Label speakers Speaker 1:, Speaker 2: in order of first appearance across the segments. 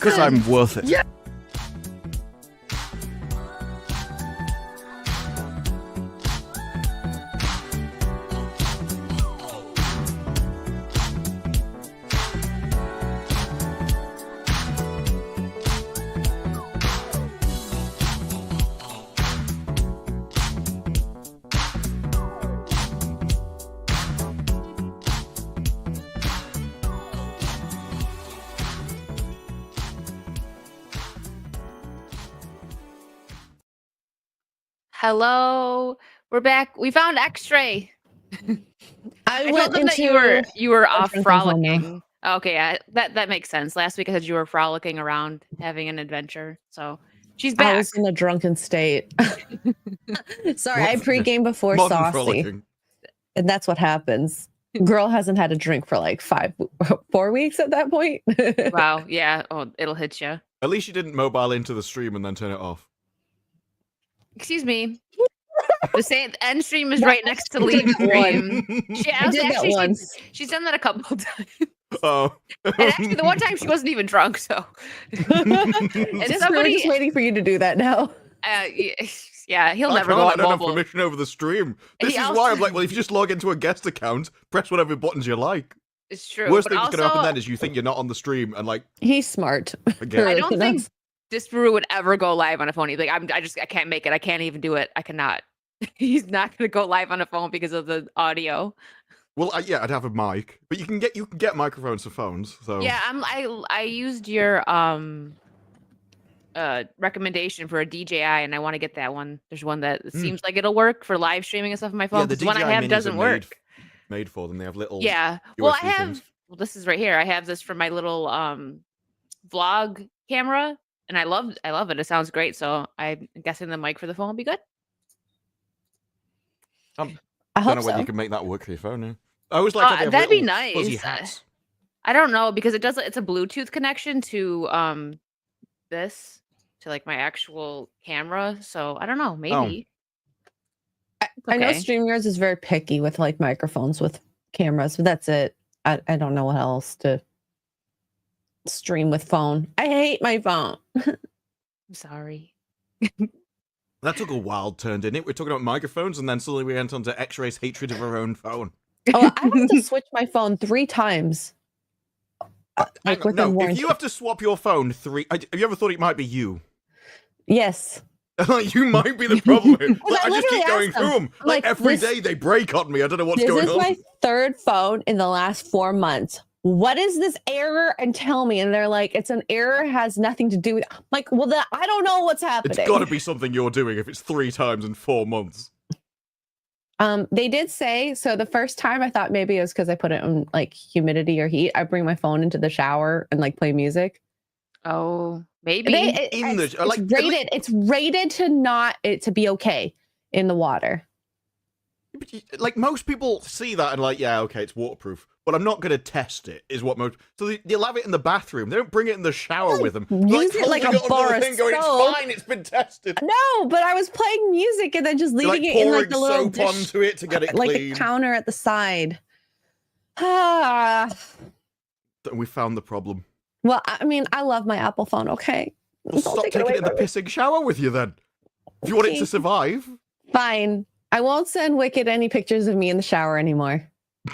Speaker 1: because I'm worth it.
Speaker 2: Yeah.
Speaker 3: Hello, we're back. We found X-ray.
Speaker 2: I
Speaker 3: told
Speaker 2: went
Speaker 3: them that
Speaker 2: into
Speaker 3: you were off
Speaker 2: drinking phone now.
Speaker 3: frolicking. Okay, that makes sense. Last week I said you were frolicking around, having an adventure. So she's
Speaker 2: I
Speaker 3: back.
Speaker 2: was in a drunken state. Sorry, I
Speaker 1: Modern-
Speaker 2: pregame before
Speaker 1: Modern
Speaker 2: Saucy,
Speaker 1: frolicking.
Speaker 2: and that's what happens. Girl hasn't had a drink for like 4 weeks at that point.
Speaker 3: Wow, yeah. Oh, it'll hit you.
Speaker 1: At least you didn't mobile into the stream and then turn it off.
Speaker 3: Excuse me. The end stream is right next to leave stream.
Speaker 2: I did that once.
Speaker 3: She's done that a couple of times.
Speaker 1: Oh.
Speaker 3: And actually, the one time she wasn't even drunk. So, and
Speaker 2: We're
Speaker 3: somebody,
Speaker 2: just waiting for you to do that now.
Speaker 3: yeah, he'll never
Speaker 1: I
Speaker 3: go on
Speaker 1: don't have
Speaker 3: mobile.
Speaker 1: permission over the stream.
Speaker 3: And
Speaker 1: This
Speaker 3: he
Speaker 1: is
Speaker 3: also-
Speaker 1: why I'm like, well, if you just log into a guest account, press whatever buttons you like.
Speaker 3: It's true.
Speaker 1: Worst
Speaker 3: but
Speaker 1: thing that's going to happen
Speaker 3: also,
Speaker 1: then is you think you're not on the stream and like,
Speaker 2: He's smart.
Speaker 1: forget.
Speaker 3: I don't think Disparu would ever go live on a phone. He's like, I can't make it. I can't even do it. I cannot. He's not going to go live on a phone because of the audio.
Speaker 1: Well, yeah, I'd have a mic, but you can get microphones for phones. So
Speaker 3: Yeah, I used your recommendation for a DJI, and I want to get that one. There's one that seems like it'll work for live streaming and stuff on my phone.
Speaker 1: yeah, the
Speaker 3: The one I
Speaker 1: DJI
Speaker 3: have
Speaker 1: minis
Speaker 3: doesn't
Speaker 1: are
Speaker 3: work.
Speaker 1: Made for them. They have little
Speaker 3: Yeah. Well, I
Speaker 1: USB
Speaker 3: have.
Speaker 1: things.
Speaker 3: Well, this is right here. I have this for my little vlog camera, and I love it. It sounds great. So I'm guessing the mic for the phone will be good.
Speaker 2: I
Speaker 1: Don't
Speaker 2: hope
Speaker 1: know whether
Speaker 2: so.
Speaker 1: you can make that work for your phone. Yeah. I always like how they have
Speaker 3: that'd be
Speaker 1: little
Speaker 3: nice.
Speaker 1: fuzzy hats.
Speaker 3: I don't know because it's a Bluetooth connection to this to like my actual camera. So I don't know. Maybe.
Speaker 2: I know
Speaker 3: Okay.
Speaker 2: StreamYards is very picky with like microphones with cameras, but that's it. I don't know what else to stream with phone. I hate my phone.
Speaker 3: I'm sorry.
Speaker 1: That took a wild turn, didn't it? We're talking about microphones, and then suddenly we went on to X-Ray's hatred of her own phone.
Speaker 2: Oh, I have to switch my phone 3 times.
Speaker 1: Hang on,
Speaker 2: within
Speaker 1: no, if
Speaker 2: warranty.
Speaker 1: you have to swap your phone have you ever thought it might be you?
Speaker 2: Yes.
Speaker 1: You might be the problem.
Speaker 2: Well,
Speaker 1: I just keep going
Speaker 2: literally asked them.
Speaker 1: through them.
Speaker 2: I'm
Speaker 1: Like
Speaker 2: like,
Speaker 1: every
Speaker 2: this-
Speaker 1: day they break on me. I don't know what's
Speaker 2: This
Speaker 1: going
Speaker 2: is
Speaker 1: on.
Speaker 2: my 3rd phone in the last 4 months. What is this error? And tell me. And they're like, it's an error, has nothing to do with. I'm like, well, I don't know what's happening.
Speaker 1: It's got to be something you're doing if it's 3 times in 4 months.
Speaker 2: They did say so. The first time I thought maybe it was because I put it on like humidity or heat. I bring my phone into the shower and like play music.
Speaker 3: Oh, maybe.
Speaker 2: It's rated to be okay in the water.
Speaker 1: Like most people see that and like, yeah, okay, it's waterproof, but I'm not going to test it. Is what most. So they'll have it in the bathroom. They don't bring it in the shower with them.
Speaker 2: Use it like a bar of
Speaker 1: going, it's
Speaker 2: soap.
Speaker 1: fine. It's been tested.
Speaker 2: No, but I was playing music and then just
Speaker 1: They're,
Speaker 2: leaving
Speaker 1: like,
Speaker 2: it in
Speaker 1: pouring
Speaker 2: like the little
Speaker 1: soap
Speaker 2: dish,
Speaker 1: onto it to get it
Speaker 2: like
Speaker 1: clean.
Speaker 2: a counter at the side. Ah.
Speaker 1: And we found the problem.
Speaker 2: Well, I mean, I love my Apple phone. Okay,
Speaker 1: Well,
Speaker 2: Don't
Speaker 1: stop
Speaker 2: take it
Speaker 1: taking
Speaker 2: away
Speaker 1: it in the
Speaker 2: from me.
Speaker 1: pissing shower with you then. If you want it
Speaker 2: Okay.
Speaker 1: to survive.
Speaker 2: Fine. I won't send Wicked any pictures of me in the shower anymore.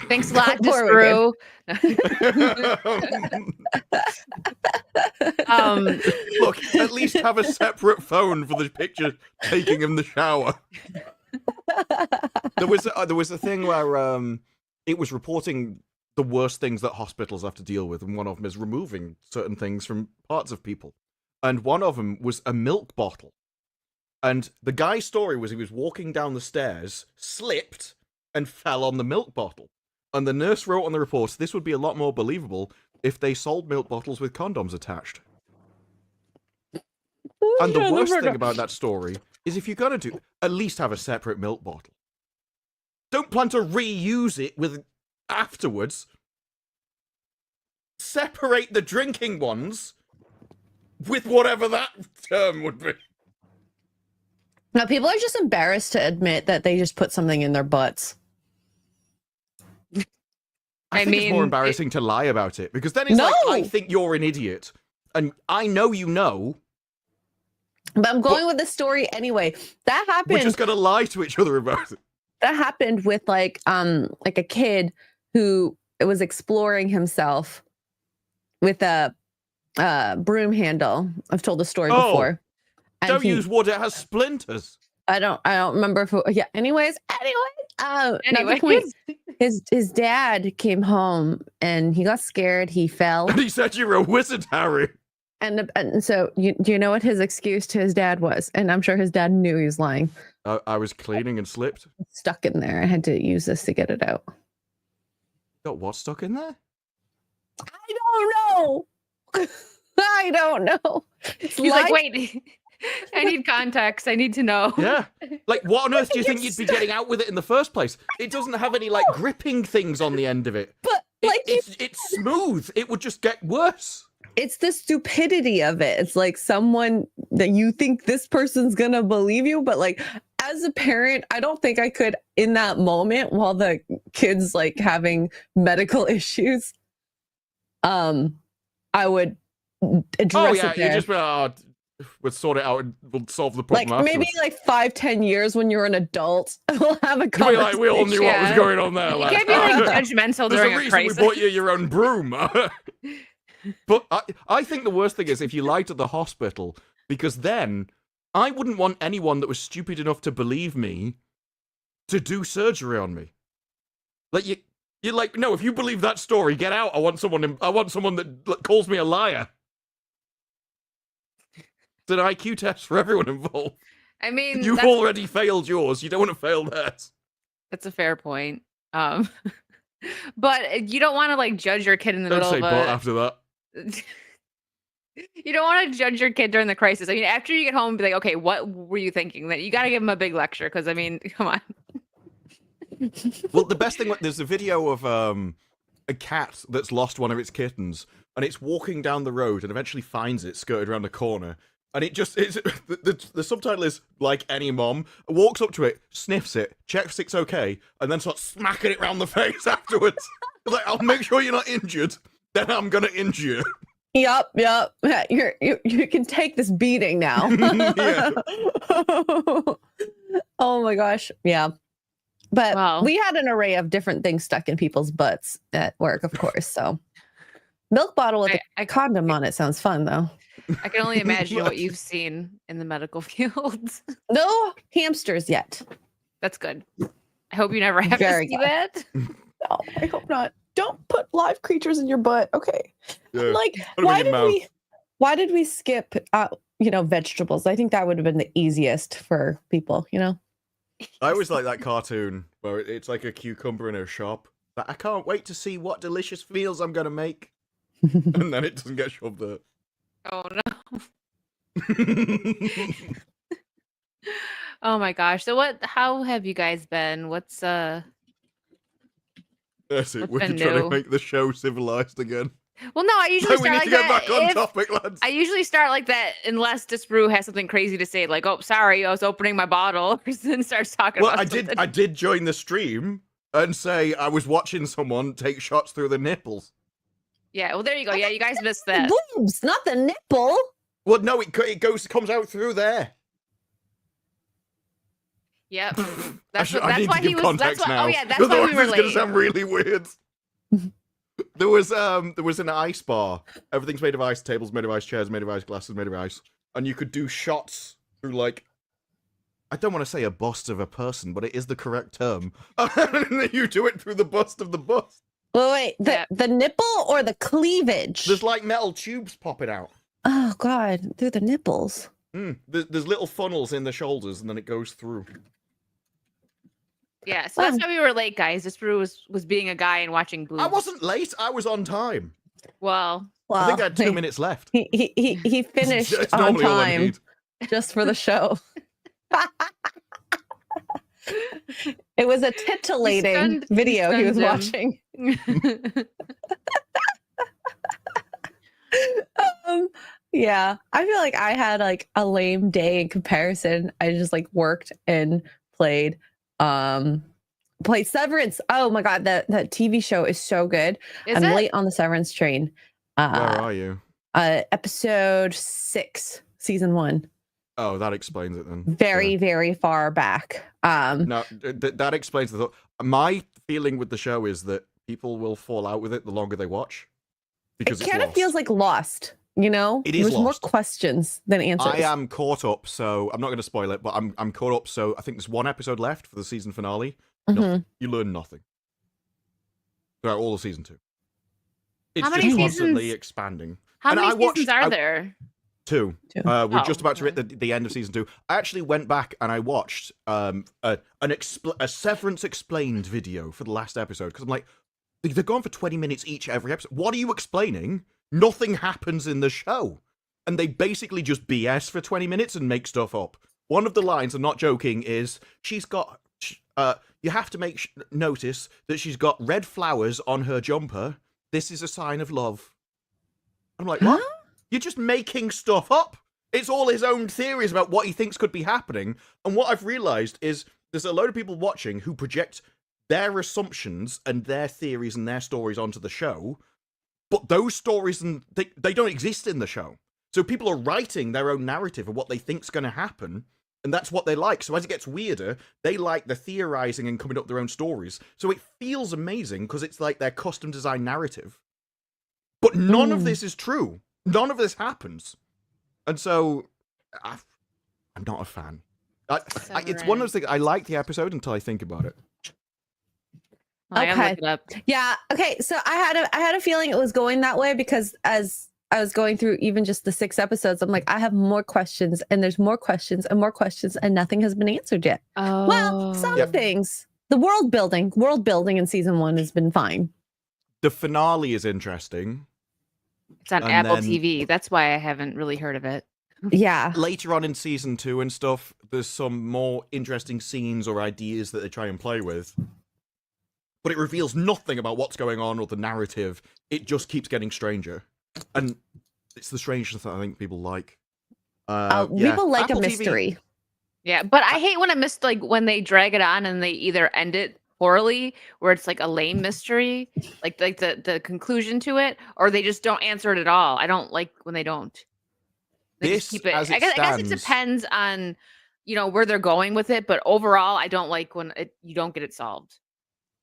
Speaker 3: Thanks a lot,
Speaker 2: Poor
Speaker 3: Disparu.
Speaker 1: Look, at least have a separate phone for the picture taking in the shower. There was a thing where it was reporting the worst things that hospitals have to deal with, and one of them is removing certain things from parts of people. And one of them was a milk bottle. And the guy's story was he was walking down the stairs, slipped, and fell on the milk bottle. And the nurse wrote on the report, this would be a lot more believable if they sold milk bottles with condoms attached. And the worst thing about that story is if you're going to do, at least have a separate milk bottle. Don't plan to reuse it with afterwards. Separate the drinking ones with whatever that term would be.
Speaker 2: Now, people are just embarrassed to admit that they just put something in their butts.
Speaker 1: I think it's more embarrassing to lie about it, because then it's like, I think you're an idiot and I know you know.
Speaker 2: But I'm going with the story anyway. That happened.
Speaker 1: We're just gonna lie to each other about it.
Speaker 2: That happened with like a kid who was exploring himself with a broom handle. I've told the story before. And
Speaker 1: Don't use wood; it has splinters.
Speaker 2: I don't remember who. Yeah. Anyways. His dad came home and he got scared. He fell.
Speaker 1: And he said, "You're a wizard, Harry."
Speaker 2: And so do you know what his excuse to his dad was? And I'm sure his dad knew he was lying.
Speaker 1: I was cleaning and slipped.
Speaker 2: Stuck in there. I had to use this to get it out.
Speaker 1: Got what stuck in there?
Speaker 2: I don't know. I don't know.
Speaker 3: He's like, wait, I need context. I need to know.
Speaker 1: Yeah. Like, what on earth do you think you'd be getting out with it in the first place? It doesn't have any, like, gripping things on the end of it.
Speaker 2: But, like,
Speaker 1: it's smooth. It would just get worse.
Speaker 2: It's the stupidity of it. It's like someone that you think this person's going to believe you. But, like, as a parent, I don't think I could, in that moment, while the kid's, like, having medical issues, I would address it there.
Speaker 1: You just we'll sort it out and we'll solve the problem
Speaker 2: like maybe
Speaker 1: afterwards.
Speaker 2: like 5-10 years when you're an adult, we'll have a conversation.
Speaker 1: Like, we all knew what was going on there.
Speaker 3: You can't be like judgmental during
Speaker 1: There's a
Speaker 3: a crisis.
Speaker 1: reason we bought you your own broom. But I think the worst thing is if you lie to the hospital, because then I wouldn't want anyone that was stupid enough to believe me to do surgery on me. Like you're like, no, if you believe that story, get out. I want someone that calls me a liar. It's an IQ test for everyone involved.
Speaker 3: I mean,
Speaker 1: you've already failed yours. You don't want to fail theirs.
Speaker 3: That's a fair point. But you don't want to like judge your kid in the middle of
Speaker 1: after that.
Speaker 3: You don't want to judge your kid during the crisis. I mean, after you get home, be like, okay, what were you thinking? That you got to give him a big lecture because I mean, come on.
Speaker 1: Well, the best thing, there's a video of a cat that's lost one of its kittens, and it's walking down the road and eventually finds it skirted around a corner. And the subtitle is, like any mom, walks up to it, sniffs it, checks it's okay, and then starts smacking it round the face afterwards. Like, I'll make sure you're not injured, then I'm gonna injure you.
Speaker 2: Yep. You can take this beating now. Oh my gosh. Yeah. But we had an array of different things stuck in people's butts at work, of course. So milk bottle with a condom on it sounds fun, though.
Speaker 3: I can only imagine what you've seen in the medical field.
Speaker 2: No hamsters yet.
Speaker 3: That's good. I hope you never have to see that.
Speaker 2: No, I hope not. Don't put live creatures in your butt. Okay.
Speaker 1: Yeah.
Speaker 2: Like, why did we skip vegetables? I think that would have been the easiest for people,
Speaker 1: I always like that cartoon where it's like a cucumber in a shop. But I can't wait to see what delicious meals I'm gonna make. And then it doesn't get shoved there.
Speaker 3: Oh no. Oh my gosh. So how have you guys been? What's
Speaker 1: That's it. We're trying
Speaker 3: new?
Speaker 1: To make the show civilized again.
Speaker 3: Well, no, I usually start like that.
Speaker 1: Back on topic, lads.
Speaker 3: I usually start like that unless Disbrew has something crazy to say, like, "Oh, sorry, I was opening my bottle," and then starts talking.
Speaker 1: Well,
Speaker 3: about something.
Speaker 1: I did join the stream and say I was watching someone take shots through the nipples.
Speaker 3: Yeah, well, there you go. Yeah, you guys missed that.
Speaker 2: Boobs, not the nipple.
Speaker 1: Well, no, it comes out through there.
Speaker 3: Yep.
Speaker 1: I need
Speaker 3: why
Speaker 1: to give
Speaker 3: he was.
Speaker 1: context now.
Speaker 3: Oh yeah, that's why we were
Speaker 1: It's
Speaker 3: late.
Speaker 1: gonna sound really weird. There was an ice bar. Everything's made of ice. Tables made of ice. Chairs made of ice. Glasses made of ice. And you could do shots through, like, I don't want to say a bust of a person, but it is the correct term. And then you do it through the bust of the bust.
Speaker 2: Wait, the nipple or the cleavage?
Speaker 1: There's like metal tubes popping out.
Speaker 2: Oh God, through the nipples.
Speaker 1: There's little funnels in the shoulders, and then it goes through.
Speaker 3: Yeah, so that's why we were late, guys. Disbrew was being a guy and watching boobs.
Speaker 1: I wasn't late. I was on time.
Speaker 3: Well,
Speaker 1: I think I had 2 minutes left.
Speaker 2: He finished
Speaker 1: It's
Speaker 2: on
Speaker 1: normally all I
Speaker 2: time
Speaker 1: need.
Speaker 2: just for the show. It was a titillating video he was watching. Yeah, I feel like I had like a lame day in comparison. I just like worked and played Severance. Oh my God, that TV show is so good. I'm late on the Severance train.
Speaker 1: Where are you?
Speaker 2: Episode 6, season 1.
Speaker 1: Oh, that explains it then.
Speaker 2: Very, very far back.
Speaker 1: No, that explains the thought. My feeling with the show is that people will fall out with it the longer they watch. Because
Speaker 2: it kind of feels like Lost, you know?
Speaker 1: It is
Speaker 2: There's more
Speaker 1: Lost.
Speaker 2: questions than answers.
Speaker 1: I am caught up, so I'm not going to spoil it, but I'm caught up, so I think there's one episode left for the season finale. Nothing. You learn nothing. Throughout all of season 2. It's
Speaker 3: How
Speaker 1: just
Speaker 3: many
Speaker 1: constantly
Speaker 3: seasons?
Speaker 1: expanding.
Speaker 3: How
Speaker 1: And
Speaker 3: many
Speaker 1: I watched-
Speaker 3: seasons are there?
Speaker 1: 2.
Speaker 2: Two.
Speaker 1: We're just about to
Speaker 3: okay.
Speaker 1: hit the end of season 2. I actually went back and I watched a Severance Explained video for the last episode because I'm like, they're gone for 20 minutes each every episode. What are you explaining? Nothing happens in the show. And they basically just BS for 20 minutes and make stuff up. One of the lines, I'm not joking, is she's got... you have to notice that she's got red flowers on her jumper. This is a sign of love. I'm like, what? You're just making stuff up. It's all his own theories about what he thinks could be happening. And what I've realized is there's a load of people watching who project their assumptions and their theories and their stories onto the show. But those stories, they don't exist in the show. So people are writing their own narrative of what they think's going to happen. And that's what they like. So as it gets weirder, they like the theorizing and coming up with their own stories. So it feels amazing because it's like their custom design narrative. But none of this is true. None of this happens. And so I'm not a fan. It's one of those things. I like the episode until I think about it.
Speaker 3: I gotta
Speaker 2: Okay.
Speaker 3: look it up.
Speaker 2: Yeah. Okay. So I had a feeling it was going that way because as I was going through even just the 6 episodes, I'm like, I have more questions and there's more questions and more questions and nothing has been answered yet.
Speaker 3: Oh.
Speaker 2: Well, some things. The world building in season 1 has been fine.
Speaker 1: The finale is interesting.
Speaker 3: It's on
Speaker 1: and
Speaker 3: Apple
Speaker 1: then-
Speaker 3: TV. That's why I haven't really heard of it.
Speaker 2: Yeah.
Speaker 1: Later on in season 2 and stuff, there's some more interesting scenes or ideas that they try and play with. But it reveals nothing about what's going on or the narrative. It just keeps getting stranger. And it's the strangeness that I think people like.
Speaker 2: People like
Speaker 1: Apple
Speaker 2: a
Speaker 1: TV
Speaker 2: mystery.
Speaker 3: Yeah, but I hate when when they drag it on and they either end it poorly, where it's like a lame mystery, like the conclusion to it, or they just don't answer it at all. I don't like when they don't. They just keep it.
Speaker 1: as it
Speaker 3: I guess it
Speaker 1: stands-
Speaker 3: depends on where they're going with it, but overall, I don't like when you don't get it solved.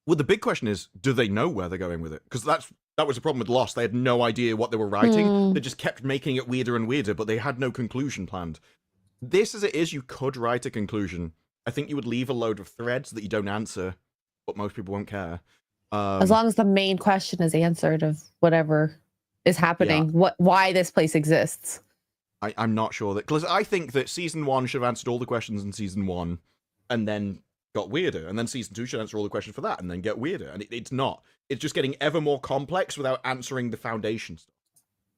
Speaker 1: Well, the big question is, do they know where they're going with it? Because that was the problem with Lost. They had no idea what they were writing. They just kept making it weirder and weirder, but they had no conclusion planned. This, as it is, you could write a conclusion. I think you would leave a load of threads that you don't answer, but most people won't care.
Speaker 2: As long as the main question is answered of whatever is happening, why this place exists.
Speaker 1: I'm not sure that... Because I think that season 1 should have answered all the questions in season 1, and then got weirder. And then season 2 should answer all the questions for that, and then get weirder. And it's not. It's just getting ever more complex without answering the foundation stuff.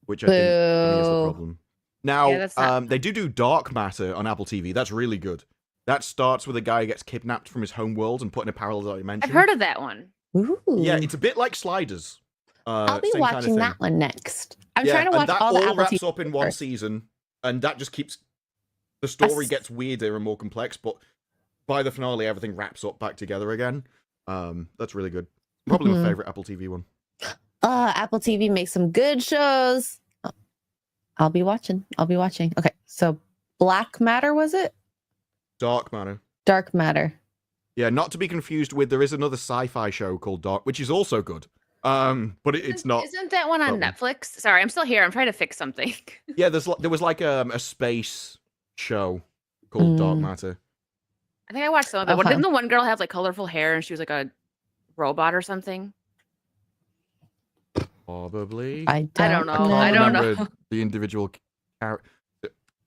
Speaker 1: Which I think for me is the problem. Now, they do dark matter on Apple TV. That's really good. That starts with a guy who gets kidnapped from his home world and put in a parallel dimension.
Speaker 3: I've heard of that one.
Speaker 2: Ooh.
Speaker 1: Yeah, it's a bit like Sliders.
Speaker 2: I'll be
Speaker 1: same kind of
Speaker 2: watching
Speaker 1: thing.
Speaker 2: that one next. I'm trying to watch
Speaker 1: that
Speaker 2: all the Apple
Speaker 1: wraps
Speaker 2: TV
Speaker 1: up in one
Speaker 2: first.
Speaker 1: season, and that just keeps the story gets weirder and more complex. But by the finale, everything wraps up back together again. That's really good. Probably my favorite Apple TV one.
Speaker 2: Apple TV makes some good shows. I'll be watching. Okay, so Black Matter, was it?
Speaker 1: Dark Matter.
Speaker 2: Dark Matter.
Speaker 1: Yeah, not to be confused with, there is another sci-fi show called Dark, which is also good. But it's not.
Speaker 3: Isn't that one on Netflix? Sorry, I'm still here. I'm trying to fix something.
Speaker 1: Yeah, there was like a space show called Dark Matter.
Speaker 3: I think I watched some of it. Didn't the one girl have like colorful hair and she was like a robot or something?
Speaker 1: Probably.
Speaker 2: I don't know.
Speaker 3: I don't know.
Speaker 1: remember the individual character.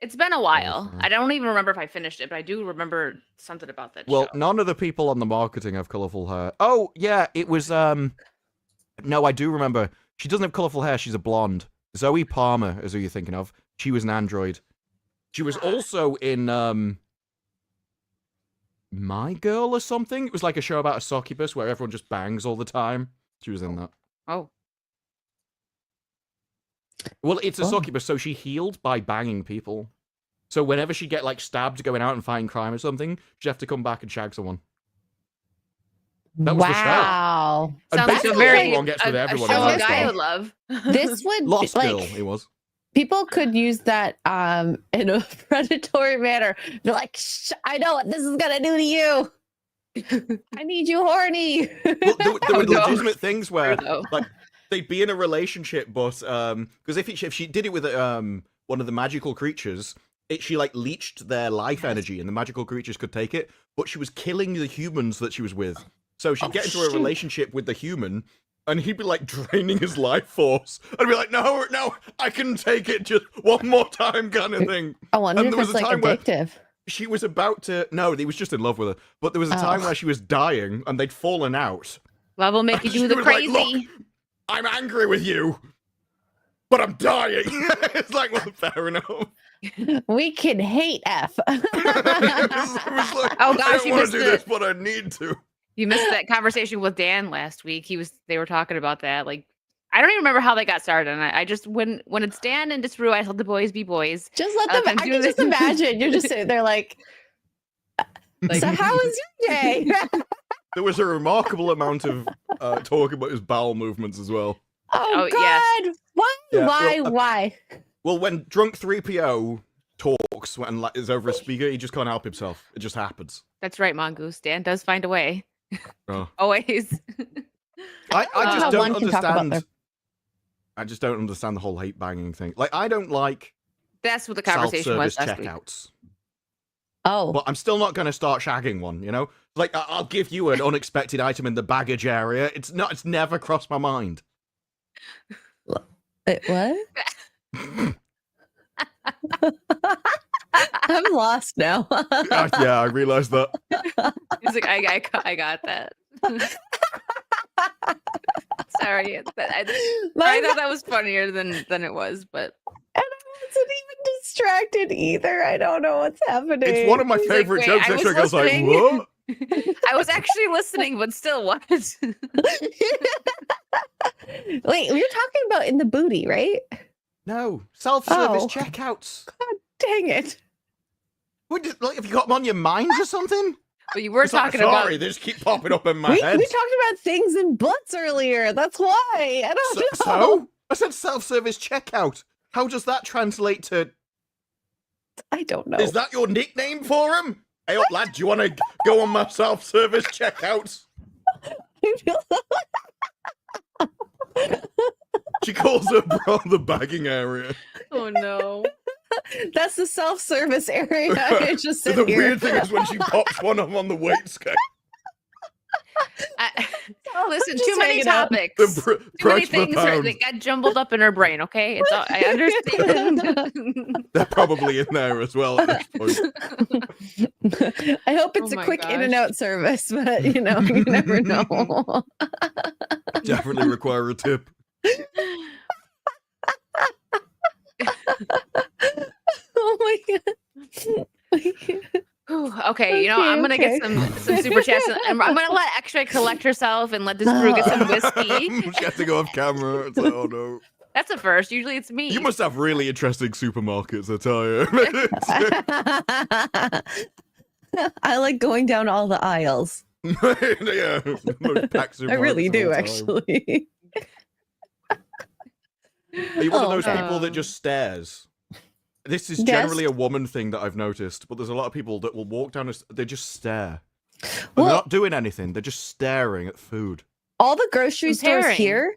Speaker 3: It's been a while. I don't even remember if I finished it, but I do remember something about that
Speaker 1: Well,
Speaker 3: show.
Speaker 1: none of the people on the marketing have colorful hair. Oh, yeah, it was no, I do remember. She doesn't have colorful hair, she's a blonde. Zoe Palmer is who you're thinking of. She was an android. She was also in My Girl or something. It was like a show about a succubus where everyone just bangs all the time. She was in that.
Speaker 3: Oh.
Speaker 1: Well, it's a succubus, so she healed by banging people. So whenever she get like stabbed going out and fighting crime or something, she'd have to come back and shag someone. That was the show.
Speaker 2: Wow.
Speaker 1: And
Speaker 3: Sounds like
Speaker 1: basically
Speaker 3: a very
Speaker 1: everyone gets with everyone.
Speaker 3: show
Speaker 1: in
Speaker 3: a
Speaker 1: Lost
Speaker 3: guy
Speaker 1: Girl.
Speaker 3: would love.
Speaker 2: This would
Speaker 1: Lost
Speaker 2: like
Speaker 1: Girl, it was.
Speaker 2: People could use that in a predatory manner. They're like, I know what this is gonna do to you. I need you horny.
Speaker 1: Well, there were
Speaker 3: no.
Speaker 1: legitimate things where
Speaker 3: though.
Speaker 1: like they'd be in a relationship, but because if she did it with one of the magical creatures, she like leached their life energy, and the magical creatures could take it. But she was killing the humans that she was with, so she'd get into a relationship with the human, and he'd be like draining his life force, and be like, no, I can take it just one more time, kind of thing.
Speaker 2: I wonder
Speaker 1: And
Speaker 2: if it's like addictive.
Speaker 1: She was about to. No, he was just in love with her. But there was a time where she was dying, and they'd fallen out.
Speaker 3: Love will make you do the crazy.
Speaker 1: Like, look, I'm angry with you, but I'm dying. It's like, well, fair enough.
Speaker 2: We can hate F.
Speaker 1: It was like,
Speaker 3: Oh, gosh,
Speaker 1: I don't
Speaker 3: you
Speaker 1: want to
Speaker 3: missed
Speaker 1: do
Speaker 3: it.
Speaker 1: this, but I need to.
Speaker 3: You missed that conversation with Dan last week. They were talking about that. Like, I don't even remember how they got started. And I just when it's Dan and Disru, I let the boys be boys.
Speaker 2: Just let them. I can just imagine you're just sitting there like. So how was your day?
Speaker 1: There was a remarkable amount of talk about his bowel movements as well.
Speaker 2: Oh God!
Speaker 3: yes.
Speaker 2: Why?
Speaker 1: Yeah,
Speaker 2: Why?
Speaker 1: Well, when drunk 3PO talks and like, is over a speaker, he just can't help himself. It just happens.
Speaker 3: That's right, Mongoose. Dan does find a way.
Speaker 1: Oh.
Speaker 3: Always.
Speaker 1: I
Speaker 2: how
Speaker 1: just don't
Speaker 2: one can talk about
Speaker 1: understand. I just don't understand the whole hate banging thing. Like, I don't like
Speaker 3: That's what the conversation was
Speaker 1: self-service
Speaker 3: last week.
Speaker 1: checkouts.
Speaker 2: Oh,
Speaker 1: But I'm still not going to start shagging one, you know? Like, I'll give you an unexpected item in the baggage area. It's never crossed my mind.
Speaker 2: what? I'm lost now.
Speaker 1: Yeah, I realized that.
Speaker 3: He's like, I got that. Sorry. I thought that was funnier than it was, but
Speaker 2: And I wasn't even distracted either. I don't know what's happening.
Speaker 1: It's one of my
Speaker 3: He's like,
Speaker 1: favorite
Speaker 3: "Wait,
Speaker 1: jokes.
Speaker 3: I was
Speaker 1: Actually, I was like,
Speaker 3: listening."
Speaker 1: what?
Speaker 3: I was actually listening, but still what?
Speaker 2: Wait, we were talking about in the booty, right?
Speaker 1: No, self-service
Speaker 2: Oh.
Speaker 1: checkouts.
Speaker 2: Dang it.
Speaker 1: What, like, have you got them on your mind or something?
Speaker 3: But you were
Speaker 1: It's like,
Speaker 3: talking
Speaker 1: sorry,
Speaker 3: about
Speaker 1: they just keep popping up in my
Speaker 2: We
Speaker 1: head.
Speaker 2: talked about things in butts earlier. That's why. I don't know.
Speaker 1: So? I said self-service checkout. How does that translate to...
Speaker 2: I don't know.
Speaker 1: Is that your nickname for him? Hey up, lad, do you want to go on my self-service checkouts? She calls her bra the bagging area.
Speaker 3: Oh no.
Speaker 2: That's the self-service area. It's just
Speaker 1: The
Speaker 2: sit here.
Speaker 1: weird thing is when she pops one up on the weight scale.
Speaker 3: Listen,
Speaker 2: Just
Speaker 3: too many
Speaker 1: The
Speaker 2: hanging out.
Speaker 3: topics. Too many
Speaker 1: price per
Speaker 3: things
Speaker 1: pound.
Speaker 3: that got jumbled up in her brain, okay? It's all, I understand.
Speaker 1: They're probably in there as well at this point.
Speaker 2: I hope it's
Speaker 3: Oh
Speaker 2: a
Speaker 3: my
Speaker 2: quick in and
Speaker 3: gosh.
Speaker 2: out service, but you never know.
Speaker 1: Definitely require a tip.
Speaker 2: Oh my god.
Speaker 3: Whew, okay, I'm gonna
Speaker 2: Okay.
Speaker 3: get some super chats, and I'm gonna let X-Ray collect herself and let this brew get some whiskey.
Speaker 1: She has to go off camera. It's like, oh no.
Speaker 3: That's a first. Usually it's me.
Speaker 1: You must have really interesting supermarkets, I tell you.
Speaker 2: I like going down all the aisles.
Speaker 1: Yeah, those packed
Speaker 2: I really
Speaker 1: supermarkets
Speaker 2: do,
Speaker 1: all the time.
Speaker 2: actually.
Speaker 1: Are you one of those
Speaker 2: Okay.
Speaker 1: people that just stares? This is
Speaker 2: Yes.
Speaker 1: generally a woman thing that I've noticed, but there's a lot of people that will walk down and they just stare. And
Speaker 2: Well-
Speaker 1: they're not doing anything. They're just staring at food.
Speaker 2: All the grocery stores
Speaker 3: Comparing.
Speaker 2: here.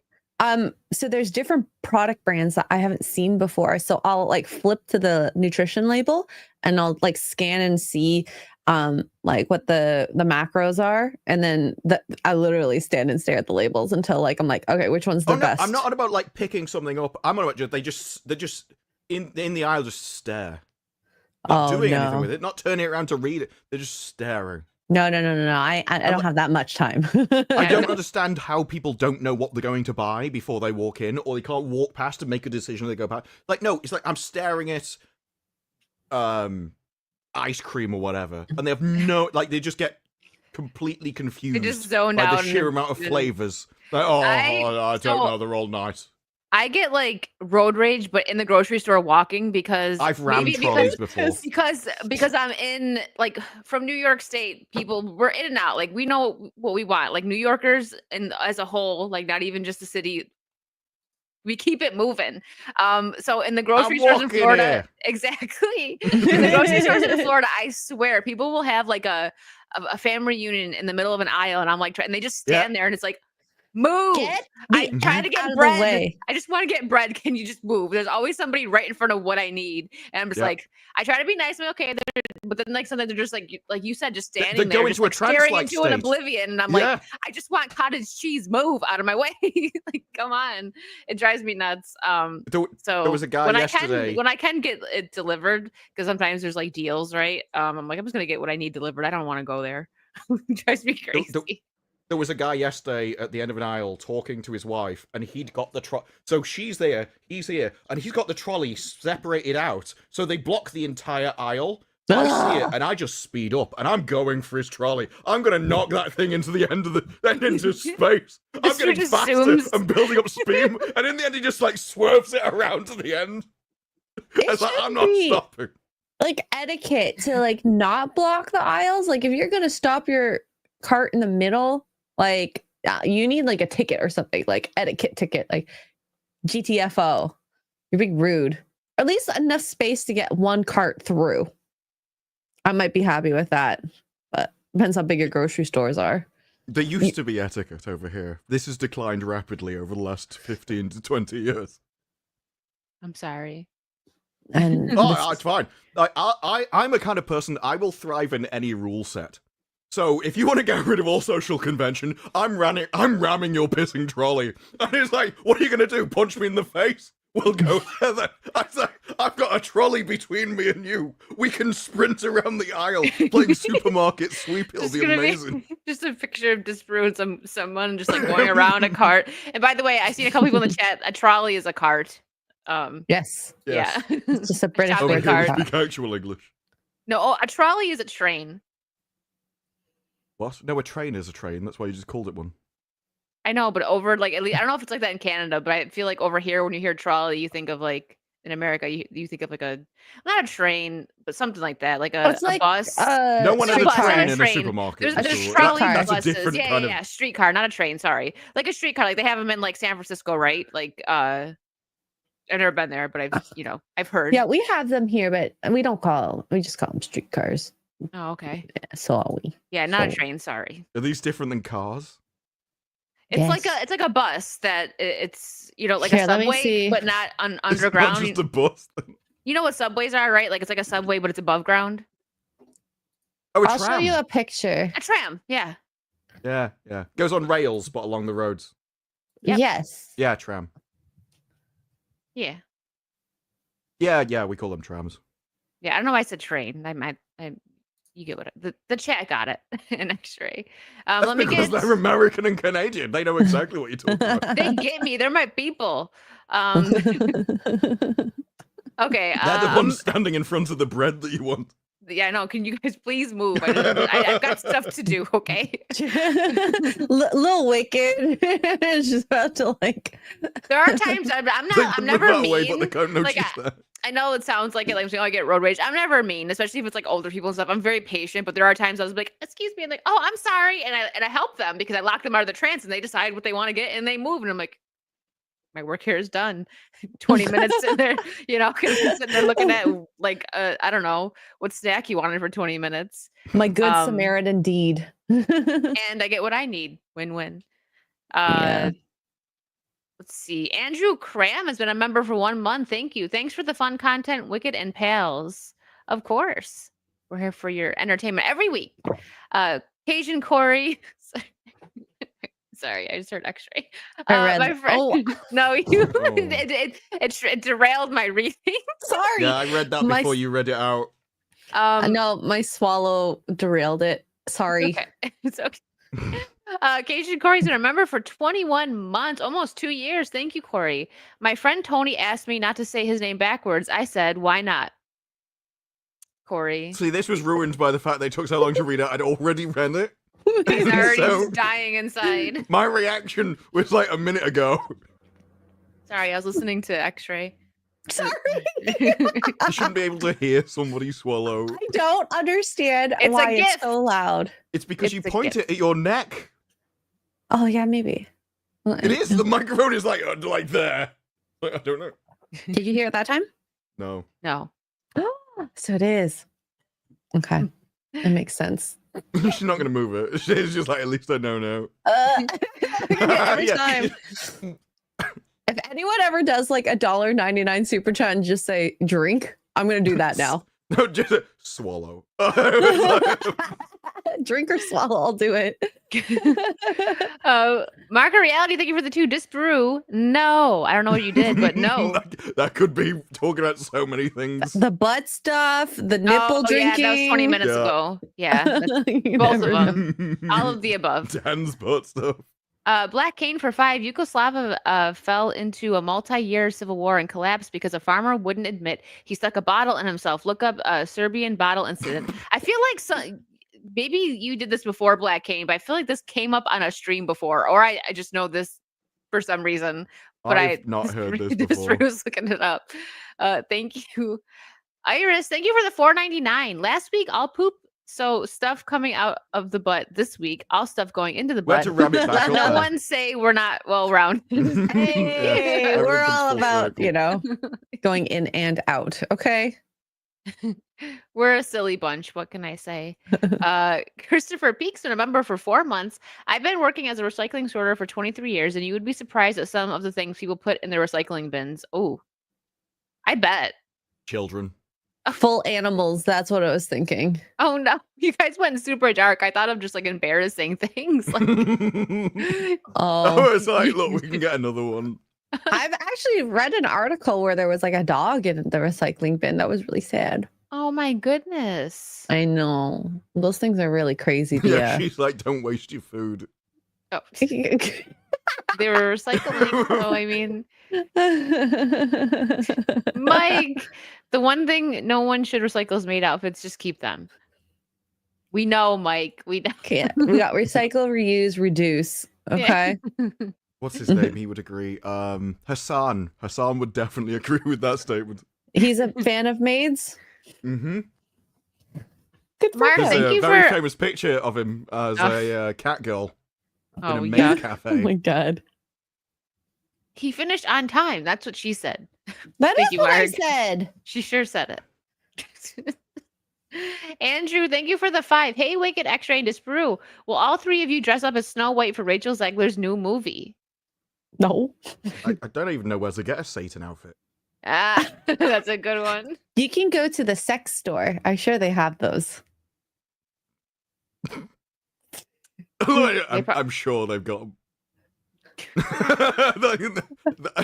Speaker 2: So there's different product brands that I haven't seen before. So I'll like flip to the nutrition label and I'll like scan and see like what the macros are, and then I literally stand and stare at the labels until like I'm like, okay, which one's the
Speaker 1: Oh no,
Speaker 2: best?
Speaker 1: I'm not on about like picking something up. I'm on about they're just in the aisle just stare. Not
Speaker 2: Oh,
Speaker 1: doing
Speaker 2: no.
Speaker 1: anything with it, not turning it around to read it. They're just staring.
Speaker 2: No. I don't have that much time.
Speaker 1: I don't understand how people don't know what they're going to buy before they walk in, or they can't walk past and make a decision when they go past. Like, no, it's like I'm staring at ice cream or whatever, and they have no, like, they just get completely confused
Speaker 3: just zoned
Speaker 1: by
Speaker 3: out
Speaker 1: the
Speaker 3: and
Speaker 1: sheer amount of
Speaker 3: just-
Speaker 1: flavors. Like, oh, I don't
Speaker 3: so-
Speaker 1: know, they're all nice.
Speaker 3: I get like road rage, but in the grocery store walking because
Speaker 1: I've rammed
Speaker 3: maybe
Speaker 1: trolleys before.
Speaker 3: because I'm in like from New York State, people we're in and out. Like we know what we want. Like New Yorkers and as a whole, like not even just the city. We keep it moving. So in the grocery
Speaker 1: I'm
Speaker 3: stores in
Speaker 1: walking
Speaker 3: Florida,
Speaker 1: here.
Speaker 3: exactly. In the grocery stores in Florida, I swear, people will have like a family reunion in the middle of an aisle, and I'm like, and they just stand there, and it's like, move.
Speaker 2: Get
Speaker 3: I
Speaker 2: the
Speaker 3: try to get
Speaker 2: out of the
Speaker 3: bread.
Speaker 2: way.
Speaker 3: I just want to get bread. Can you just move? There's always somebody right in front of what I need, and I'm just like, I try to be nice. I'm okay, but then like sometimes they're just like you said, just standing
Speaker 1: They
Speaker 3: there,
Speaker 1: go
Speaker 3: just
Speaker 1: into a
Speaker 3: like staring
Speaker 1: trance-like
Speaker 3: into an
Speaker 1: state.
Speaker 3: oblivion, and I'm
Speaker 1: Yeah.
Speaker 3: like, I just want cottage cheese. Move out of my way. Like, come on, it drives me nuts. So
Speaker 1: there was a guy
Speaker 3: when
Speaker 1: yesterday.
Speaker 3: I can get it delivered, because sometimes there's like deals, right? I'm like, I'm just gonna get what I need delivered. I don't want to go there. It drives me crazy.
Speaker 1: There was a guy yesterday at the end of an aisle talking to his wife, and he'd got the so she's there, he's here, and he's got the trolley separated out, so they block the entire aisle. I see it, and I just speed up, and I'm going for his trolley. I'm gonna knock that thing into the end of into space. I'm getting faster
Speaker 3: zooms.
Speaker 1: and building up speed, and in the end, he just like swerves it around to the end. It's like, I'm not stopping.
Speaker 2: Like etiquette to like not block the aisles. Like if you're gonna stop your cart in the middle, like you need like a ticket or something, like etiquette ticket, like GTFO. You're being rude. Or at least enough space to get one cart through. I might be happy with that, but depends how big your grocery stores are.
Speaker 1: There used to be etiquette over here. This has declined rapidly over the last 15 to 20 years.
Speaker 3: I'm sorry.
Speaker 2: And
Speaker 1: it's fine. I'm a kind of person, I will thrive in any rule set. So if you want to get rid of all social convention, I'm ramming your pissing trolley. And it's like, what are you going to do? Punch me in the face? We'll go there then. I've got a trolley between me and you. We can sprint around the aisle playing supermarket sweep. It'll be amazing.
Speaker 3: Just a picture of Disparu and someone just like going around a cart. And by the way, I've seen a couple people in the chat. A trolley is a cart.
Speaker 2: Yes.
Speaker 3: Yeah.
Speaker 2: It's just a British
Speaker 3: shopping
Speaker 2: word.
Speaker 3: cart.
Speaker 1: Speak actual English.
Speaker 3: No, a trolley is a train.
Speaker 1: What? No, a train is a train. That's why you just called it one.
Speaker 3: I know, but over like at least I don't know if it's like that in Canada, but I feel like over here when you hear trolley, you think of like in America, you think of like not a train, but something like that, like a bus.
Speaker 1: No one has a train in a
Speaker 3: train.
Speaker 1: supermarket.
Speaker 3: There's trolley
Speaker 1: that's
Speaker 3: buses.
Speaker 1: a different kind of...
Speaker 3: Yeah, streetcar, not a train. Sorry, like a streetcar. Like they have them in like San Francisco, right? Like I've never been there, but I've heard.
Speaker 2: Yeah, we have them here, but we don't we just call them streetcars.
Speaker 3: Oh, okay.
Speaker 2: Yeah, so are we.
Speaker 3: Yeah, not a train. Sorry.
Speaker 1: Are these different than cars?
Speaker 3: It's like a bus that it's like a subway, but not underground.
Speaker 1: It's not just a bus.
Speaker 3: You know what subways are, right? Like it's like a subway, but it's above ground.
Speaker 1: Oh, a
Speaker 2: I'll
Speaker 1: tram.
Speaker 2: show you a picture.
Speaker 3: A tram, yeah.
Speaker 1: Yeah. Goes on rails, but along the roads.
Speaker 2: Yep. Yes.
Speaker 1: Yeah, tram.
Speaker 3: Yeah.
Speaker 1: Yeah, we call them trams.
Speaker 3: Yeah, I don't know why I said train. You get what the chat got it in X-ray.
Speaker 1: That's because they're American and Canadian. They know exactly what you're talking about.
Speaker 3: They get me. They're my people. Okay.
Speaker 1: They're the ones standing in front of the bread that you want.
Speaker 3: Yeah, I know. Can you guys please move? I've got stuff to do. Okay.
Speaker 2: Little Wicked is just about to like.
Speaker 3: There are times I'm never mean.
Speaker 1: Away, but they can't notice that.
Speaker 3: I know it sounds like it, like I get road rage. I'm never mean, especially if it's like older people and stuff. I'm very patient, but there are times I was like, "Excuse me," and like, "Oh, I'm sorry," and I help them because I lock them out of the trance and they decide what they want to get and they move, and I'm like, my work here is done. 20 minutes in there, sitting there looking at like I don't know what snack you wanted for 20 minutes.
Speaker 2: My good Samaritan deed.
Speaker 3: And I get what I need. Win-win. Let's see. Andrew Cram has been a member for 1 month. Thank you. Thanks for the fun content, Wicked and Pals. Of course. We're here for your entertainment every week. Cajun Corey. Sorry, I just heard X-ray. My friend. No, it derailed my reading.
Speaker 2: Sorry.
Speaker 1: Yeah, I read that before you read it out.
Speaker 2: No, my swallow derailed it. Sorry.
Speaker 3: Okay. It's okay. Cajun Corey's been a member for 21 months, almost 2 years. Thank you, Corey. My friend Tony asked me not to say his name backwards. I said, why not? Corey.
Speaker 1: See, this was ruined by the fact they took so long to read it. I'd already read it.
Speaker 3: He's already dying inside.
Speaker 1: My reaction was like a minute ago.
Speaker 3: Sorry, I was listening to X-ray.
Speaker 2: Sorry.
Speaker 1: You shouldn't be able to hear somebody swallow.
Speaker 2: I don't understand why it's so loud.
Speaker 1: It's because you point it at your neck.
Speaker 2: Oh, yeah, maybe.
Speaker 1: It is. The microphone is like there. I don't know.
Speaker 2: Did you hear it that time?
Speaker 1: No.
Speaker 3: No.
Speaker 2: So it is. Okay. It makes sense.
Speaker 1: She's not gonna move it. She's just like, at least I know now.
Speaker 2: Every
Speaker 1: Yeah.
Speaker 2: time. If anyone ever does like $1.99 super chat and just say drink, I'm gonna do that now.
Speaker 1: No, just swallow.
Speaker 2: Drink or swallow, I'll do it.
Speaker 3: Marker Reality, thank you for the 2. Disbrew. No, I don't know what you did, but no.
Speaker 1: That could be talking about so many things.
Speaker 2: The butt stuff, the nipple drinking.
Speaker 3: Yeah, that was 20 minutes
Speaker 1: Yeah.
Speaker 3: ago. Yeah, that's
Speaker 2: You
Speaker 3: both
Speaker 2: never
Speaker 3: of
Speaker 2: know.
Speaker 3: them. All of the above.
Speaker 1: Dan's butt stuff.
Speaker 3: Black Cane for 5. Yugoslavia fell into a multi-year civil war and collapsed because a farmer wouldn't admit he stuck a bottle in himself. Look up Serbian bottle incident. I feel like maybe you did this before, Black Cane, but I feel like this came up on a stream before, or I just know this for some reason. But
Speaker 1: I've not heard this before.
Speaker 3: I was looking it up. Thank you, Iris. Thank you for the $4.99. Last week, all poop. So stuff coming out of the butt. This week, all stuff going into the
Speaker 1: We had
Speaker 3: butt.
Speaker 1: to ram it back
Speaker 3: Let
Speaker 1: up
Speaker 3: no
Speaker 1: there.
Speaker 3: one say we're not well rounded.
Speaker 2: Hey,
Speaker 1: Yeah,
Speaker 2: we're
Speaker 1: everything's
Speaker 2: all
Speaker 1: full
Speaker 2: about,
Speaker 1: circle.
Speaker 2: you know, going in and out. Okay.
Speaker 3: We're a silly bunch. What can I say? Christopher Peaks, been a member for 4 months. I've been working as a recycling sorter for 23 years, and you would be surprised at some of the things people put in their recycling bins. Oh, I bet.
Speaker 1: Children.
Speaker 2: Full animals. That's what I was thinking.
Speaker 3: Oh no, you guys went super dark. I thought of just like embarrassing things. Like,
Speaker 2: Oh,
Speaker 1: It's like, look, we can get another one.
Speaker 2: I've actually read an article where there was like a dog in the recycling bin. That was really sad.
Speaker 3: oh my goodness.
Speaker 2: I know. Those things are really crazy.
Speaker 1: Yeah, she's like, don't waste your food.
Speaker 3: Oh, they were recycling. So I mean, Mike, the one thing no one should recycle is made outfits. Just keep them. We know, Mike. We know.
Speaker 2: Can't. We got recycle, reuse, reduce. Okay.
Speaker 1: What's his name? He would agree. Hassan. Hassan would definitely agree with that statement.
Speaker 2: He's a fan of maids.
Speaker 1: Mm-hmm.
Speaker 2: Good for
Speaker 3: Mark,
Speaker 1: There's
Speaker 2: him.
Speaker 3: thank
Speaker 1: a
Speaker 3: you
Speaker 1: very
Speaker 3: for-
Speaker 1: famous picture of him as a cat girl in
Speaker 3: Oh
Speaker 1: a maid
Speaker 3: yeah.
Speaker 1: cafe.
Speaker 2: Oh my god.
Speaker 3: He finished on time. That's what she said.
Speaker 2: That
Speaker 3: Thank
Speaker 2: is
Speaker 3: you,
Speaker 2: what I
Speaker 3: Mark.
Speaker 2: said.
Speaker 3: She sure said it. Andrew, thank you for the 5. Hey, Wicked, X-Ray, and Disbrew. Will all 3 of you dress up as Snow White for Rachel Zegler's new movie?
Speaker 2: No.
Speaker 1: I don't even know where to get a Satan outfit.
Speaker 3: Ah, that's a good one.
Speaker 2: You can go to the sex store. I'm sure they have those.
Speaker 1: I'm sure they've got them.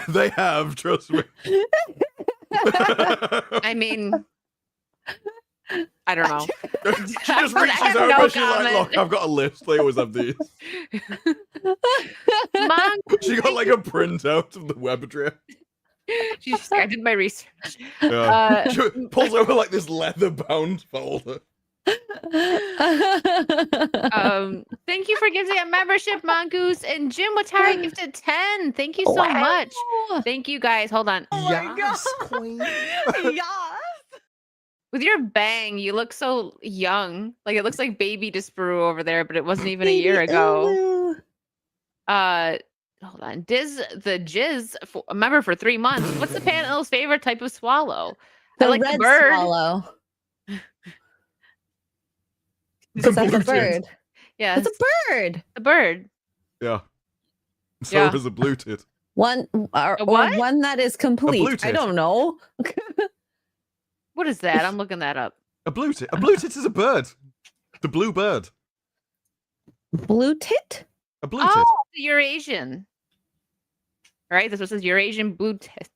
Speaker 1: They have, trust me.
Speaker 3: I mean, I don't know.
Speaker 1: She just reaches
Speaker 3: I have
Speaker 1: over,
Speaker 3: no
Speaker 1: she's like,
Speaker 3: comment.
Speaker 1: look, I've got a list. They always have these.
Speaker 3: Mom,
Speaker 1: She got like a printout of the web address.
Speaker 3: I did my research.
Speaker 1: Yeah. She pulls over like this leather bound folder.
Speaker 3: Thank you for giving a membership, Mongoose, and Jim Watari gifted 10. Thank you so much. Thank you guys. Hold on.
Speaker 1: Yes, queen.
Speaker 2: Yes.
Speaker 3: With your bang, you look so young. Like it looks like baby Disbrew over there, but it wasn't even a year ago. Hold on. Diz the Jizz, a member for 3 months. What's the panel's favorite type of swallow? I like the
Speaker 2: red
Speaker 3: bird.
Speaker 2: swallow.
Speaker 1: The
Speaker 2: Is that the
Speaker 1: blue
Speaker 2: bird?
Speaker 3: Yes,
Speaker 2: It's a bird.
Speaker 3: the bird.
Speaker 1: Yeah. So
Speaker 3: Yeah.
Speaker 1: is a blue tit.
Speaker 2: One or
Speaker 3: what?
Speaker 2: one that is complete.
Speaker 1: blue
Speaker 2: I
Speaker 1: tit.
Speaker 2: don't know.
Speaker 3: What is that? I'm looking that up.
Speaker 1: A blue tit. A blue tit is a bird. The blue bird.
Speaker 2: Blue tit?
Speaker 1: A blue tit.
Speaker 3: Oh, the Eurasian. Right? This one says Eurasian blue tit.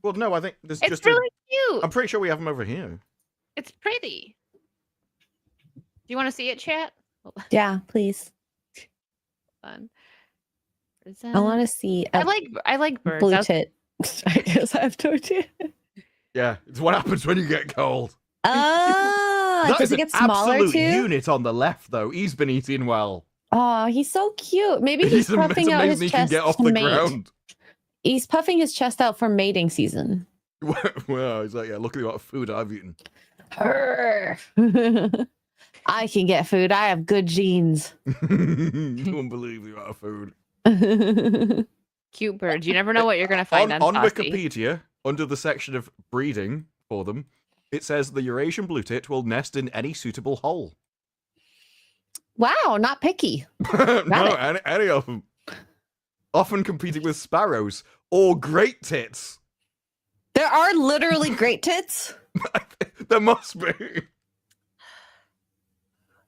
Speaker 1: Well, no, I think there's
Speaker 3: It's
Speaker 1: just
Speaker 3: really cute.
Speaker 1: I'm pretty sure we have them over here.
Speaker 3: It's pretty. Do you want to see it, chat? Hold
Speaker 2: Yeah, please.
Speaker 3: on.
Speaker 2: I want to see
Speaker 3: I
Speaker 2: a
Speaker 3: like birds.
Speaker 2: blue
Speaker 3: I was-
Speaker 2: tit. I guess I have no idea.
Speaker 1: Yeah, it's what happens when you get cold.
Speaker 2: Oh,
Speaker 1: That
Speaker 2: does
Speaker 1: is
Speaker 2: it
Speaker 1: an
Speaker 2: get smaller
Speaker 1: absolute
Speaker 2: too?
Speaker 1: unit on the left, though. He's been eating well.
Speaker 2: Oh, he's so cute. Maybe he's
Speaker 1: It's
Speaker 2: puffing out his
Speaker 1: amazing he can
Speaker 2: chest
Speaker 1: get off
Speaker 2: to
Speaker 1: the
Speaker 2: mate.
Speaker 1: ground.
Speaker 2: He's puffing his chest out for mating season.
Speaker 1: Well, he's like, yeah, look at the amount of food I've eaten.
Speaker 2: Arr. I can get food. I have good genes.
Speaker 1: You won't believe the amount of food.
Speaker 3: Cute birds. You never know what you're going to find on
Speaker 1: on
Speaker 3: Saucy.
Speaker 1: Wikipedia, under the section of breeding for them, it says the Eurasian blue tit will nest in any suitable hole.
Speaker 2: Wow, not picky.
Speaker 1: No, any of them. Often competing with sparrows or great tits.
Speaker 2: There are literally great tits.
Speaker 1: There must be.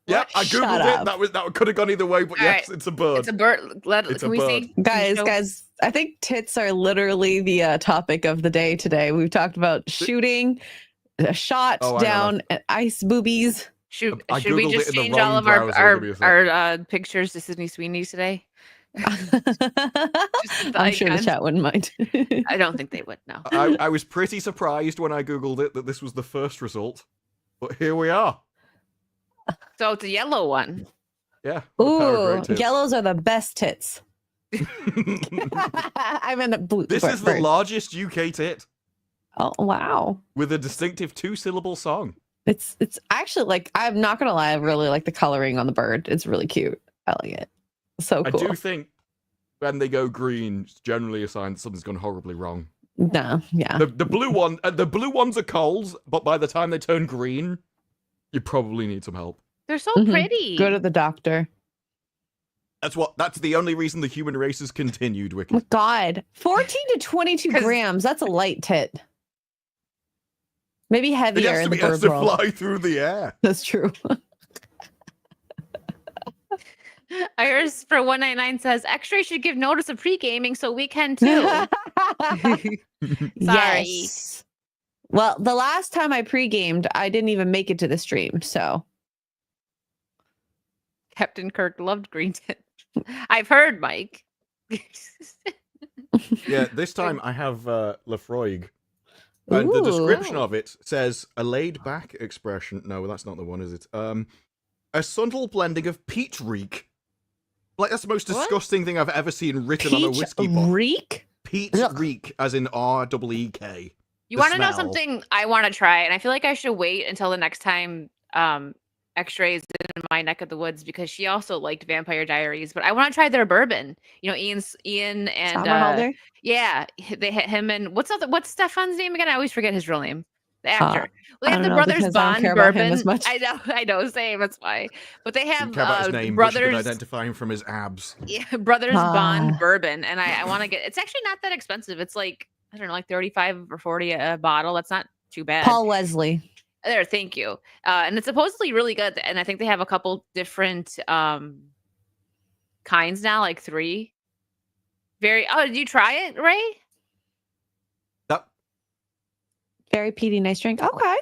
Speaker 1: Yeah, I
Speaker 2: Shut
Speaker 1: googled
Speaker 2: up.
Speaker 1: it. That could have gone either way, but
Speaker 3: All
Speaker 1: yes,
Speaker 3: right.
Speaker 1: it's a bird.
Speaker 3: It's a bird.
Speaker 1: It's
Speaker 3: Can
Speaker 1: a
Speaker 3: we
Speaker 1: bird.
Speaker 3: see?
Speaker 2: Guys, I think tits are literally the topic of the day today. We've talked about shooting, a shot
Speaker 1: Oh, I know
Speaker 2: down, and ice boobies.
Speaker 3: Should
Speaker 1: I
Speaker 3: we
Speaker 1: Googled
Speaker 3: just
Speaker 1: it in the
Speaker 3: change all
Speaker 1: wrong
Speaker 3: of our
Speaker 1: browser, give me a sec.
Speaker 3: our pictures to Sydney Sweeney's today?
Speaker 2: I'm sure the
Speaker 3: icons.
Speaker 2: chat wouldn't mind.
Speaker 3: I don't think they would. No.
Speaker 1: I was pretty surprised when I googled it that this was the first result, but here we are.
Speaker 3: So it's a yellow one.
Speaker 1: Yeah. with a pair of
Speaker 2: Ooh,
Speaker 1: great tits.
Speaker 2: yellows are the best tits. I'm in a blue.
Speaker 1: This is the largest UK tit
Speaker 2: Oh wow.
Speaker 1: with a distinctive 2-syllable song.
Speaker 2: It's actually like, I'm not gonna lie, I really like the coloring on the bird. It's really cute. I like it. So cool.
Speaker 1: I do think when they go green, it's generally a sign that something's gone horribly wrong.
Speaker 2: No, yeah.
Speaker 1: The blue ones are cold, but by the time they turn green, you probably need some help.
Speaker 3: They're so
Speaker 2: Mhm.
Speaker 3: pretty.
Speaker 2: Go to the doctor.
Speaker 1: That's the only reason the human race has continued, Wiki.
Speaker 2: Oh my God, 14 to 22
Speaker 3: 'Cause-
Speaker 2: grams. That's a light tit. Maybe
Speaker 1: It
Speaker 2: heavier
Speaker 1: has
Speaker 2: in
Speaker 1: to,
Speaker 2: the
Speaker 1: it has
Speaker 2: bird
Speaker 1: to
Speaker 2: world.
Speaker 1: fly through the air.
Speaker 2: That's true.
Speaker 3: Iris for 199 says X-Ray should give notice of pre-gaming so we can too. Sorry.
Speaker 2: Yes. Well, the last time I pre-gamed, I didn't even make it to the stream. So
Speaker 3: Captain Kirk loved green tit. I've heard, Mike.
Speaker 1: Yeah, this time I have Lefroig. And the description
Speaker 2: Ooh.
Speaker 1: of it says a laid back expression. No, that's not the one, is it? A subtle blending of peach reek. Like, that's the most
Speaker 3: What?
Speaker 1: disgusting thing I've ever seen written on a
Speaker 2: Peach
Speaker 1: whiskey bottle.
Speaker 2: reek.
Speaker 1: Peach
Speaker 2: Ugh.
Speaker 1: reek, as in R-E-E-K.
Speaker 3: You
Speaker 1: The
Speaker 3: want to know
Speaker 1: smell.
Speaker 3: something I want to try, and I feel like I should wait until the next time X-Ray is in my neck of the woods because she also liked Vampire Diaries. But I want to try their bourbon. You know, Ian and
Speaker 2: Somerhalder?
Speaker 3: yeah, they hit him and what's Stefan's name again? I always forget his real name. The actor. Well, they
Speaker 2: I
Speaker 3: have
Speaker 2: don't
Speaker 3: the
Speaker 2: know,
Speaker 3: Brothers
Speaker 2: because I don't
Speaker 3: Bond
Speaker 2: care about him
Speaker 3: bourbon.
Speaker 2: as much.
Speaker 3: I know, same. That's why. But they have
Speaker 1: Didn't care about his name, but you could
Speaker 3: Brothers.
Speaker 1: identify him from his abs.
Speaker 3: Yeah, Brothers Bond
Speaker 2: Ah.
Speaker 3: bourbon, and I want to get. It's actually not that expensive. It's like I don't know, like 35 or 40 a bottle. That's not too bad.
Speaker 2: Paul Wesley.
Speaker 3: There, thank you. And it's supposedly really good. And I think they have a couple different kinds now, like 3. Oh, did you try it, Ray?
Speaker 1: That
Speaker 2: Very peaty, nice drink. Okay.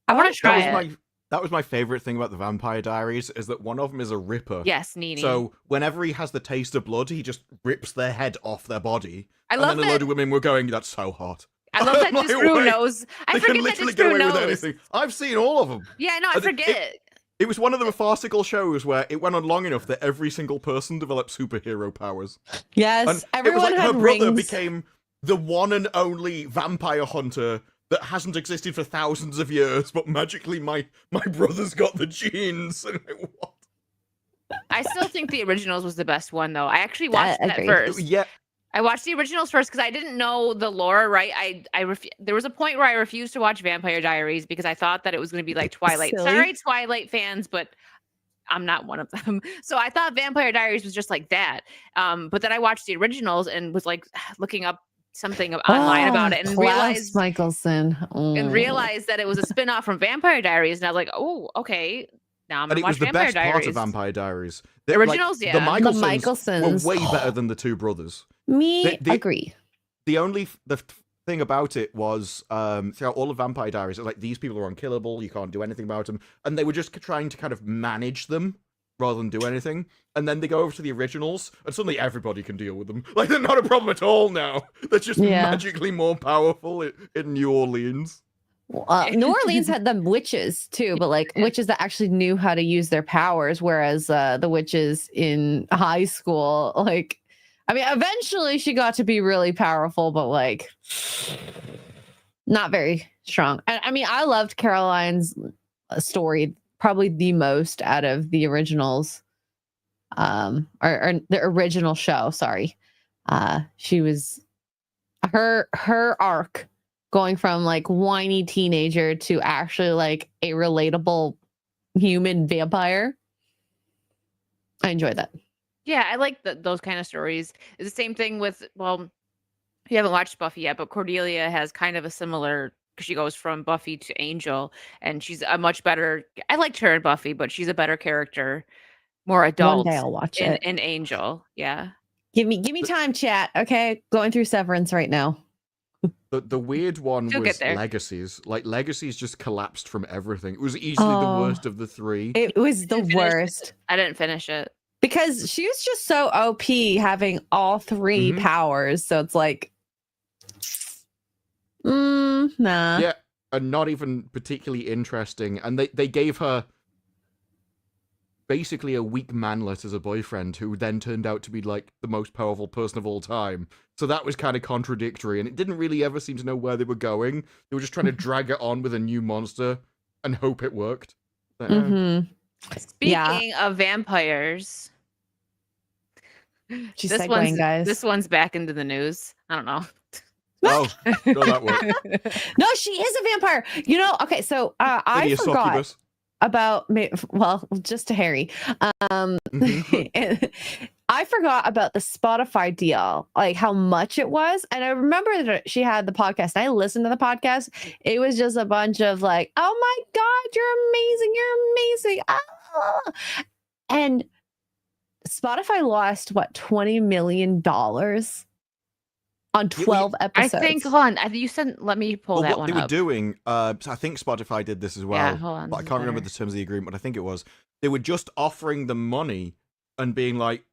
Speaker 3: I want to try
Speaker 1: that
Speaker 3: it.
Speaker 1: was that was my favorite thing about the Vampire Diaries, is that one of them is a ripper.
Speaker 3: Yes, Nini.
Speaker 1: So whenever he has the taste of blood, he just rips their head off their body.
Speaker 3: I
Speaker 1: And
Speaker 3: love
Speaker 1: then a load
Speaker 3: that.
Speaker 1: of women were going, that's so hot.
Speaker 3: I love that
Speaker 1: My
Speaker 3: Disprue
Speaker 1: way.
Speaker 3: knows. I
Speaker 1: They can
Speaker 3: forget that
Speaker 1: literally get
Speaker 3: Disprue
Speaker 1: away with
Speaker 3: knows.
Speaker 1: anything. I've seen all of them.
Speaker 3: Yeah, no, I
Speaker 1: And
Speaker 3: forget.
Speaker 1: It was one of the farcical shows where it went on long enough that every single person developed superhero powers.
Speaker 2: Yes.
Speaker 1: And
Speaker 2: Everyone
Speaker 1: it was like
Speaker 2: had
Speaker 1: her brother
Speaker 2: rings.
Speaker 1: became the one and only vampire hunter that hasn't existed for thousands of years, but magically my brother's got the genes. And like, what?
Speaker 3: I still think the originals was the best one, though. I actually watched that
Speaker 2: agreed.
Speaker 3: first.
Speaker 1: Yeah,
Speaker 3: I watched the originals first because I didn't know the lore, right? There was a point where I refused to watch Vampire Diaries because I thought that it was going to be like Twilight.
Speaker 2: Silly.
Speaker 3: Sorry, Twilight fans, but I'm not one of them. So I thought Vampire Diaries was just like that. But then I watched the originals and was like looking up something online about it and
Speaker 2: Klaus Michelson.
Speaker 3: realized that it was a spin-off from Vampire Diaries. And I was like, oh, okay. Now I'm
Speaker 1: and
Speaker 3: gonna
Speaker 1: it
Speaker 3: watch
Speaker 1: was the
Speaker 3: Vampire
Speaker 1: best
Speaker 3: Diaries.
Speaker 1: part of Vampire Diaries.
Speaker 3: The originals, yeah.
Speaker 1: The
Speaker 3: The
Speaker 1: Michelsons
Speaker 2: Michelsons.
Speaker 1: were way better than the two brothers.
Speaker 2: Me
Speaker 1: the-
Speaker 2: agree.
Speaker 1: The thing about it was throughout all of Vampire Diaries, it was like, these people are unkillable, you can't do anything about them, and they were just trying to kind of manage them rather than do anything. And then they go over to the originals, and suddenly everybody can deal with them. Like, they're not a problem at all now. They're just
Speaker 2: Yeah.
Speaker 1: magically more powerful in New Orleans.
Speaker 2: New Orleans had them witches too, but like witches that actually knew how to use their powers, whereas the witches in high school, like, I mean, eventually she got to be really powerful, but like not very strong. And I mean, I loved Caroline's story probably the most out of the originals, or the original show. Sorry, she was her arc going from like whiny teenager to actually like a relatable human vampire. I enjoyed that.
Speaker 3: Yeah, I like those kind of stories. It's the same thing with, well, you haven't watched Buffy yet, but Cordelia has kind of a similar, because she goes from Buffy to Angel, and she's a much better. I liked her in Buffy, but she's a better character, more
Speaker 2: One
Speaker 3: adult
Speaker 2: day I'll watch it.
Speaker 3: in Angel. Yeah.
Speaker 2: Give me time, chat. Okay, going through Severance right now.
Speaker 1: The weird one
Speaker 3: She'll get
Speaker 1: was
Speaker 3: there.
Speaker 1: Legacies. Like, Legacies just collapsed from everything. It was easily the worst of the three.
Speaker 2: It was the
Speaker 3: Didn't finish it.
Speaker 2: worst
Speaker 3: I didn't finish it.
Speaker 2: because she was just so OP having all three powers. So it's like, nah.
Speaker 1: Yeah, and not even particularly interesting. And they gave her basically a weak manlet as a boyfriend who then turned out to be like the most powerful person of all time. So that was kind of contradictory, and it didn't really ever seem to know where they were going. They were just trying to drag it on with a new monster and hope it worked.
Speaker 3: Speaking of vampires,
Speaker 2: She's segueing, guys.
Speaker 3: This one's back into the news. I don't know.
Speaker 1: Oh, no, that worked.
Speaker 2: No, she is a vampire. You know, okay, so I forgot
Speaker 1: succubus.
Speaker 2: about, well, just to Harry. I forgot about the Spotify deal, like how much it was. And I remember that she had the podcast. And I listened to the podcast. It was just a bunch of like, oh my God, you're amazing. You're amazing. Ah. And Spotify lost what, $20 million on 12 episodes.
Speaker 3: I think, hold on. You said, let me pull that
Speaker 1: what
Speaker 3: one
Speaker 1: they were
Speaker 3: up.
Speaker 1: doing, I think Spotify did this as well.
Speaker 3: Yeah, hold on.
Speaker 1: But I can't remember the terms of the agreement, but I think it was. They were just offering them money and being like,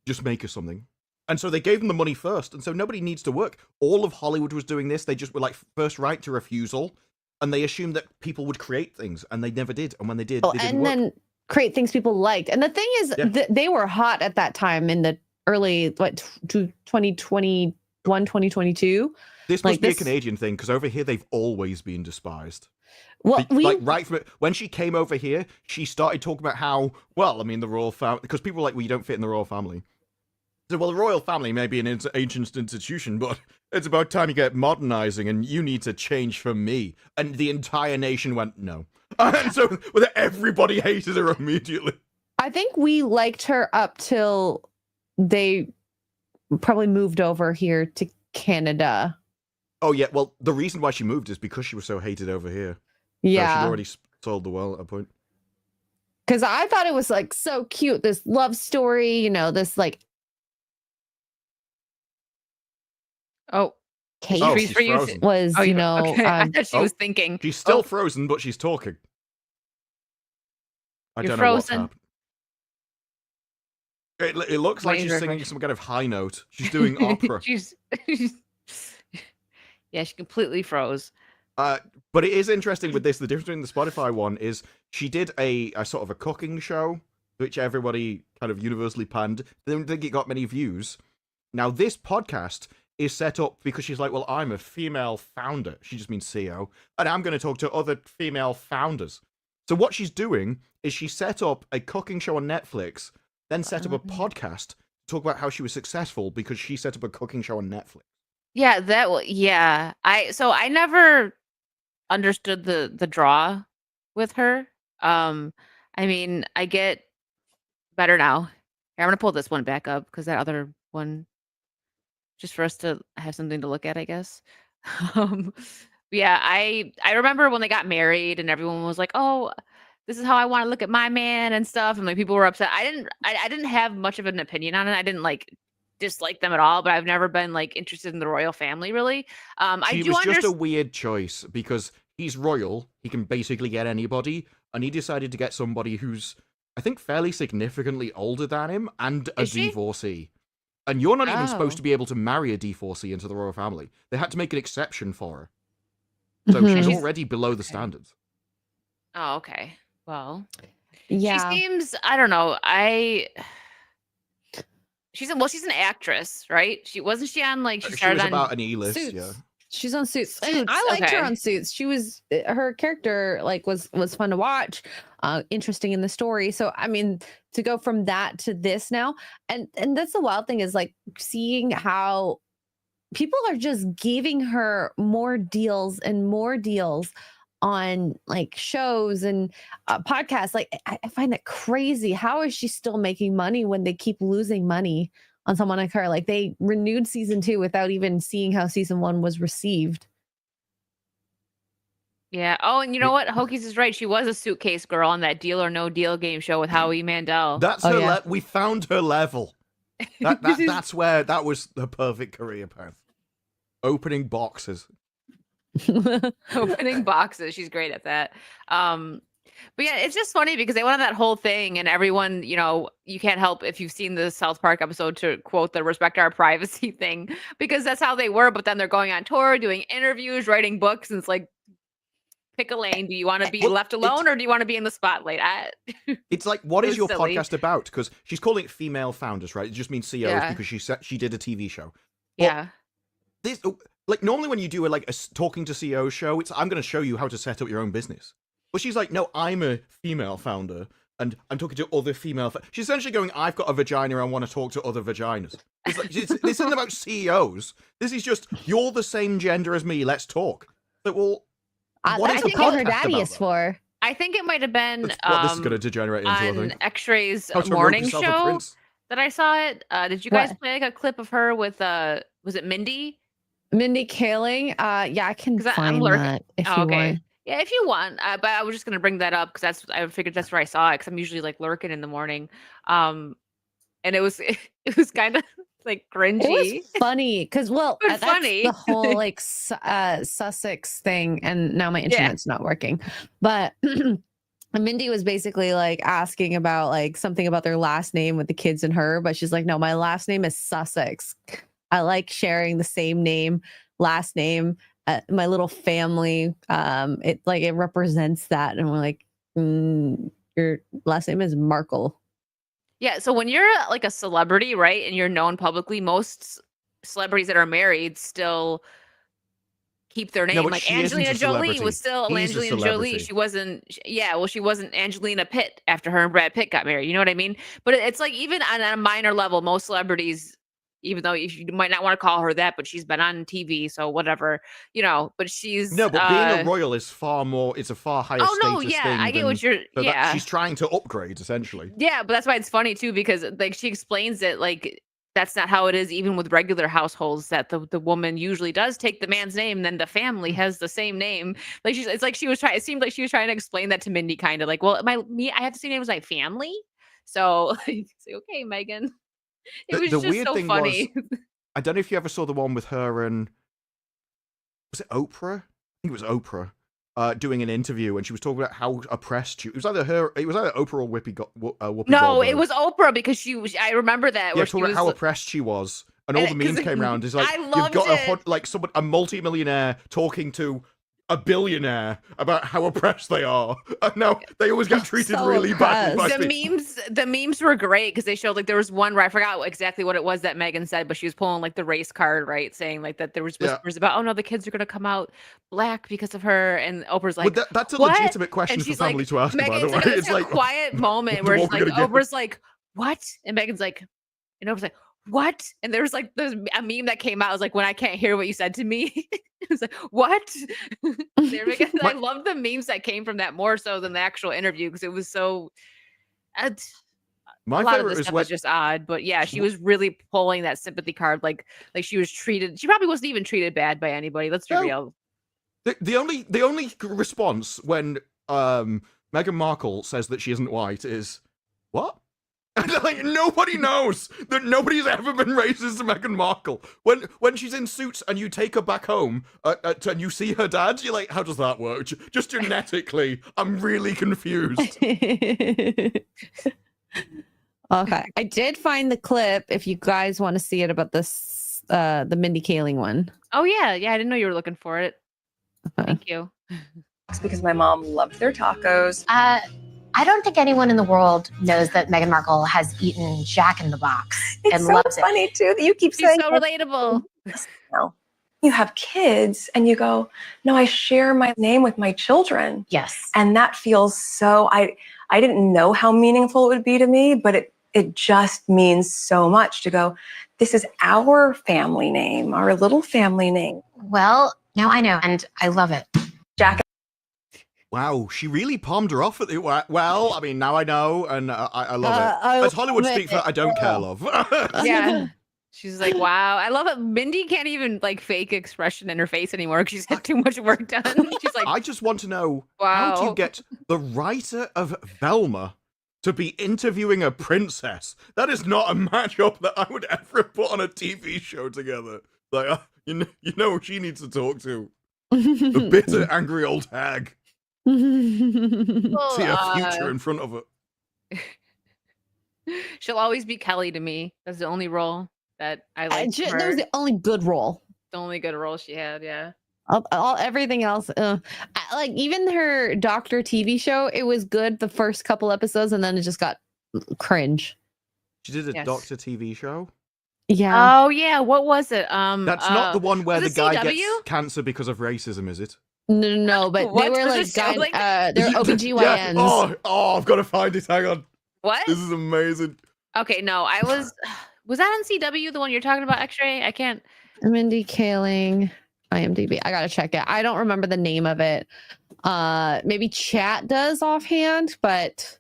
Speaker 1: just make us something. And so they gave them the money first. And so nobody needs to work. All of Hollywood was doing this. They just were like first right to refusal. And they assumed that people would create things. And they never did. And when they did, they didn't work.
Speaker 2: Then create things people liked. And the thing is, they were hot at that time in the early, 2021, 2022.
Speaker 1: This must be a Canadian thing, because over here they've always been despised.
Speaker 2: Well,
Speaker 1: like right from when she came over here, she started talking about how, well, I mean, the royal family, because people were like, well, you don't fit in the royal family. So, well, the royal family may be an ancient institution, but it's about time you get modernizing, and you need to change for me. And the entire nation went, no. And so everybody hated her immediately.
Speaker 2: I think we liked her up till they probably moved over here to Canada.
Speaker 1: Oh, yeah. Well, the reason why she moved is because she was so hated over here.
Speaker 2: Yeah.
Speaker 1: So she'd already sold the world at a point.
Speaker 2: Because I thought it was like so cute, this love story, you know, this like.
Speaker 3: Oh,
Speaker 2: Kate
Speaker 1: she's frozen.
Speaker 2: Was, you know.
Speaker 3: Okay. I thought she was thinking.
Speaker 1: She's still frozen, but she's talking. I don't know what's happened. It looks like she's singing some kind of high note. She's doing opera.
Speaker 3: Yeah, she completely froze.
Speaker 1: But it is interesting with this. The difference between the Spotify one is she did a sort of a cooking show, which everybody kind of universally panned. They didn't think it got many views. Now, this podcast is set up because she's like, well, I'm a female founder. She just means CEO. And I'm going to talk to other female founders. So what she's doing is she set up a cooking show on Netflix, then set up a podcast to talk about how she was successful because she set up a cooking show on Netflix.
Speaker 3: Yeah, I never understood the draw with her. I mean, I get better now. Here, I'm gonna pull this one back up because that other one, just for us to have something to look at, I guess. Yeah, I remember when they got married and everyone was like, "Oh, this is how I want to look at my man" and stuff, and like people were upset. I didn't have much of an opinion on it. I didn't like dislike them at all, but I've never been like interested in the royal family really.
Speaker 1: He was just a weird choice because he's royal. He can basically get anybody, and he decided to get somebody who's, I think, fairly significantly older than him and a divorcee. And you're not even supposed to be able to marry a divorcee into the royal family. They had to make an exception for her. So she's already below the standards.
Speaker 3: Oh, okay. Well,
Speaker 2: yeah.
Speaker 3: She seems, I don't know. She's an actress, right? She on like she started
Speaker 1: was
Speaker 3: on
Speaker 1: about an E-list,
Speaker 2: Suits.
Speaker 1: yeah.
Speaker 2: She's on Suits. And I liked her on Suits. She was her character was fun to watch, interesting in the story. So I mean, to go from that to this now, and that's the wild thing is like seeing how people are just giving her more deals and more deals on like shows and podcasts. Like I find that crazy. How is she still making money when they keep losing money on someone like her? Like they renewed season 2 without even seeing how season 1 was received.
Speaker 3: Yeah. Oh, and you know what? Hokies is right. She was a suitcase girl on that Deal or No Deal game show with Howie Mandel.
Speaker 1: That's her. We found her level. That's where that was the perfect career path. Opening boxes.
Speaker 3: Opening boxes. She's great at that. But yeah, it's just funny because they went on that whole thing and everyone, you know, you can't help if you've seen the South Park episode to quote the respect our privacy thing because that's how they were. But then they're going on tour, doing interviews, writing books. And it's like, pick a lane. Do you want to be left alone or do you want to be in the spotlight?
Speaker 1: It's like, what is your podcast about? Because she's calling it female founders, right? It just means CEOs because she did a TV show. But
Speaker 3: yeah.
Speaker 1: This, like, normally when you do a talking to CEO show, it's I'm going to show you how to set up your own business. But she's like, no, I'm a female founder, and I'm talking to other female. She's essentially going, I've got a vagina, I want to talk to other vaginas. It's like, this isn't about CEOs. This is just, you're the same gender as me, let's talk. Like, well, what is the podcast
Speaker 2: her daddy is for?
Speaker 3: I think it might have been
Speaker 1: what this is going to degenerate into, I think.
Speaker 3: X-Ray's morning show that I saw it. Did you guys play like a clip of her with, was it Mindy?
Speaker 2: Mindy Kaling? Yeah, I can find that if you want.
Speaker 3: Yeah, if you want. But I was just gonna bring that up because I figured that's where I saw it because I'm usually like lurking in the morning. And it was kind of like cringy.
Speaker 2: It was funny because that's funny. The whole like Sussex thing, and now my internet's not working. But Mindy was basically like asking about like something about their last name with the kids and her, but she's like, no, my last name is Sussex. I like sharing the same name, last name. My little family, it represents that, and we're like, your last name is Markle.
Speaker 3: Yeah, so when you're like a celebrity, right, and you're known publicly, most celebrities that are married still keep their name.
Speaker 1: No,
Speaker 3: like Angelina Jolie was still Angelina Jolie. She wasn't Angelina Pitt after her and Brad Pitt got married. You know what I mean? But it's like even on a minor level, most celebrities, even though you might not want to call her that, but she's been on TV, so whatever, you know. But she's
Speaker 1: but being a royal is far more. It's a far higher status thing.
Speaker 3: I get what you're.
Speaker 1: She's trying to upgrade essentially.
Speaker 3: Yeah, but that's why it's funny too because like she explains it like that's not how it is even with regular households. That the woman usually does take the man's name, and then the family has the same name. Like it's like she was trying. It seemed like she was trying to explain that to Mindy, kind of like, well, I have the same name as my family, so like, okay, Megan. It was just
Speaker 1: weird
Speaker 3: so
Speaker 1: thing
Speaker 3: funny.
Speaker 1: Was, I don't know if you ever saw the one with her and was it Oprah? I think it was Oprah doing an interview, and she was talking about how oppressed she. It was either Oprah or Whoopi. Whoopi
Speaker 3: no,
Speaker 1: Goldberg.
Speaker 3: It was Oprah because she was. I remember that.
Speaker 1: Yeah, talking about how oppressed she was, and all the memes came around. Is like you've got a multi-millionaire talking to a billionaire about how oppressed they are, and now they always get treated really badly.
Speaker 3: The memes were great because they showed like there was one where I forgot exactly what it was that Megan said, but she was pulling like the race card, right, saying like that there was whispers about, oh no, the kids are gonna come out black because of her, and Oprah's like,
Speaker 1: that's a legitimate question for family to ask.
Speaker 3: Megan's
Speaker 1: by the way,
Speaker 3: it's like a quiet moment where it's like Oprah's like, what, and Megan's like, and Oprah's like, what? And there's a meme that came out. I was like, when I can't hear what you said to me. It was like, what? I love the memes that came from that more so than the actual interview because it was so.
Speaker 1: My
Speaker 3: a lot
Speaker 1: favorite
Speaker 3: of the stuff was just odd, but yeah, she was really pulling that sympathy card, like she was treated. She probably wasn't even treated bad by anybody. Let's be real.
Speaker 1: The only response when Meghan Markle says that she isn't white is what? Like nobody knows that nobody's ever been racist to Meghan Markle. When she's in Suits and you take her back home and you see her dad, you're like, how does that work? Just genetically, I'm really confused.
Speaker 2: Okay, I did find the clip if you guys want to see it about this the Mindy Kaling one.
Speaker 3: Oh yeah, I didn't know you were looking for it. Thank you.
Speaker 4: Because my mom loved their tacos.
Speaker 5: I don't think anyone in the world knows that Meghan Markle has eaten Jack in the Box and loves it.
Speaker 4: It's so funny too that you keep
Speaker 3: saying so relatable.
Speaker 4: No. You have kids and you go, no, I share my name with my children.
Speaker 5: Yes.
Speaker 4: And that feels so, I didn't know how meaningful it would be to me, but it just means so much to go, this is our family name, our little family name.
Speaker 5: Well, now I know, and I love it.
Speaker 4: Jack.
Speaker 1: Wow, she really palmed her off at it. Well, I mean, now I know, and I love it. As Hollywood speak for, I don't care, love.
Speaker 3: Yeah. She's like, wow. I love it. Mindy can't even like fake expression in her face anymore because she's had too much work done. She's like,
Speaker 1: I just want to know, how do you
Speaker 3: wow.
Speaker 1: get the writer of Velma to be interviewing a princess? That is not a matchup that I would ever put on a TV show together. Like, you know who she needs to talk to. The bitter, angry old hag.
Speaker 3: Well,
Speaker 1: See a future in front of her.
Speaker 3: she'll always be Kelly to me. That's the only role that I like.
Speaker 2: That was the only good role.
Speaker 3: The only good role she had, yeah.
Speaker 2: Everything else, like even her Doctor TV show, it was good the first couple episodes, and then it just got cringe.
Speaker 1: She did a Doctor TV show.
Speaker 2: Yeah.
Speaker 3: Oh yeah, what was it?
Speaker 1: That's not the one where the
Speaker 3: was it
Speaker 1: guy
Speaker 3: CW?
Speaker 1: gets cancer because of racism, is it?
Speaker 2: No, but they
Speaker 3: What?
Speaker 2: were
Speaker 3: Was
Speaker 2: like,
Speaker 3: it so like
Speaker 2: they're OBGYNs.
Speaker 1: Yeah. Oh, I've got to find it. Hang on.
Speaker 3: What?
Speaker 1: This is amazing.
Speaker 3: Okay, no, I was that on CW, the one you're talking about, X-Ray? I can't.
Speaker 2: Mindy Kaling, IMDb. I gotta check it. I don't remember the name of it. Maybe chat does offhand, but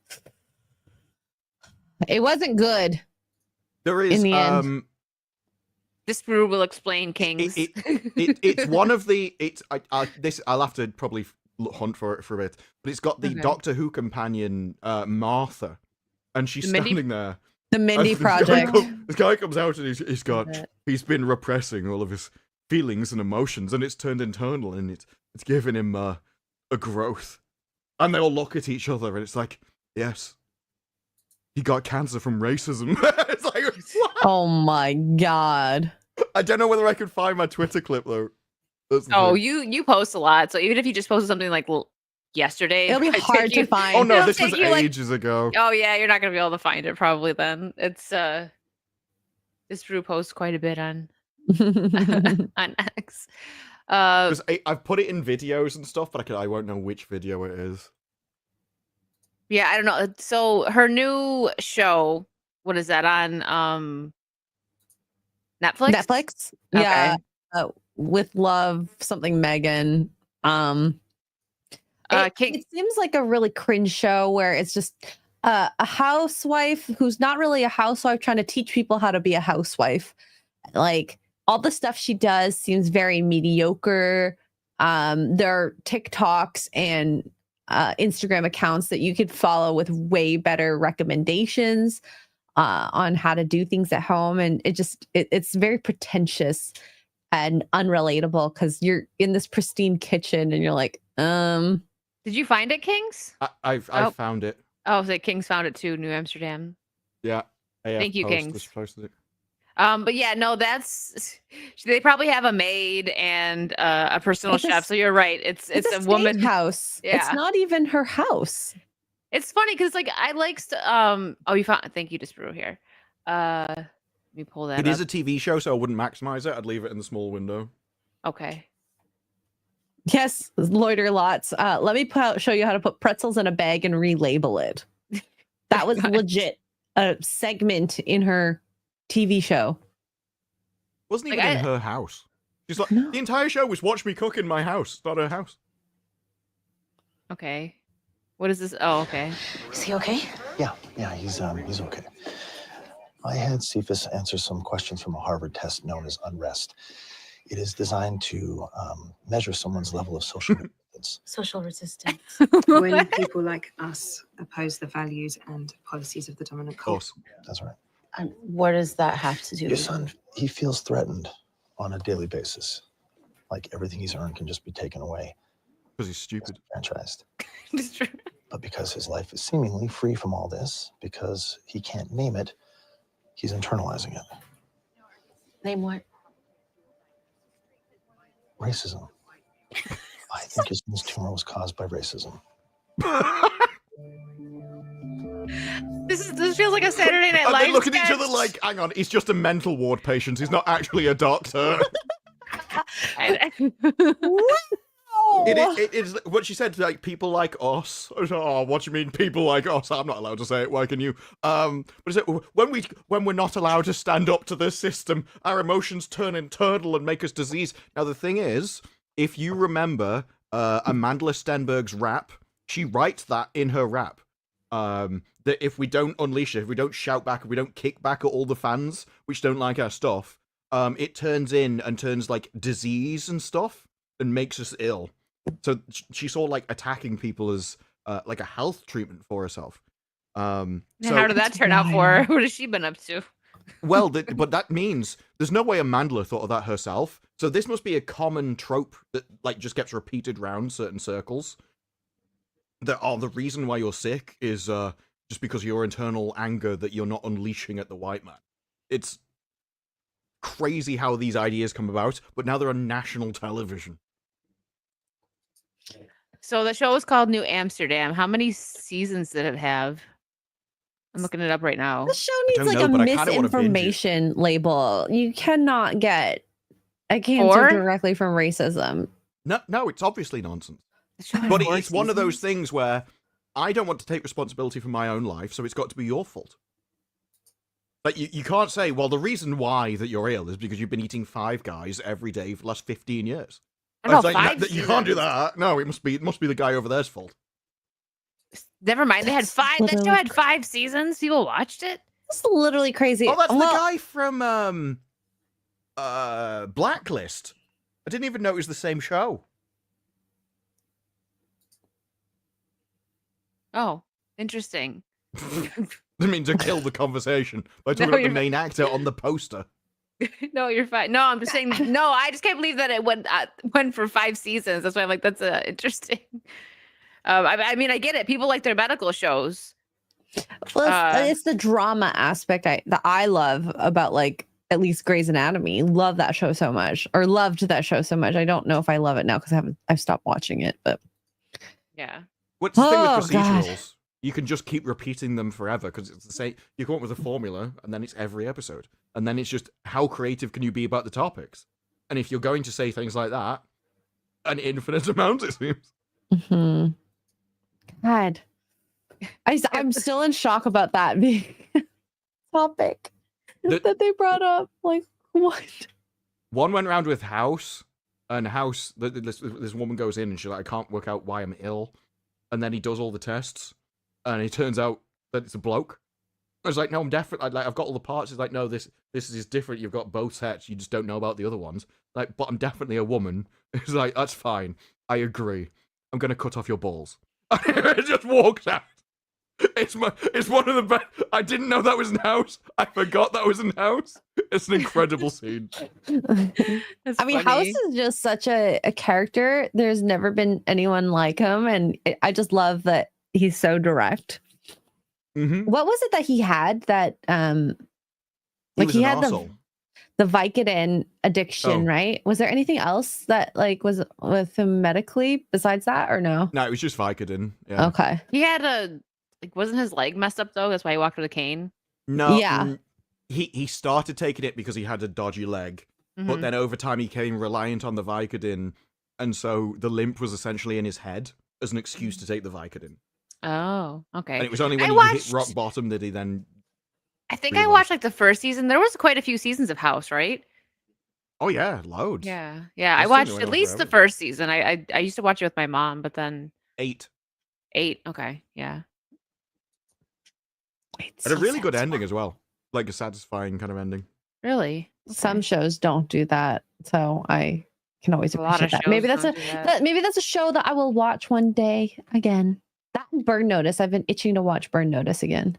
Speaker 2: it wasn't good.
Speaker 1: There is
Speaker 2: in the end.
Speaker 3: This brew will explain Kings.
Speaker 1: It's one of the I'll have to probably hunt for it for a bit, but it's got the
Speaker 3: Okay.
Speaker 1: Doctor Who companion Martha, and she's
Speaker 3: The Mindy-
Speaker 1: standing there.
Speaker 2: The Mindy
Speaker 1: This guy
Speaker 2: Project.
Speaker 1: This guy comes out and he's been repressing all of his feelings and emotions, and it's turned internal, and it's giving him a growth. And they all look at each other, and it's like, yes, he got cancer from racism. It's like, what?
Speaker 2: Oh my god.
Speaker 1: I don't know whether I could find my Twitter clip though. That's the
Speaker 3: Oh,
Speaker 1: thing.
Speaker 3: you post a lot, so even if you just posted something like yesterday,
Speaker 2: It'll be
Speaker 3: I
Speaker 2: hard
Speaker 3: take
Speaker 2: to
Speaker 3: you-
Speaker 2: find.
Speaker 1: Oh no,
Speaker 3: It'll
Speaker 1: this was
Speaker 3: take you, like-
Speaker 1: ages ago.
Speaker 3: Oh yeah, you're not gonna be able to find it probably then. It's this Drew posts quite a bit on on X.
Speaker 1: 'Cause I've put it in videos and stuff, but I won't know which video it is.
Speaker 3: Yeah, I don't know. So her new show, what is that on Netflix?
Speaker 2: Netflix?
Speaker 3: Okay.
Speaker 2: Yeah. With Love, something Megan. It seems like a really cringe show where it's just a housewife who's not really a housewife trying to teach people how to be a housewife. Like all the stuff she does seems very mediocre. There are TikToks and Instagram accounts that you could follow with way better recommendations on how to do things at home. And it's very pretentious and unrelatable because you're in this pristine kitchen and you're like,
Speaker 3: Did you find it, Kings?
Speaker 1: I've
Speaker 3: Oh.
Speaker 1: found it.
Speaker 3: Oh, so Kings found it too, New Amsterdam.
Speaker 1: Yeah. AF
Speaker 3: Thank you,
Speaker 1: Post
Speaker 3: Kings.
Speaker 1: just posted it.
Speaker 3: But yeah, no, they probably have a maid and a personal
Speaker 2: It's a
Speaker 3: chef.
Speaker 2: s-
Speaker 3: So you're right. It's a woman.
Speaker 2: house. It's
Speaker 3: Yeah.
Speaker 2: not even her house.
Speaker 3: It's funny because like I like oh, you found, thank you, Disbrew here. Let me pull that
Speaker 1: It
Speaker 3: up.
Speaker 1: is a TV show, so I wouldn't maximize it. I'd leave it in the small window.
Speaker 3: Okay.
Speaker 2: Yes, loiter lots. Let me show you how to put pretzels in a bag and relabel it. That was legit a segment in her TV show.
Speaker 1: Wasn't
Speaker 3: Like,
Speaker 1: even in
Speaker 3: I-
Speaker 1: her house. She's like,
Speaker 2: No.
Speaker 1: the entire show was watch me cook in my house. It's not her house.
Speaker 3: Okay. What is this? Oh, okay.
Speaker 6: Is he okay?
Speaker 7: Yeah, he's okay. I had Cephas answer some questions from a Harvard test known as unrest. It is designed to measure someone's level of social resistance.
Speaker 6: Social resistance.
Speaker 8: When people like us oppose the values and policies of the dominant
Speaker 1: Of course.
Speaker 7: That's right.
Speaker 6: And what does that have to do
Speaker 7: Your
Speaker 6: with
Speaker 7: son, he feels threatened on a daily basis. Like everything he's earned can just be taken away,
Speaker 1: Because he's stupid.
Speaker 7: franchised.
Speaker 3: It's true.
Speaker 7: But because his life is seemingly free from all this, because he can't name it, he's internalizing it.
Speaker 6: Name what?
Speaker 7: Racism. I think his son's tumor was caused by racism.
Speaker 3: This feels like a Saturday Night
Speaker 1: And
Speaker 3: Live
Speaker 1: they look at each
Speaker 3: sketch.
Speaker 1: other like, hang on, he's just a mental ward patient. He's not actually a doctor. It is what she said, like people like us. Oh, what do you mean people like us? I'm not allowed to say it. Why can you? But is it when we're not allowed to stand up to this system, our emotions turn and turtle and make us disease. Now the thing is, if you remember Amanda Stenberg's rap, she writes that in her rap. That if we don't unleash it, if we don't shout back, if we don't kick back at all the fans which don't like our stuff, it turns like disease and stuff and makes us ill. So she saw like attacking people as like a health treatment for herself. So
Speaker 3: how did that turn out for her? What has she been up to?
Speaker 1: well, but that means there's no way Amanda thought of that herself. So this must be a common trope that like just gets repeated round certain circles. That the reason why you're sick is just because of your internal anger that you're not unleashing at the white man. It's crazy how these ideas come about, but now they're on national television.
Speaker 3: So the show is called New Amsterdam. How many seasons did it have? I'm looking it up right now.
Speaker 2: The show needs like a misinformation label. You cannot get a cancer directly from racism.
Speaker 1: No, it's obviously nonsense. But it's one of those things where I don't want to take responsibility for my own life, so it's got to be your fault. Like, you can't say, well, the reason why that you're ill is because you've been eating Five Guys every day for the last 15 years. You can't do that. No, it must be the guy over there's fault.
Speaker 3: Never mind, they had five. That show had 5 seasons. People watched it.
Speaker 2: It's literally crazy.
Speaker 1: Oh, that's the guy from Blacklist. I didn't even know it was the same show.
Speaker 3: Oh, interesting.
Speaker 1: I mean, to kill the conversation by talking about the main actor on the poster.
Speaker 3: No, you're fine. No, I'm just saying. No, I just can't believe that it went for 5 seasons. That's why I'm like, that's interesting. I mean, I get it. People like their medical shows.
Speaker 2: Well, it's the drama aspect that I love about like at least Grey's Anatomy. Love that show so much, or loved that show so much. I don't know if I love it now because I've stopped watching it. But
Speaker 3: yeah,
Speaker 1: what's the thing with procedurals? God. You can just keep repeating them forever because it's the same. You come up with a formula, and then it's every episode, and then it's just how creative can you be about the topics? And if you're going to say things like that, an infinite amount, it seems.
Speaker 2: Mm-hmm. God, I'm still in shock about that being topic that they brought up. Like, what?
Speaker 1: One went around with House, and House, this woman goes in and she's like, I can't work out why I'm ill. And then he does all the tests, and it turns out that it's a bloke. I was like, no, I'm definitely, like, I've got all the parts. It's like, no, this is different. You've got both sets. You just don't know about the other ones. Like, but I'm definitely a woman. It's like, that's fine. I agree. I'm going to cut off your balls. It just walks out. It's one of the best. I didn't know that was in House. I forgot that was in House. It's an incredible scene.
Speaker 2: I mean, House is just such a character. There's never been anyone like him, and I just love that he's so direct.
Speaker 1: Mm-hmm.
Speaker 2: What was it that he had that he had the Vicodin addiction, right? Was there anything else that like was with him medically besides that, or no?
Speaker 1: No, it was just Vicodin. Yeah.
Speaker 2: Okay.
Speaker 3: He had wasn't his leg messed up though? That's why he walked with a cane.
Speaker 1: No.
Speaker 2: Yeah.
Speaker 1: He started taking it because he had a dodgy leg, but then over time he became reliant on the Vicodin, and so the limp was essentially in his head as an excuse to take the Vicodin.
Speaker 3: Oh, okay.
Speaker 1: And it was only when he hit rock bottom that he then.
Speaker 3: I think I watched like the first season. There was quite a few seasons of House, right?
Speaker 1: Oh yeah, loads.
Speaker 3: Yeah. I watched at least the first season. I used to watch it with my mom, but then
Speaker 1: 8.
Speaker 3: Okay, yeah.
Speaker 1: Had a really good ending as well, like a satisfying kind of ending.
Speaker 3: Really,
Speaker 2: some shows don't do that, so I can always appreciate that. Maybe that's a show that I will watch one day again. That and Burn Notice. I've been itching to watch Burn Notice again.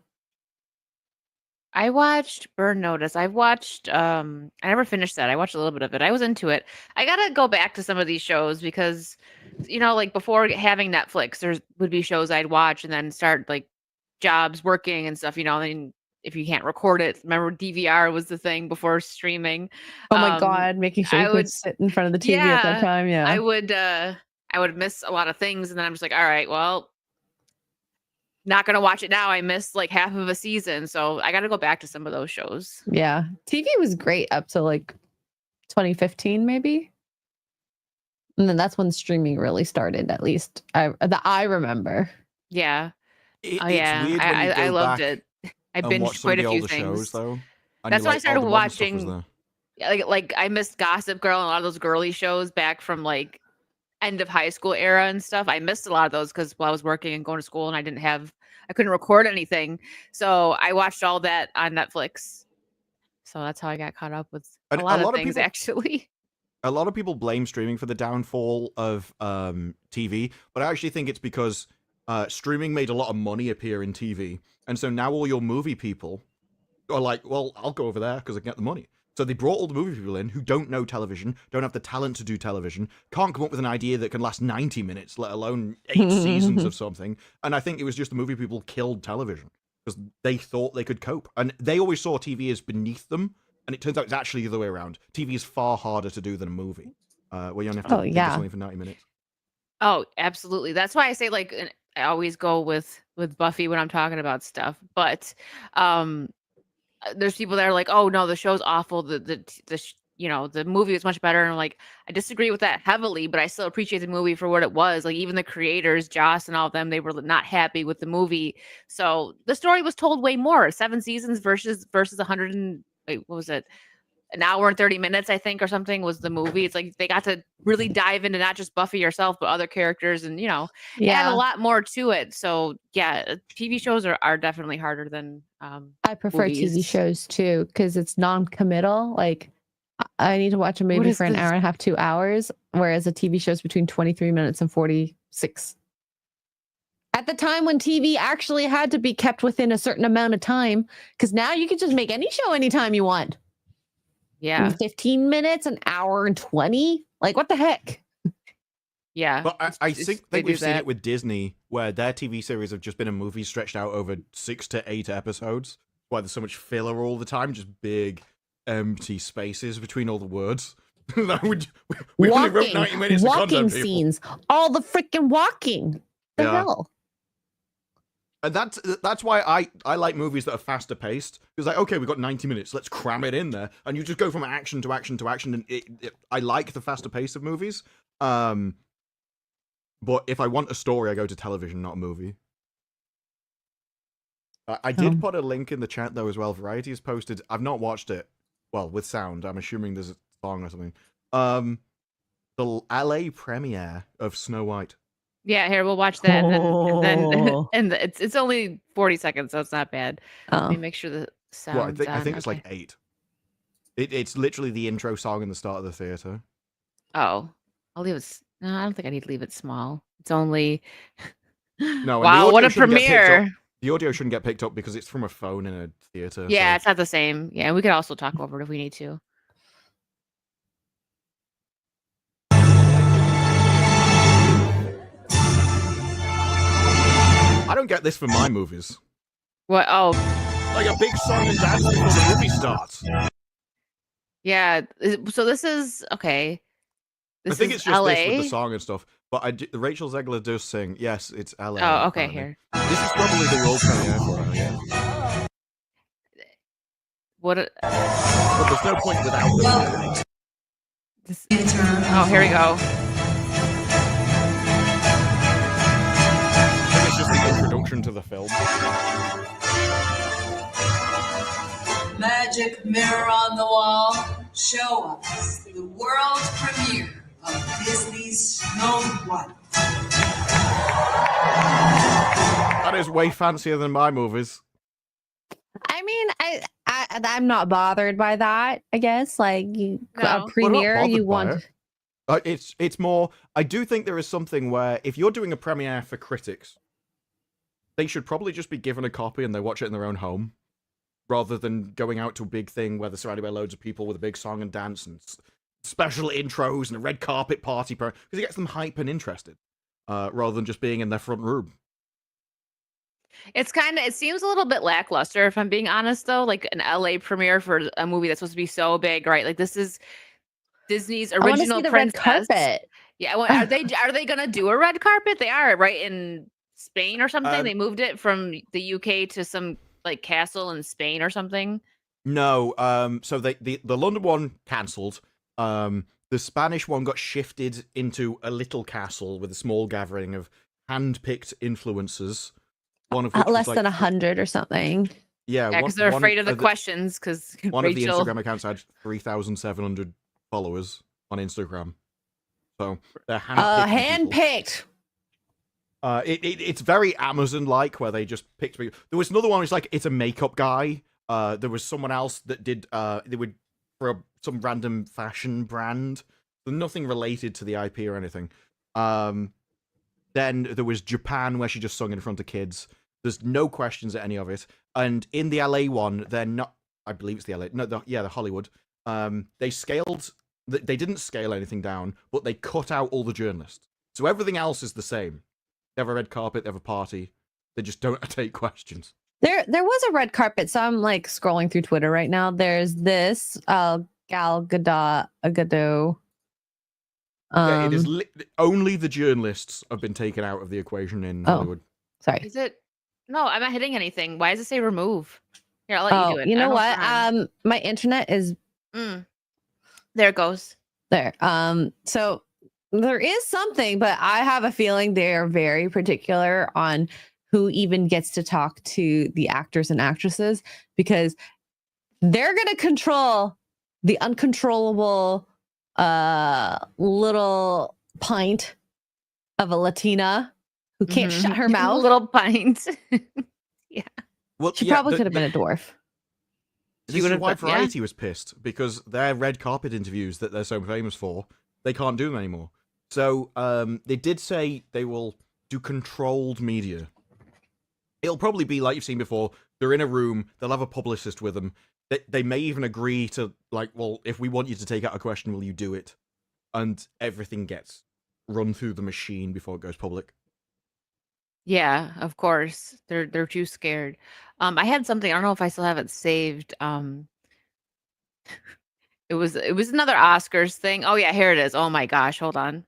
Speaker 3: I watched Burn Notice. I watched I never finished that. I watched a little bit of it. I was into it. I gotta go back to some of these shows because, like before having Netflix, there would be shows I'd watch and then start like jobs working and stuff, then if you can't record it, remember DVR was the thing before streaming.
Speaker 2: Oh my God, making sure you could sit in front of the TV at that time. Yeah.
Speaker 3: I would miss a lot of things, and then I'm just like, all right, well, not gonna watch it now. I missed like half of a season, so I gotta go back to some of those shows.
Speaker 2: Yeah. TV was great up to like 2015, maybe. And then that's when streaming really started, at least that I remember.
Speaker 3: Yeah. Oh
Speaker 1: It's
Speaker 3: yeah.
Speaker 1: weird when you
Speaker 3: I
Speaker 1: go
Speaker 3: loved
Speaker 1: back
Speaker 3: it. I
Speaker 1: and watch
Speaker 3: binged
Speaker 1: some of
Speaker 3: quite a
Speaker 1: the
Speaker 3: few
Speaker 1: older shows,
Speaker 3: things.
Speaker 1: though. And
Speaker 3: That's
Speaker 1: you're
Speaker 3: when I
Speaker 1: like,
Speaker 3: started
Speaker 1: the modern stuff was
Speaker 3: watching.
Speaker 1: there.
Speaker 3: Like I missed Gossip Girl and a lot of those girly shows back from like end of high school era and stuff. I missed a lot of those because while I was working and going to school and I couldn't record anything. So I watched all that on Netflix. So that's how I got caught up with
Speaker 1: And
Speaker 3: a lot of
Speaker 1: of
Speaker 3: things
Speaker 1: people,
Speaker 3: actually.
Speaker 1: a lot of people blame streaming for the downfall of TV, but I actually think it's because streaming made a lot of money appear in TV, and so now all your movie people are like, well, I'll go over there because I can get the money. So they brought all the movie people in who don't know television, don't have the talent to do television, can't come up with an idea that can last 90 minutes, let alone 8 seasons of something. And I think it was just the movie people killed television because they thought they could cope. And they always saw TV as beneath them. And it turns out it's actually the other way around. TV is far harder to do than a movie, where you only have to think of something for 90 minutes.
Speaker 3: Oh, absolutely. That's why I say like I always go with Buffy when I'm talking about stuff. But there's people that are like, oh no, the show's awful. The movie was much better. And I'm like, I disagree with that heavily, but I still appreciate the movie for what it was. Like even the creators, Joss and all of them, they were not happy with the movie. So the story was told way more. 7 seasons versus 100 and wait, what was it? An hour and 30 minutes, I think, or something was the movie. It's like they got to really dive into not just Buffy herself, but other characters and, add a lot more to it. So yeah, TV shows are definitely harder than
Speaker 2: I prefer TV
Speaker 3: movies.
Speaker 2: shows too because it's non-committal. Like I need to watch a movie for an hour and a half, 2 hours, whereas a TV show is between 23 minutes and 46. At the time when TV actually had to be kept within a certain amount of time, because now you can just make any show anytime you want.
Speaker 3: Yeah.
Speaker 2: 15 minutes, an hour and 20. Like, what the heck?
Speaker 3: Yeah.
Speaker 1: But I think we've seen it with Disney, where their TV series have just been a movie stretched out over 6 to 8 episodes. Why there's so much filler all the time, just big, empty spaces between all the words. we only wrote 90 minutes of
Speaker 2: walking
Speaker 1: content,
Speaker 2: scenes. All the freaking walking. The hell?
Speaker 1: And that's why I like movies that are faster paced. Because like, okay, we've got 90 minutes, let's cram it in there, and you just go from action to action to action. And I like the faster pace of movies. But if I want a story, I go to television, not a movie. I did put a link in the chat though as well. Variety has posted. I've not watched it. Well, with sound. I'm assuming there's a song or something. The LA premiere of Snow White.
Speaker 3: Yeah, here we'll watch that, and it's only 40 seconds, so it's not bad. Let me make sure the sound.
Speaker 1: I think it's like 8. It's literally the intro song and the start of the theater.
Speaker 3: Oh, I'll leave it. No, I don't think I need to leave it small. It's only.
Speaker 1: No,
Speaker 3: wow, what a premiere!
Speaker 1: The audio shouldn't get picked up because it's from a phone in a theater.
Speaker 3: Yeah, it's not the same. Yeah, we could also talk over it if we need to.
Speaker 1: I don't get this for my movies.
Speaker 3: What? Oh,
Speaker 1: like a big song and dance before the movie starts.
Speaker 3: Yeah. So this is okay.
Speaker 1: I think it's just LA? This with the song and stuff. But Rachel Zegler does sing. Yes, it's LA.
Speaker 3: Oh, okay. Here.
Speaker 1: This is probably the world premiere for her. Yeah.
Speaker 3: What?
Speaker 1: But there's no point without the
Speaker 3: Oh, here we go.
Speaker 1: It's just the introduction to the film.
Speaker 9: Magic mirror on the wall, show us the world premiere of Disney's Snow White.
Speaker 1: That is way fancier than my movies.
Speaker 2: I mean, I'm not bothered by that. I guess like a premiere, you want.
Speaker 1: It's more. I do think there is something where if you're doing a premiere for critics, they should probably just be given a copy and they watch it in their own home, rather than going out to a big thing where they're surrounded by loads of people with a big song and dance and special intros and a red carpet party, because it gets them hype and interested, rather than just being in their front room.
Speaker 3: It seems a little bit lackluster, if I'm being honest, though. Like an LA premiere for a movie that's supposed to be so big, right? Like this is Disney's original princess.
Speaker 2: Red carpet.
Speaker 3: Yeah, well, are they gonna do a red carpet? They are, right? In Spain or something. They moved it from the UK to some like castle in Spain or something.
Speaker 1: No, so the London one cancelled. The Spanish one got shifted into a little castle with a small gathering of hand-picked influencers. One of which
Speaker 2: Less
Speaker 1: was
Speaker 2: than
Speaker 1: like
Speaker 2: 100 or something.
Speaker 1: yeah,
Speaker 3: Yeah, because they're afraid of the questions. Because
Speaker 1: one of the
Speaker 3: Rachel.
Speaker 1: Instagram accounts had 3,700 followers on Instagram. So they're
Speaker 2: Handpicked.
Speaker 1: It's very Amazon-like, where they just picked people. There was another one which like it's a makeup guy. There was someone else that did they would for some random fashion brand. So nothing related to the IP or anything. Then there was Japan, where she just sung in front of kids. There's no questions at any of it. And in the LA one, they're not. I believe it's the LA. No, the Hollywood. They scaled. They didn't scale anything down, but they cut out all the journalists. So everything else is the same. They have a red carpet. They have a party. They just don't take questions.
Speaker 2: There was a red carpet, so I'm like scrolling through Twitter right now. There's this Gal Gadot.
Speaker 1: Yeah, it is only the journalists have been taken out of the equation in Hollywood.
Speaker 2: Sorry.
Speaker 3: Is it? No, I'm not hitting anything. Why does it say remove? Here, I'll let you do it.
Speaker 2: You
Speaker 3: I
Speaker 2: know
Speaker 3: don't
Speaker 2: what?
Speaker 3: know
Speaker 2: My internet is
Speaker 3: there it goes.
Speaker 2: there. So there is something, but I have a feeling they're very particular on who even gets to talk to the actors and actresses, because they're going to control the uncontrollable little pint of a Latina who can't shut her mouth.
Speaker 3: Little pint. Yeah.
Speaker 1: Well,
Speaker 2: She probably could have been a dwarf.
Speaker 1: This is why Variety was pissed, because their red carpet interviews that they're so famous for, they can't do them anymore. So they did say they will do controlled media. It'll probably be like you've seen before. They're in a room. They'll have a publicist with them. They may even agree to, like, well, if we want you to take out a question, will you do it? And everything gets run through the machine before it goes public.
Speaker 3: Yeah, of course. They're too scared. I had something. I don't know if I still have it saved. It was another Oscars thing. Oh yeah, here it is. Oh my gosh, hold on.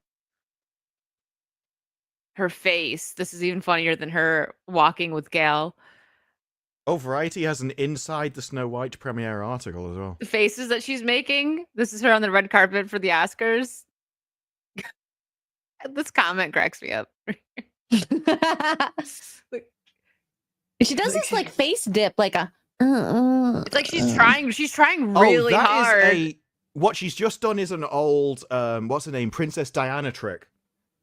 Speaker 3: Her face. This is even funnier than her walking with Gal.
Speaker 1: Oh, Variety has an Inside the Snow White premiere article as well.
Speaker 3: The faces that she's making. This is her on the red carpet for the Oscars. This comment cracks me up.
Speaker 2: She does this like face dip, like a.
Speaker 3: It's like she's trying really hard.
Speaker 1: What she's just done is an old what's her name, Princess Diana trick.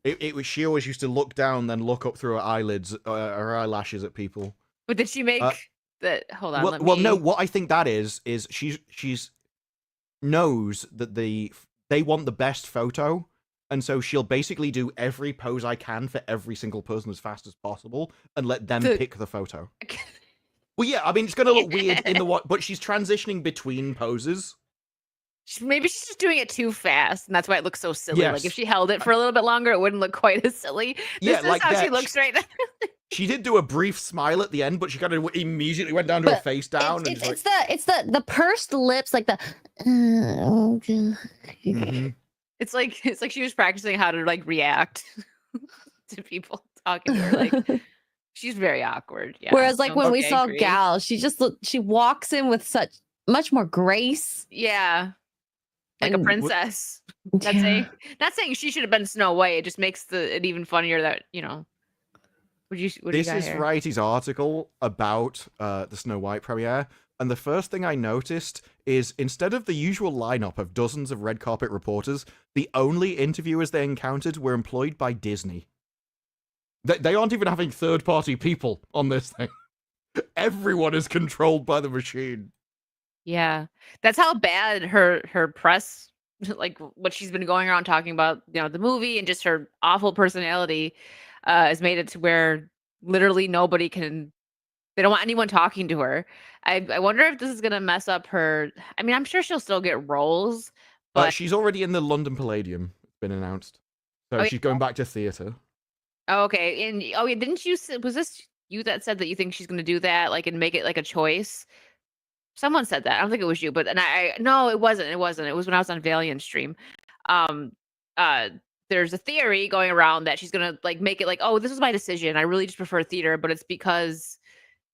Speaker 1: It was, she always used to look down, then look up through her eyelids, her eyelashes at people.
Speaker 3: But did she make that? Hold on.
Speaker 1: Well, no. What I think that is she's knows that they want the best photo, and so she'll basically do every pose I can for every single person as fast as possible, and let them pick the photo. Well, yeah. I mean, it's gonna look weird in the but she's transitioning between poses.
Speaker 3: Maybe she's just doing it too fast, and that's why it looks so silly.
Speaker 1: Yes.
Speaker 3: Like if she held it for a little bit longer, it wouldn't look quite as silly. This is
Speaker 1: like
Speaker 3: how
Speaker 1: that.
Speaker 3: she looks right now.
Speaker 1: She did do a brief smile at the end, but she kind of immediately went down to her face down.
Speaker 2: It's the pursed lips, like the.
Speaker 3: It's like she was practicing how to like react to people talking to her. Like she's very awkward. Yeah.
Speaker 2: Whereas like when we saw Gal, she walks in with much more grace.
Speaker 3: Yeah. Like a princess. Not saying she should have been Snow White. It just makes it even funnier that, you know.
Speaker 1: This is Variety's article about the Snow White premiere, and the first thing I noticed is instead of the usual lineup of dozens of red carpet reporters, the only interviewers they encountered were employed by Disney. They aren't even having third-party people on this thing. Everyone is controlled by the machine.
Speaker 3: Yeah, that's how bad her press, like what she's been going around talking about, you know, the movie and just her awful personality, has made it to where literally nobody can. They don't want anyone talking to her. I wonder if this is gonna mess up her. I mean, I'm sure she'll still get roles, but
Speaker 1: she's already in the London Palladium. It's been announced, so she's going back to theater.
Speaker 3: Oh, okay, and yeah, didn't you? Was this you that said that you think she's gonna do that, like, and make it like a choice? Someone said that. I don't think it was you, but no, it wasn't. It was when I was on Valiant stream. There's a theory going around that she's gonna like make it like, oh, this was my decision. I really just prefer theater, but it's because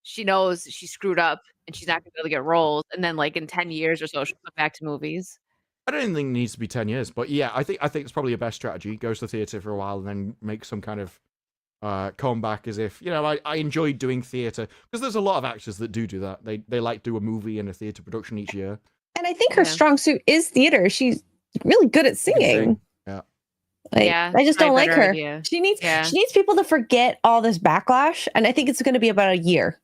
Speaker 3: she knows she screwed up and she's not gonna be able to get roles. And then like in 10 years or so, she'll come back to movies.
Speaker 1: I don't even think it needs to be 10 years, but yeah, I think it's probably a best strategy. Goes to the theater for a while and then make some kind of comeback as if, I enjoyed doing theater, because there's a lot of actors that do that. They like do a movie and a theater production each year.
Speaker 2: And I think her strong suit is theater. She's really good at singing.
Speaker 1: Yeah.
Speaker 2: Like,
Speaker 3: Yeah,
Speaker 2: I just
Speaker 3: probably
Speaker 2: don't like
Speaker 3: better
Speaker 2: her.
Speaker 3: idea.
Speaker 2: She needs
Speaker 3: Yeah.
Speaker 2: people to forget all this backlash, and I think it's going to be about a year,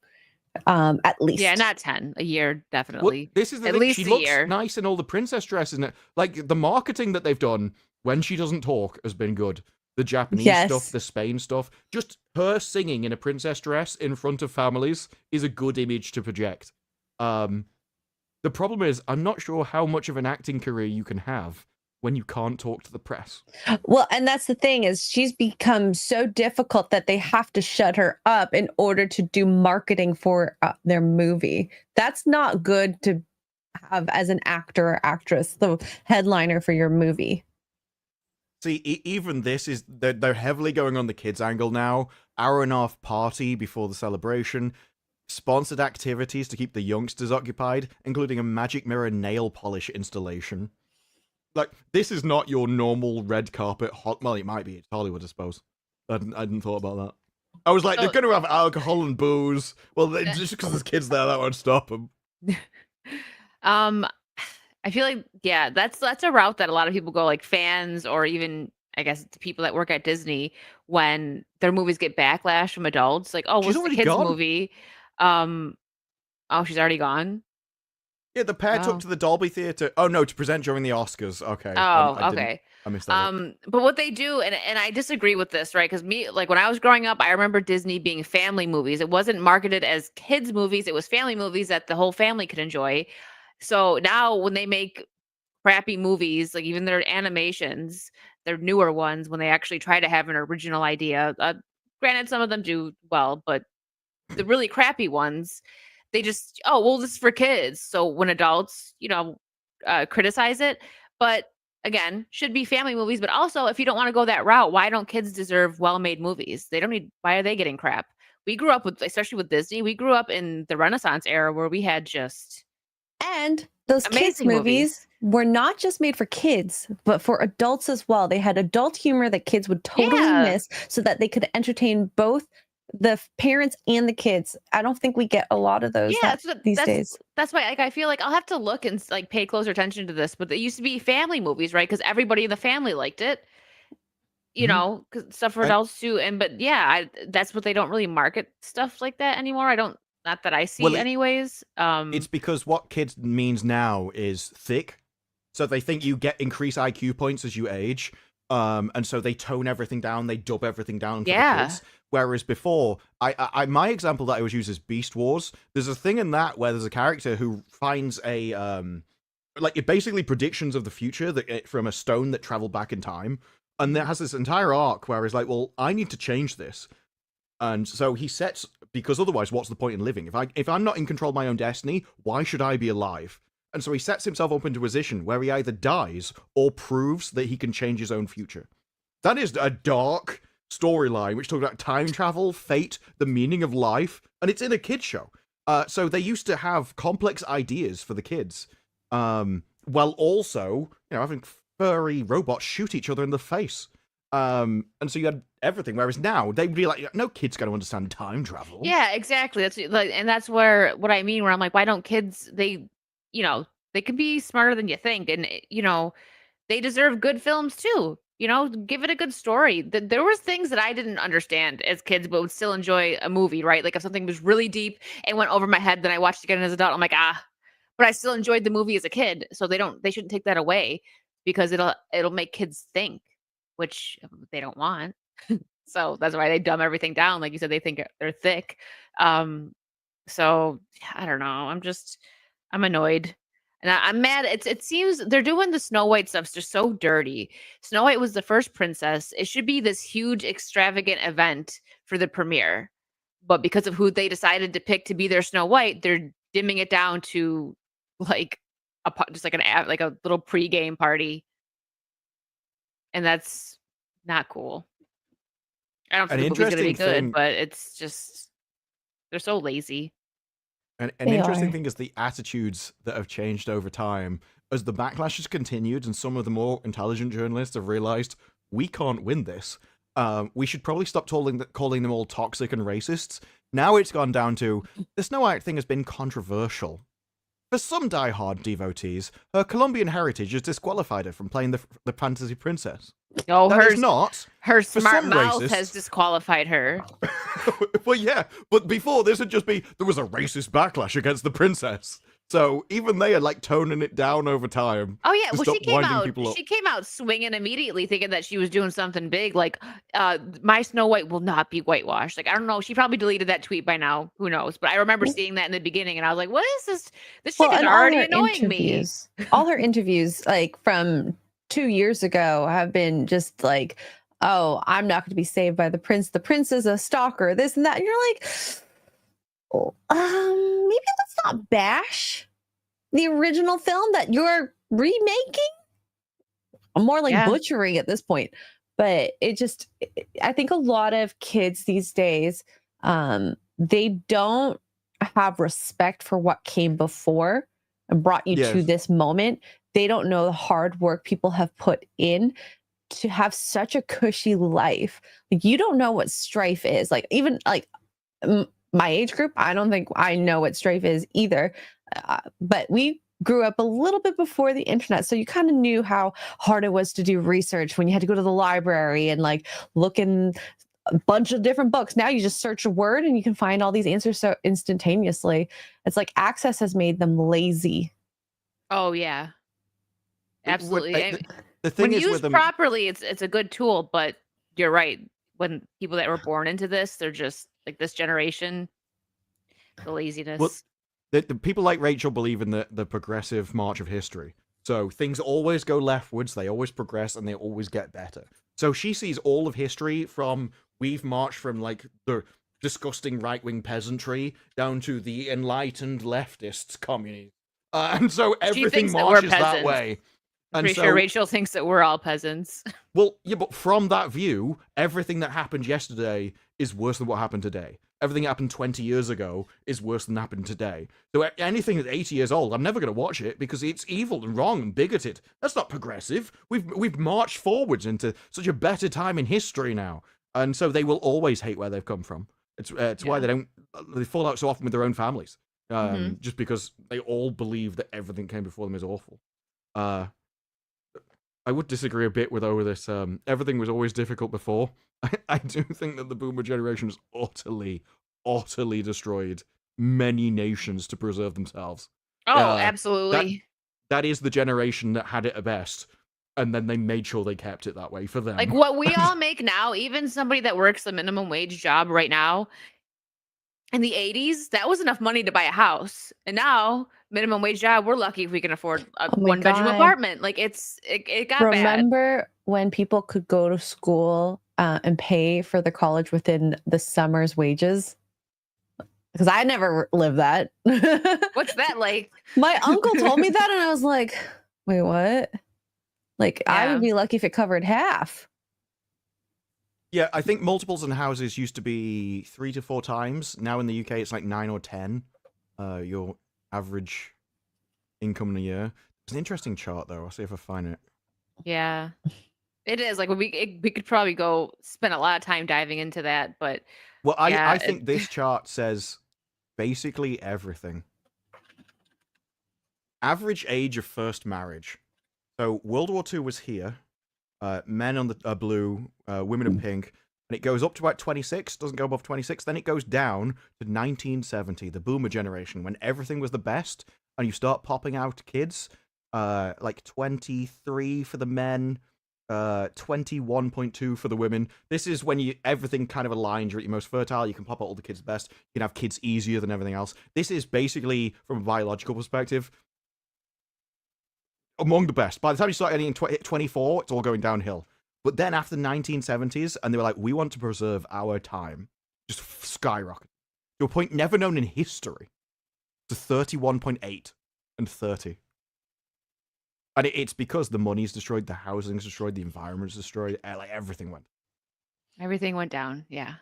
Speaker 2: at least.
Speaker 3: Yeah, not 10. A year,
Speaker 1: Well,
Speaker 3: definitely.
Speaker 1: this is the
Speaker 3: At
Speaker 1: thing.
Speaker 3: least
Speaker 1: She
Speaker 3: a
Speaker 1: looks
Speaker 3: year.
Speaker 1: nice in all the princess dresses. And like the marketing that they've done when she doesn't talk has been good. The Japanese
Speaker 2: Yes.
Speaker 1: stuff, the Spain stuff, just her singing in a princess dress in front of families is a good image to project. The problem is, I'm not sure how much of an acting career you can have when you can't talk to the press.
Speaker 2: Well, and that's the thing, is she's become so difficult that they have to shut her up in order to do marketing for their movie. That's not good to have as an actor or actress, the headliner for your movie.
Speaker 1: See, even this is, they're heavily going on the kids angle now. Hour and a half party before the celebration. Sponsored activities to keep the youngsters occupied, including a magic mirror nail polish installation. Like, this is not your normal red carpet well, it might be. It's Hollywood, I suppose. I hadn't thought about that. I was like, they're going to have alcohol and booze. Well, just because there's kids there, that won't stop them.
Speaker 3: I feel like, yeah, that's a route that a lot of people go, like fans, or even, I guess, the people that work at Disney, when their movies get backlash from adults. Like, oh,
Speaker 1: She's
Speaker 3: what's the
Speaker 1: already
Speaker 3: kids
Speaker 1: gone.
Speaker 3: movie? Oh, she's already gone?
Speaker 1: Yeah, the pair
Speaker 3: Oh.
Speaker 1: took to the Dolby Theatre. Oh, no, to present during the Oscars. Okay.
Speaker 3: Oh, okay.
Speaker 1: I missed that.
Speaker 3: But what they do, and I disagree with this, right? Because like when I was growing up, I remember Disney being family movies. It wasn't marketed as kids movies. It was family movies that the whole family could enjoy. So now when they make crappy movies, like even their animations, their newer ones, when they actually try to have an original idea, granted, some of them do well, but the really crappy ones, they just, oh, well, this is for kids. So when adults, criticize it, but again, should be family movies. But also, if you don't want to go that route, why don't kids deserve well-made movies? They don't need, why are they getting crap? We grew up with, especially with Disney, we grew up in the Renaissance era where we had just,
Speaker 2: And those kids
Speaker 3: amazing
Speaker 2: movies were not just made for kids, but for adults as well. They had adult humor that kids would totally
Speaker 3: Yeah.
Speaker 2: miss, so that they could entertain both the parents and the kids. I don't think we get a lot of those
Speaker 3: yeah,
Speaker 2: these days.
Speaker 3: that's why, like, I feel like I'll have to look and like pay closer attention to this. But they used to be family movies, right? Because everybody in the family liked it.
Speaker 1: Mhm.
Speaker 3: 'Cause stuff for
Speaker 1: I-
Speaker 3: adults too. And but yeah, that's what they don't really market stuff like that anymore. I don't, not that I see,
Speaker 1: Well,
Speaker 3: anyways.
Speaker 1: It's because what kids means now is thick. So they think you get increased IQ points as you age. And so they tone everything down, they dub everything down for
Speaker 3: Yeah.
Speaker 1: the kids. Whereas before, my example that I always use is Beast Wars. There's a thing in that where there's a character who finds a like it basically predictions of the future that from a stone that traveled back in time, and that has this entire arc where he's like, well, I need to change this. And so he sets, because otherwise, what's the point in living? If I'm not in control of my own destiny, why should I be alive? And so he sets himself up into a position where he either dies or proves that he can change his own future. That is a dark storyline which talks about time travel, fate, the meaning of life, and it's in a kid's show. So they used to have complex ideas for the kids, while also, having furry robots shoot each other in the face. And so you had everything. Whereas now they'd be like, no kid's going to understand time travel.
Speaker 3: Yeah, exactly. That's like, and that's where what I mean. Where I'm like, why don't kids? They can be smarter than you think, and they deserve good films too. Give it a good story. There was things that I didn't understand as kids, but would still enjoy a movie, right? Like if something was really deep and went over my head, then I watched it again as an adult. I'm like, but I still enjoyed the movie as a kid. So they shouldn't take that away, because it'll make kids think, which they don't want. So that's why they dumb everything down. Like you said, they think they're thick. So I don't know. I'm annoyed. And I'm mad. It seems they're doing the Snow White stuff's just so dirty. Snow White was the first princess. It should be this huge, extravagant event for the premiere. But because of who they decided to pick to be their Snow White, they're dimming it down to like just like like a little pre-game party. And that's not cool. I don't think the movie's gonna be good, but it's just they're so lazy.
Speaker 1: An interesting thing is the attitudes that have changed over time. as the backlash has continued and some of the more intelligent journalists have realized we can't win this. We should probably stop calling them all toxic and racists. Now it's gone down to the Snow White thing has been controversial. For some die-hard devotees, her Colombian heritage has disqualified her from playing the fantasy princess.
Speaker 3: Oh,
Speaker 1: That is not.
Speaker 3: her
Speaker 1: for
Speaker 3: smart
Speaker 1: some
Speaker 3: mouth
Speaker 1: racists-
Speaker 3: has disqualified her.
Speaker 1: Well, yeah, but before this would just be there was a racist backlash against the princess. So even they are like toning it down over time.
Speaker 3: Oh yeah,
Speaker 1: to
Speaker 3: well
Speaker 1: stop
Speaker 3: she came
Speaker 1: winding
Speaker 3: out.
Speaker 1: people up.
Speaker 3: She came out swinging immediately, thinking that she was doing something big. Like, my Snow White will not be whitewashed. Like, I don't know. She probably deleted that tweet by now. Who knows? But I remember seeing that in the beginning, and I was like, "What is this? This chick is
Speaker 2: and all
Speaker 3: already
Speaker 2: her
Speaker 3: annoying me."
Speaker 2: interviews, all her interviews, like from 2 years ago, have been just like, "Oh, I'm not going to be saved by the prince. The prince is a stalker. This and that." And you're like, "Oh, maybe let's not bash the original film that you're remaking." I'm more like
Speaker 3: Yeah.
Speaker 2: butchering at this point, but I think a lot of kids these days, they don't have respect for what came before and brought you to
Speaker 1: Yes.
Speaker 2: this moment. They don't know the hard work people have put in to have such a cushy life. Like, you don't know what strife is. Like, even like my age group, I don't think I know what strife is either. But we grew up a little bit before the internet, so you kind of knew how hard it was to do research when you had to go to the library and like look in a bunch of different books. Now you just search a word and you can find all these answers so instantaneously. It's like access has made them lazy.
Speaker 3: Oh yeah, absolutely.
Speaker 1: The thing
Speaker 3: When
Speaker 1: is
Speaker 3: used
Speaker 1: with them,
Speaker 3: properly, it's a good tool. But you're right. When people that were born into this, they're just like this generation, the laziness.
Speaker 1: Well, the people like Rachel believe in the progressive march of history. So things always go leftwards, they always progress, and they always get better. So she sees all of history from we've marched from like the disgusting right-wing peasantry down to the enlightened leftists, communists. And so everything
Speaker 3: thinks that we're
Speaker 1: marches that
Speaker 3: peasants.
Speaker 1: way.
Speaker 3: I'm
Speaker 1: And
Speaker 3: pretty
Speaker 1: so,
Speaker 3: sure Rachel thinks that we're all peasants.
Speaker 1: well, yeah, but from that view, everything that happened yesterday is worse than what happened today. Everything that happened 20 years ago is worse than happened today. So anything that's 80 years old, I'm never going to watch it because it's evil and wrong and bigoted. That's not progressive. We've marched forwards into such a better time in history now. And so they will always hate where they've come from. It's why they fall out so often with their own families. Just because they all believe that everything came before them is awful. I would disagree a bit with over this. Everything was always difficult before. I do think that the boomer generation has utterly destroyed many nations to preserve themselves.
Speaker 3: Oh, absolutely.
Speaker 1: That is the generation that had it at best, and then they made sure they kept it that way for them.
Speaker 3: Like what we all make now, even somebody that works a minimum wage job right now, in the 80s, that was enough money to buy a house. And now, minimum wage job, we're lucky if we can afford a
Speaker 2: Oh my
Speaker 3: one-bedroom
Speaker 2: God.
Speaker 3: apartment. Like it got bad.
Speaker 2: Remember when people could go to school and pay for the college within the summer's wages? Because I never lived that.
Speaker 3: What's that like?
Speaker 2: My uncle told me that, and I was like, wait, what? Like, I
Speaker 3: Yeah.
Speaker 2: would be lucky if it covered half.
Speaker 1: Yeah, I think multiples in houses used to be 3 to 4 times. Now in the UK, it's like 9 or 10. Your average income in a year. It's an interesting chart, though. I'll see if I find it.
Speaker 3: Yeah. It is. Like we could probably go spend a lot of time diving into that, but
Speaker 1: Well,
Speaker 3: yeah,
Speaker 1: I think this chart says basically everything. Average age of first marriage. So World War II was here. Men on the blue, women in pink, and it goes up to about 26. Doesn't go above 26. Then it goes down to 1970, the boomer generation, when everything was the best, and you start popping out kids. Like 23 for the men, 21.2 for the women. This is when everything kind of aligns. You're at your most fertile. You can pop out all the kids best. You can have kids easier than everything else. This is basically, from a biological perspective, among the best. By the time you start getting in 24, it's all going downhill. But then after the 1970s, and they were like, we want to preserve our time, just skyrocket to a point never known in history, to 31.8 and 30. And it's because the money's destroyed, the housing's destroyed, the environment's destroyed, like everything went.
Speaker 3: everything went down. Yeah.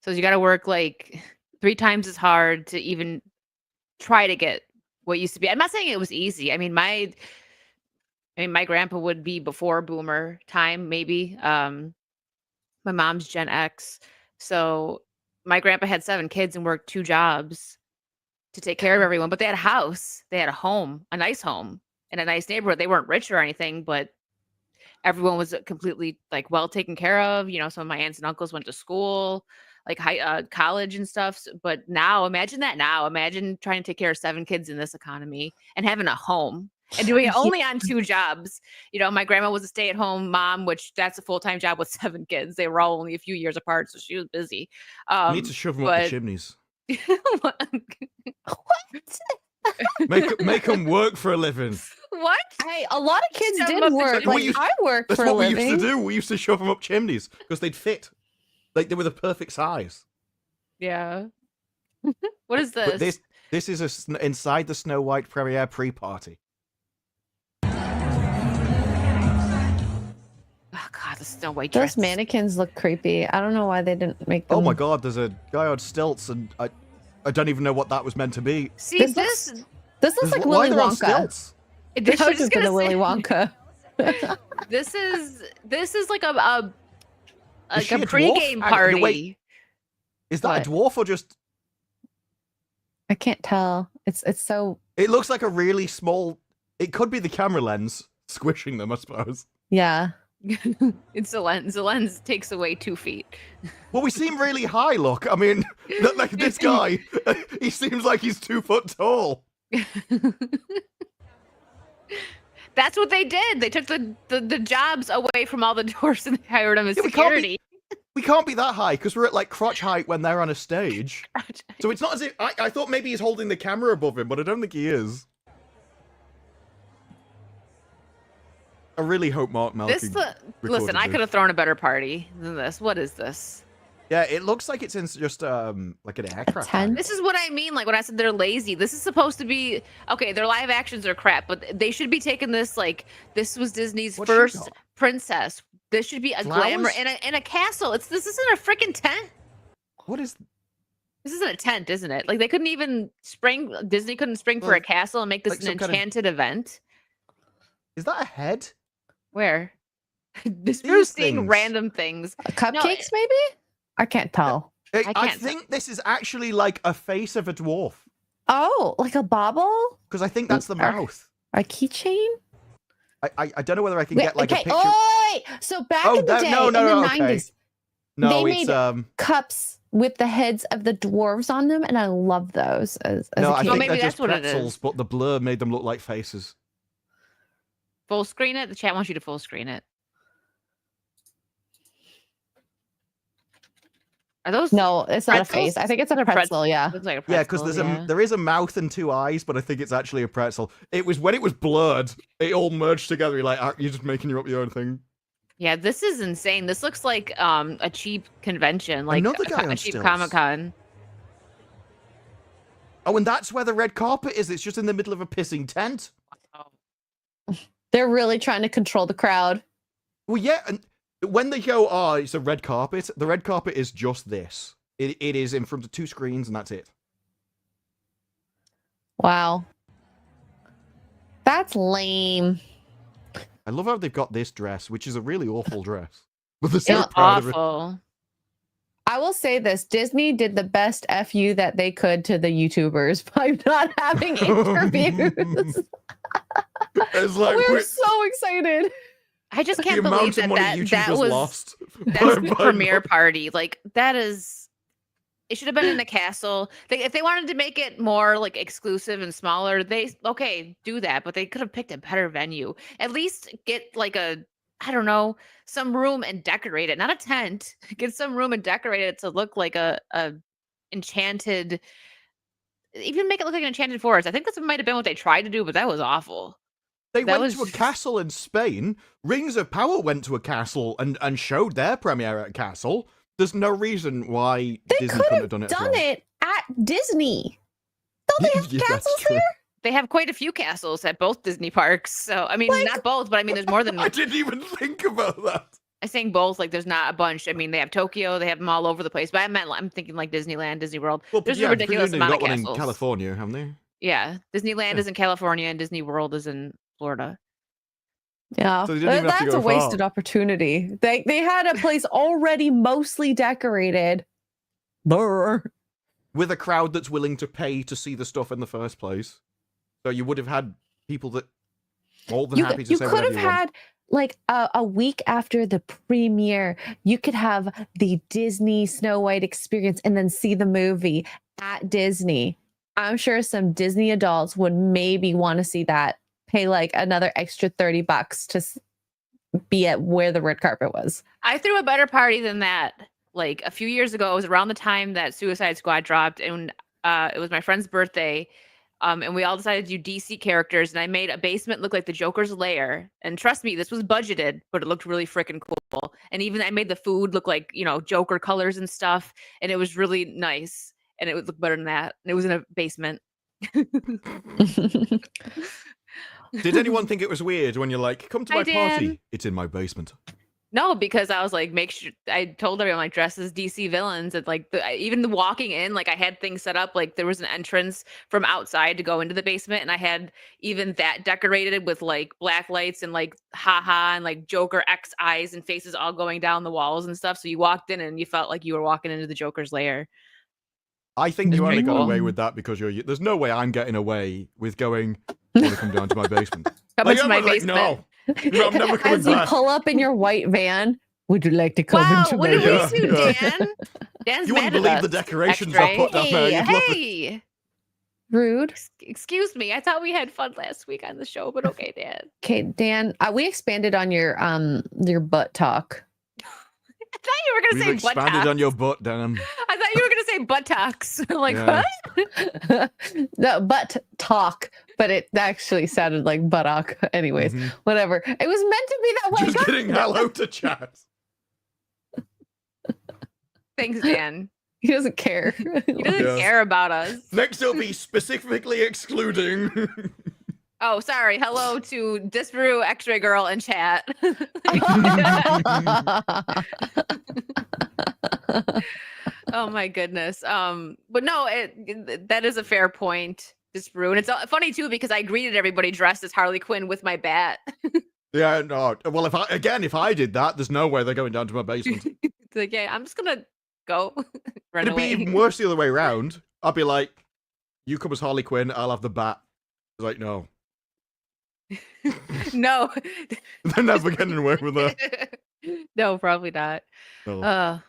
Speaker 3: So you got to work like 3 times as hard to even try to get what used to be. I'm not saying it was easy. I mean, my grandpa would be before boomer time, maybe. My mom's Gen X. So my grandpa had 7 kids and worked 2 jobs to take care of everyone, but they had a house, they had a home, a nice home in a nice neighborhood. They weren't rich or anything, but everyone was completely like well taken care of. You know, some of my aunts and uncles went to school, like college and stuff. But now, imagine that. Now, imagine trying to take care of 7 kids in this economy and having a home and doing it only on 2 jobs. You know, my grandma was a stay-at-home mom, which that's a full-time job with 7 kids. They were all only a few years apart, so she was busy.
Speaker 1: You need to shove them up the chimneys.
Speaker 3: What?
Speaker 1: Make them work for a living.
Speaker 3: What?
Speaker 2: Hey, a lot of kids
Speaker 3: Shove 'em
Speaker 2: did
Speaker 3: up the
Speaker 2: work.
Speaker 3: chimney.
Speaker 2: Like
Speaker 1: We used-
Speaker 2: I worked
Speaker 1: That's
Speaker 2: for a
Speaker 1: what we
Speaker 2: living.
Speaker 1: used to do. We used to shove them up chimneys because they'd fit. Like they were the perfect size.
Speaker 3: Yeah. What is
Speaker 1: But
Speaker 3: this?
Speaker 1: this is inside the Snow White premiere pre-party.
Speaker 3: Oh God, the Snow White
Speaker 2: Those
Speaker 3: dress.
Speaker 2: mannequins look creepy. I don't know why they didn't make them.
Speaker 1: Oh my god, there's a guy on stilts, and I don't even know what that was meant to be.
Speaker 3: See
Speaker 2: This
Speaker 3: this?
Speaker 2: This looks like
Speaker 1: Why
Speaker 2: Willy
Speaker 1: they're on
Speaker 2: Wonka.
Speaker 1: stilts?
Speaker 2: This
Speaker 3: I
Speaker 2: should
Speaker 3: was
Speaker 2: have
Speaker 3: just
Speaker 2: been
Speaker 3: gonna
Speaker 2: a Willy
Speaker 3: say,
Speaker 2: Wonka.
Speaker 3: this is like a
Speaker 1: Is she a dwarf?
Speaker 3: pregame
Speaker 1: Hang on,
Speaker 3: party.
Speaker 1: wait. Is that a dwarf or just?
Speaker 2: I can't tell. It's so
Speaker 1: It looks like a really small. It could be the camera lens squishing them, I suppose.
Speaker 2: yeah.
Speaker 3: It's the lens. The lens takes away 2 feet.
Speaker 1: Well, we seem really high. Look, I mean, like this guy, he seems like he's 2 foot tall.
Speaker 3: That's what they did. They took the jobs away from all the dwarfs and hired them as
Speaker 1: Yeah,
Speaker 3: security.
Speaker 1: We can't be that high because we're at like crotch height when they're on a stage. So it's not as if I thought maybe he's holding the camera above him, but I don't think he is. I really hope Mark Malkin.
Speaker 3: Listen, I could have thrown a better party than this. What is this?
Speaker 1: Yeah, it looks like it's in just like an aircraft.
Speaker 2: tent?
Speaker 3: This is what I mean. Like when I said they're lazy. This is supposed to be okay. Their live actions are crap, but they should be taking this like this was Disney's
Speaker 1: What's she
Speaker 3: first
Speaker 1: got?
Speaker 3: princess. This should be a glamour
Speaker 1: Flowers?
Speaker 3: in a castle. This isn't a freaking tent.
Speaker 1: What is?
Speaker 3: This isn't a tent, isn't it? Like they couldn't even spring. Disney couldn't spring for
Speaker 1: Well,
Speaker 3: a castle and make this
Speaker 1: like
Speaker 3: an
Speaker 1: some kind of-
Speaker 3: enchanted event.
Speaker 1: Is that a head?
Speaker 3: Where? This
Speaker 1: These
Speaker 3: is seeing
Speaker 1: things.
Speaker 3: random things.
Speaker 2: Cupcakes, maybe? I can't tell.
Speaker 1: I
Speaker 3: can't-
Speaker 1: think this is actually like a face of a dwarf
Speaker 2: Oh, like a bobble?
Speaker 1: because I think that's the
Speaker 2: Or-
Speaker 1: mouth.
Speaker 2: A keychain?
Speaker 1: I don't know whether I can get like a picture.
Speaker 2: Oh, wait. So back
Speaker 1: Oh,
Speaker 2: in the
Speaker 1: that-
Speaker 2: day,
Speaker 1: no,
Speaker 2: in the
Speaker 1: okay.
Speaker 2: 90s,
Speaker 1: No,
Speaker 2: they
Speaker 1: it's
Speaker 2: made cups with the heads of the dwarves on them, and I love those as
Speaker 1: no,
Speaker 2: a
Speaker 1: I
Speaker 2: kid.
Speaker 1: think
Speaker 3: maybe
Speaker 1: they're
Speaker 3: that's
Speaker 1: just
Speaker 3: what it
Speaker 1: pretzels,
Speaker 3: is.
Speaker 1: but the blur made them look like faces.
Speaker 3: Full screen it. The chat wants you to full screen it. Are those
Speaker 2: No, it's not a
Speaker 3: pretzels?
Speaker 2: face. I think it's a
Speaker 3: They're
Speaker 2: pretzel, yeah.
Speaker 3: Looks like a
Speaker 1: Yeah, because
Speaker 3: pretzel,
Speaker 1: there is a mouth and 2 eyes, but I think it's actually a pretzel. It was when it was blurred, it all merged together. You're like, you're just making up your own thing.
Speaker 3: Yeah, this is insane. This looks like a cheap convention, like
Speaker 1: Another guy
Speaker 3: a
Speaker 1: on
Speaker 3: cheap
Speaker 1: stilts.
Speaker 3: Comic-Con.
Speaker 1: Oh, and that's where the red carpet is. It's just in the middle of a pissing tent.
Speaker 2: They're really trying to control the crowd.
Speaker 1: Well, yeah, and when they go, oh, it's a red carpet, the red carpet is just this. It is in front of 2 screens, and that's it.
Speaker 2: Wow. That's lame.
Speaker 1: I love how they've got this dress, which is a really awful dress. But they're so
Speaker 2: Yeah,
Speaker 1: proud of it.
Speaker 3: Awful.
Speaker 2: I will say this, Disney did the best FU that they could to the YouTubers by not having interviews.
Speaker 1: It's like
Speaker 2: We're
Speaker 1: we're-
Speaker 2: so excited.
Speaker 3: I just
Speaker 1: the
Speaker 3: can't believe
Speaker 1: amount of money
Speaker 3: that
Speaker 1: YouTubers
Speaker 3: was
Speaker 1: lost.
Speaker 3: that's
Speaker 1: by
Speaker 3: the premiere
Speaker 1: buying-
Speaker 3: party. Like that is. It should have been in the castle. If they wanted to make it more like exclusive and smaller, do that. But they could have picked a better venue. At least get like I don't know, some room and decorate it. Not a tent. Get some room and decorate it to look like a enchanted. Even make it look like an enchanted forest. I think this might have been what they tried to do, but that was awful.
Speaker 1: They
Speaker 3: That
Speaker 1: went to a
Speaker 3: was-
Speaker 1: castle in Spain. Rings of Power went to a castle and showed their premiere at a castle. There's no reason why
Speaker 2: They
Speaker 1: Disney
Speaker 2: could
Speaker 1: couldn't
Speaker 2: have
Speaker 1: have done it.
Speaker 2: done it at Disney. Don't they have
Speaker 1: Yeah, that's
Speaker 2: castles
Speaker 1: true.
Speaker 2: here?
Speaker 3: They have quite a few castles at both Disney parks. So I mean,
Speaker 2: Like-
Speaker 3: not both, but I mean, there's more than
Speaker 1: I didn't even think about that.
Speaker 3: I'm saying both. Like, there's not a bunch. I mean, they have Tokyo. They have them all over the place. But I'm thinking like Disneyland, Disney World.
Speaker 1: Well,
Speaker 3: There's
Speaker 1: yeah,
Speaker 3: a ridiculous
Speaker 1: presumably
Speaker 3: amount of
Speaker 1: they've got one
Speaker 3: castles.
Speaker 1: in California, haven't they?
Speaker 3: Yeah, Disneyland
Speaker 1: Yeah.
Speaker 3: is in California and Disney World is in Florida.
Speaker 2: Yeah,
Speaker 1: So they didn't even have to
Speaker 2: that's
Speaker 1: go
Speaker 2: a wasted
Speaker 1: far.
Speaker 2: opportunity. They had a place already mostly decorated. Brr.
Speaker 1: With a crowd that's willing to pay to see the stuff in the first place. So you would have had people that more than happy to
Speaker 2: You
Speaker 1: say
Speaker 2: could
Speaker 1: whatever
Speaker 2: have
Speaker 1: you want.
Speaker 2: had like a week after the premiere, you could have the Disney Snow White experience and then see the movie at Disney. I'm sure some Disney adults would maybe want to see that, pay like another extra $30 to be at where the red carpet was.
Speaker 3: I threw a better party than that. Like a few years ago, it was around the time that Suicide Squad dropped, and it was my friend's birthday. And we all decided to do DC characters, and I made a basement look like the Joker's lair. And trust me, this was budgeted, but it looked really freaking cool. And even I made the food look like, Joker colors and stuff, and it was really nice. And it would look better than that. And it was in a basement.
Speaker 1: Did anyone think it was weird when you're like, come to
Speaker 3: Hi,
Speaker 1: my party?
Speaker 3: Dan.
Speaker 1: It's in my basement.
Speaker 3: No, because I was like, make sure I told everyone like dress as DC villains, and like even the walking in, like I had things set up, like there was an entrance from outside to go into the basement, and I had even that decorated with like black lights and like haha and like Joker X eyes and faces all going down the walls and stuff. So you walked in and you felt like you were walking into the Joker's lair.
Speaker 1: I think you only got
Speaker 3: cool.
Speaker 1: away with that because there's no way I'm getting away with going, I want to come down to my basement.
Speaker 3: Come
Speaker 1: Like,
Speaker 3: into my
Speaker 1: I'm like,
Speaker 3: basement.
Speaker 1: no, I'm never coming
Speaker 2: As you
Speaker 1: back.
Speaker 2: pull up in your white van, would you like to come
Speaker 3: Wow,
Speaker 2: into
Speaker 3: what
Speaker 2: my
Speaker 3: did we
Speaker 1: Yeah,
Speaker 3: do,
Speaker 1: yeah.
Speaker 3: Dan? Dan's
Speaker 1: You wouldn't
Speaker 3: mad at
Speaker 1: believe
Speaker 3: us.
Speaker 1: the decorations
Speaker 3: X-ray.
Speaker 1: I put down there.
Speaker 3: Hey,
Speaker 1: You'd love it.
Speaker 3: hey.
Speaker 2: Rude?
Speaker 3: Excuse me. I thought we had fun last week on the show, but okay, Dan.
Speaker 2: Okay, Dan, we expanded on your butt talk.
Speaker 3: I thought you were
Speaker 1: We've
Speaker 3: gonna say
Speaker 1: expanded
Speaker 3: buttocks.
Speaker 1: on your butt, Dan.
Speaker 3: I thought you were gonna say buttocks. I'm like,
Speaker 1: Yeah.
Speaker 3: what?
Speaker 2: No, butt talk, but it actually sounded like buttock. Anyways,
Speaker 1: Mhm.
Speaker 2: whatever. It was meant to be that way.
Speaker 1: Just kidding. Hello to chat.
Speaker 3: Thanks, Dan.
Speaker 2: He doesn't care.
Speaker 3: He doesn't
Speaker 1: Yes.
Speaker 3: care about us.
Speaker 1: Next, it'll be specifically excluding.
Speaker 3: Oh, sorry. Hello to Disparu, X-Ray Girl, and chat. Oh my goodness. But no, that is a fair point, Disparu, and it's funny too because I greeted everybody dressed as Harley Quinn with my bat.
Speaker 1: Yeah, no. Well, if I did that, there's no way they're going down to my basement.
Speaker 3: It's like, yeah, I'm just gonna go run
Speaker 1: It'd be
Speaker 3: away.
Speaker 1: even worse the other way around. I'd be like, you come as Harley Quinn, I'll have the bat. It's like, no.
Speaker 3: No,
Speaker 1: They're never getting away with that.
Speaker 3: no, probably not.
Speaker 1: No.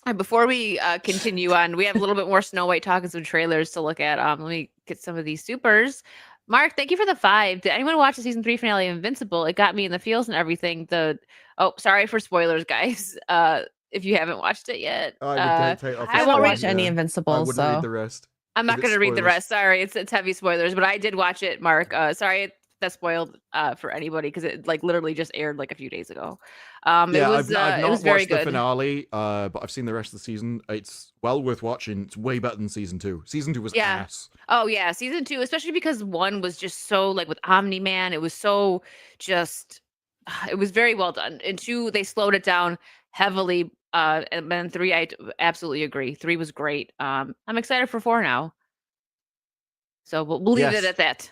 Speaker 3: And before we continue on, we have a little bit more Snow White talk and some trailers to look at. Let me get some of these supers. Mark, thank you for the 5. Did anyone watch the season 3 finale of Invincible? It got me in the feels and everything. Sorry for spoilers, guys. If you haven't watched it yet,
Speaker 1: I would take off the
Speaker 2: I haven't
Speaker 1: spoiler,
Speaker 2: watched any
Speaker 1: yeah.
Speaker 2: Invincible,
Speaker 1: I wouldn't
Speaker 2: so
Speaker 1: read the rest.
Speaker 3: I'm not
Speaker 1: Is it
Speaker 3: going to read the
Speaker 1: spoilers?
Speaker 3: rest. Sorry, it's heavy spoilers, but I did watch it, Mark. Sorry that's spoiled for anybody because it like literally just aired like a few days ago.
Speaker 1: Yeah,
Speaker 3: It was
Speaker 1: I've not
Speaker 3: it was very
Speaker 1: watched the
Speaker 3: good.
Speaker 1: finale, but I've seen the rest of the season. It's well worth watching. It's way better than season 2. Season 2 was
Speaker 3: Yeah.
Speaker 1: ass.
Speaker 3: Oh yeah, season 2, especially because 1 was just so like with Omni-Man, it was so just it was very well done. And 2, they slowed it down heavily. And then 3, I absolutely agree. 3 was great. I'm excited for 4 now. So we'll leave it
Speaker 1: Yes.
Speaker 3: at that.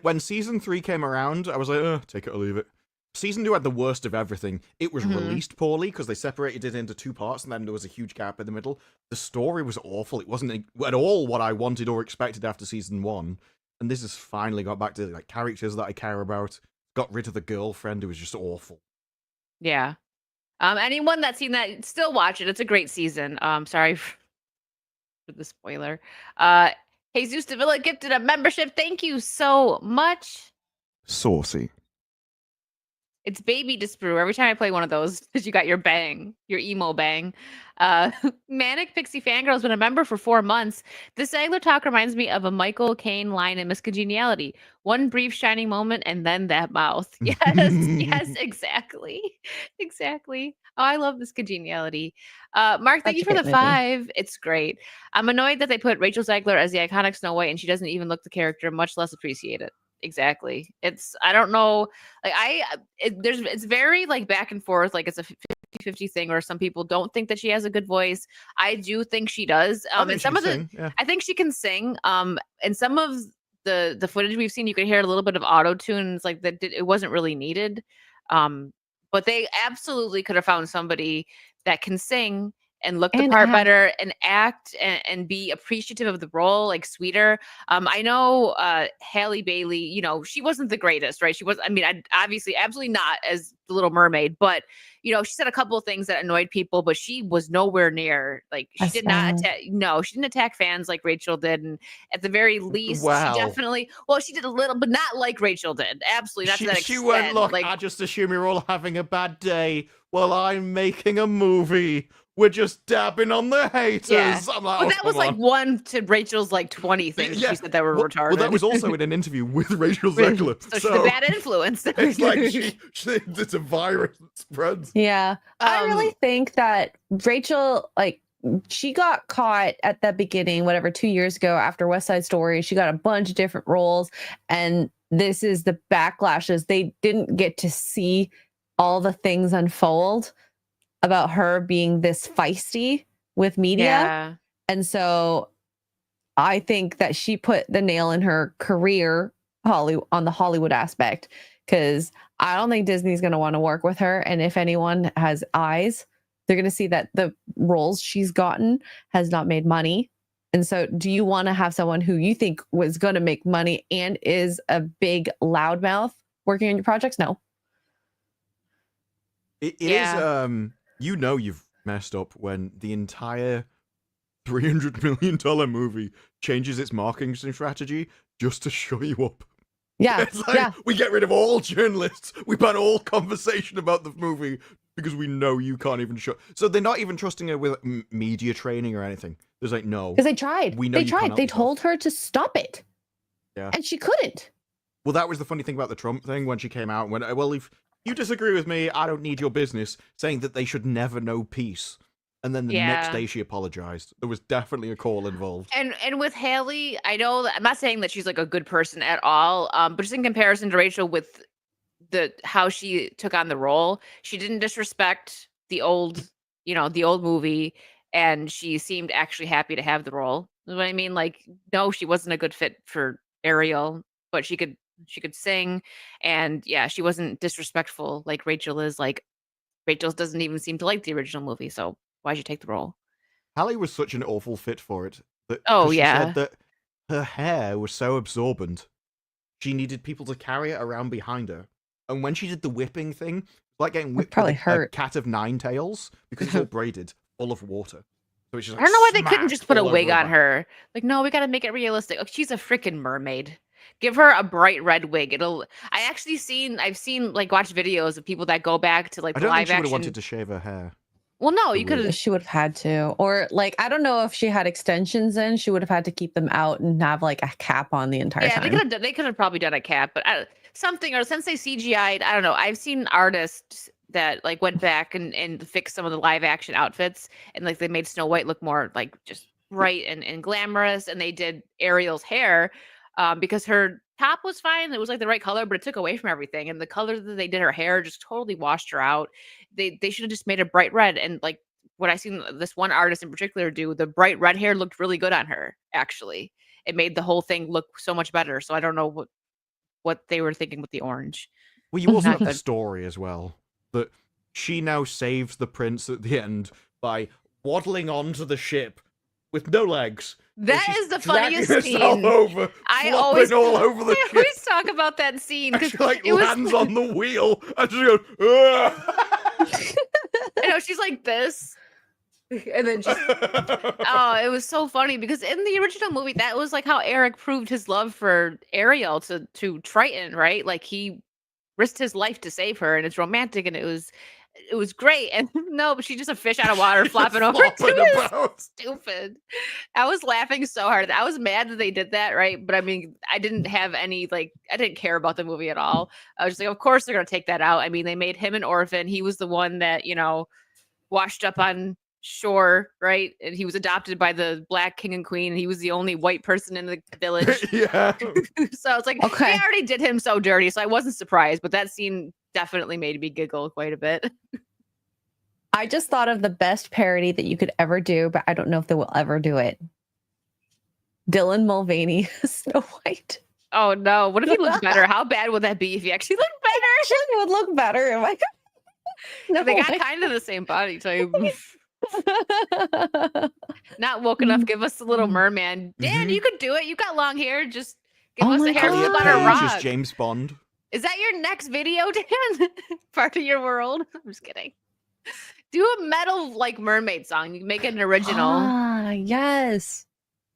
Speaker 1: when season 3 came around, I was like, take it or leave it. Season 2 had the worst of everything. It was
Speaker 3: Mhm.
Speaker 1: released poorly because they separated it into 2 parts and then there was a huge gap in the middle. The story was awful. It wasn't at all what I wanted or expected after season 1. And this has finally got back to like characters that I care about. Got rid of the girlfriend who was just awful.
Speaker 3: Yeah. Anyone that's seen that, still watch it. It's a great season. Sorry for the spoiler. Jesus Davila gifted a membership. Thank you so much.
Speaker 1: Saucy.
Speaker 3: It's baby Disparu. Every time I play one of those, because you got your bang, your emo bang. Manic Pixie Fangirl's been a member for 4 months. This Angler talk reminds me of a Michael Caine line in Miss Congeniality. One brief shining moment and then that mouth. Yes, yes, exactly. Exactly. Oh, I love Miss Congeniality. Mark, thank
Speaker 2: That's
Speaker 3: you
Speaker 2: a
Speaker 3: for the
Speaker 2: great movie.
Speaker 3: 5. It's great. I'm annoyed that they put Rachel Zegler as the iconic Snow White and she doesn't even look the character, much less appreciate it. Exactly. I don't know. Like it's very like back and forth. Like it's a 50-50 thing where some people don't think that she has a good voice. I do think she does.
Speaker 1: I think
Speaker 3: And
Speaker 1: she
Speaker 3: some
Speaker 1: can
Speaker 3: of the
Speaker 1: sing, yeah.
Speaker 3: I think she can sing. And some of the footage we've seen, you could hear a little bit of auto tunes, like that. It wasn't really needed. But they absolutely could have found somebody that can sing and look the
Speaker 2: And
Speaker 3: part
Speaker 2: act.
Speaker 3: better and act and be appreciative of the role, like sweeter. I know Halle Bailey, you know, she wasn't the greatest, right? She was, I mean, obviously, absolutely not as the Little Mermaid, but you know, she said a couple of things that annoyed people, but she was nowhere near like she
Speaker 2: As
Speaker 3: did not
Speaker 2: bad.
Speaker 3: attack. No, she didn't attack fans like Rachel did, and at the very least,
Speaker 1: Wow.
Speaker 3: she definitely. Well, she did a little, but not like Rachel did. Absolutely, not to that
Speaker 1: She
Speaker 3: extent.
Speaker 1: went, look,
Speaker 3: like
Speaker 1: I just assume you're all having a bad day while I'm making a movie. We're just dabbing on the haters.
Speaker 3: Yeah.
Speaker 1: I'm like,
Speaker 3: But
Speaker 1: oh,
Speaker 3: that was
Speaker 1: come
Speaker 3: like
Speaker 1: on.
Speaker 3: one to Rachel's like 20 things
Speaker 1: Yeah.
Speaker 3: she said that were
Speaker 1: Well,
Speaker 3: retarded.
Speaker 1: well, that was also in an interview with Rachel
Speaker 3: Really?
Speaker 1: Zegler.
Speaker 3: So she's a bad influence.
Speaker 1: It's like it's a virus that spreads.
Speaker 2: Yeah. I really think that Rachel, like, she got caught at the beginning, whatever, 2 years ago after West Side Story. She got a bunch of different roles. And this is the backlashes. They didn't get to see all the things unfold about her being this feisty with media.
Speaker 3: Yeah.
Speaker 2: And so I think that she put the nail in her career on the Hollywood aspect, because I don't think Disney's going to want to work with her. And if anyone has eyes, they're going to see that the roles she's gotten has not made money. And so do you want to have someone who you think was going to make money and is a big loudmouth working on your projects? No.
Speaker 1: It is, you know, you've messed up when the entire $300 million movie changes its marketing strategy just to show you up.
Speaker 2: Yeah.
Speaker 1: It's like, we get rid of all journalists. We ban all conversation about the movie because we know you can't even show. So they're not even trusting her with media training or anything. There's like, no.
Speaker 2: Because they tried.
Speaker 1: We know
Speaker 2: They
Speaker 1: you can't
Speaker 2: tried.
Speaker 1: help
Speaker 2: They
Speaker 1: yourself.
Speaker 2: told her to stop it.
Speaker 1: Yeah.
Speaker 2: And she couldn't.
Speaker 1: Well, that was the funny thing about the Trump thing when she came out and went, well, if you disagree with me, I don't need your business, saying that they should never know peace. And then the next
Speaker 3: Yeah.
Speaker 1: day she apologized. There was definitely a call involved.
Speaker 3: And with Haley, I know that I'm not saying that she's like a good person at all, but just in comparison to Rachel with how she took on the role, she didn't disrespect the old movie, and she seemed actually happy to have the role. You know what I mean? Like, no, she wasn't a good fit for Ariel, but she could sing, and yeah, she wasn't disrespectful like Rachel is. Like, Rachel doesn't even seem to like the original movie, so why'd you take the role?
Speaker 1: Hallie was such an awful fit for it. That,
Speaker 3: Oh,
Speaker 1: 'cause she
Speaker 3: yeah.
Speaker 1: said that her hair was so absorbent, she needed people to carry it around behind her. And when she did the whipping thing, it was like getting whipped
Speaker 2: probably
Speaker 1: with a
Speaker 2: hurt.
Speaker 1: cat of nine tails because it's all braided, full of water. So it's just
Speaker 3: I
Speaker 1: like
Speaker 3: don't know why they couldn't
Speaker 1: smashed
Speaker 3: just put a
Speaker 1: all over
Speaker 3: wig on
Speaker 1: back.
Speaker 3: her. Like, no, we got to make it realistic. Like, she's a freaking mermaid. Give her a bright red wig. I've seen like watch videos of people that go back to like
Speaker 1: I
Speaker 3: the
Speaker 1: don't think
Speaker 3: live
Speaker 1: she would have
Speaker 3: action.
Speaker 1: wanted to shave her hair.
Speaker 3: Well, no,
Speaker 1: the
Speaker 3: you could
Speaker 1: wig.
Speaker 3: have.
Speaker 2: She would have had to. Or like, I don't know if she had extensions in, she would have had to keep them out and have like a cap on the entire
Speaker 3: Yeah,
Speaker 2: time.
Speaker 3: they could have probably done a cap, but something, or since they CGI'd, I don't know. I've seen artists that like went back and fixed some of the live action outfits, and like they made Snow White look more like just bright and glamorous, and they did Ariel's hair because her top was fine. It was like the right color, but it took away from everything. And the color that they did her hair just totally washed her out. They should have just made it bright red. And like what I seen this one artist in particular do, the bright red hair looked really good on her. Actually, it made the whole thing look so much better. So I don't know what they were thinking with the orange.
Speaker 1: Well, you also
Speaker 3: Not
Speaker 1: have the
Speaker 3: good.
Speaker 1: story as well. That she now saves the prince at the end by waddling onto the ship with no legs.
Speaker 3: That
Speaker 1: she's
Speaker 3: is the
Speaker 1: dragging
Speaker 3: funniest
Speaker 1: herself
Speaker 3: scene.
Speaker 1: over,
Speaker 3: I
Speaker 1: flopping
Speaker 3: always
Speaker 1: all over the
Speaker 3: I
Speaker 1: ship.
Speaker 3: always talk about that scene
Speaker 1: And
Speaker 3: because
Speaker 1: she like
Speaker 3: it was.
Speaker 1: lands on the wheel and she goes, "Ugh."
Speaker 3: I know she's like this, and then just oh, it was so funny because in the original movie, that was like how Eric proved his love for Ariel to Triton, right? Like he risked his life to save her, and it's romantic, and it was great. And no, but she's just a fish out of water
Speaker 1: She's
Speaker 3: flopping
Speaker 1: just
Speaker 3: over to
Speaker 1: flopping
Speaker 3: it.
Speaker 1: about.
Speaker 3: Stupid. I was laughing so hard. I was mad that they did that, right? But I mean, I didn't have any I didn't care about the movie at all. I was just like, of course they're gonna take that out. I mean, they made him an orphan. He was the one that, washed up on shore, right? And he was adopted by the black king and queen, and he was the only white person in the village.
Speaker 1: Yeah.
Speaker 3: So it's like
Speaker 2: Okay.
Speaker 3: they already did him so dirty, so I wasn't surprised. But that scene definitely made me giggle quite a bit.
Speaker 2: I just thought of the best parody that you could ever do, but I don't know if they will ever do it. Dylan Mulvaney, Snow White.
Speaker 3: Oh no! What if he looked better? How bad would that be if he actually looked better?
Speaker 2: Actually would look better. Am I? No,
Speaker 3: They got kind of the same body type. Not woke enough. Give us the Little Merman. Dan, you could do it. You got long hair. Just give us a hair
Speaker 1: Elliot
Speaker 3: flip on a
Speaker 1: Page
Speaker 3: rock.
Speaker 1: is James Bond.
Speaker 3: Is that your next video, Dan? Part of your world? I'm just kidding. Do a metal like mermaid song. You can make it an original.
Speaker 2: Ah, yes.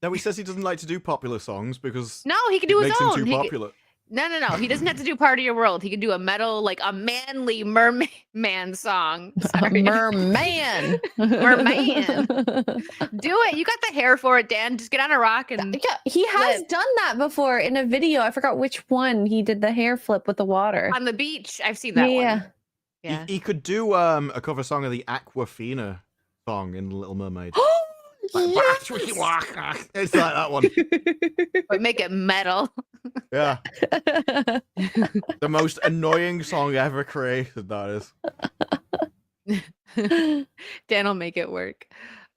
Speaker 1: No, he says he doesn't like to do popular songs because
Speaker 3: No, he can do
Speaker 1: it
Speaker 3: his
Speaker 1: makes
Speaker 3: own.
Speaker 1: him too
Speaker 3: He
Speaker 1: popular.
Speaker 3: No. He doesn't have to do Part of Your World. He can do a metal, like a manly merman song. Sorry.
Speaker 2: Merman.
Speaker 3: Merman. Do it. You got the hair for it, Dan. Just get on a rock and
Speaker 2: Yeah, he has
Speaker 3: flip.
Speaker 2: done that before in a video. I forgot which one. He did the hair flip with the water.
Speaker 3: On the beach. I've seen that
Speaker 2: Yeah.
Speaker 3: one. Yeah.
Speaker 1: He could do a cover song of the Aquafina song in Little Mermaid. Like,
Speaker 2: Yes!
Speaker 1: It's like that one.
Speaker 3: But make it metal.
Speaker 1: Yeah. The most annoying song ever created, that is.
Speaker 3: Dan will make it work.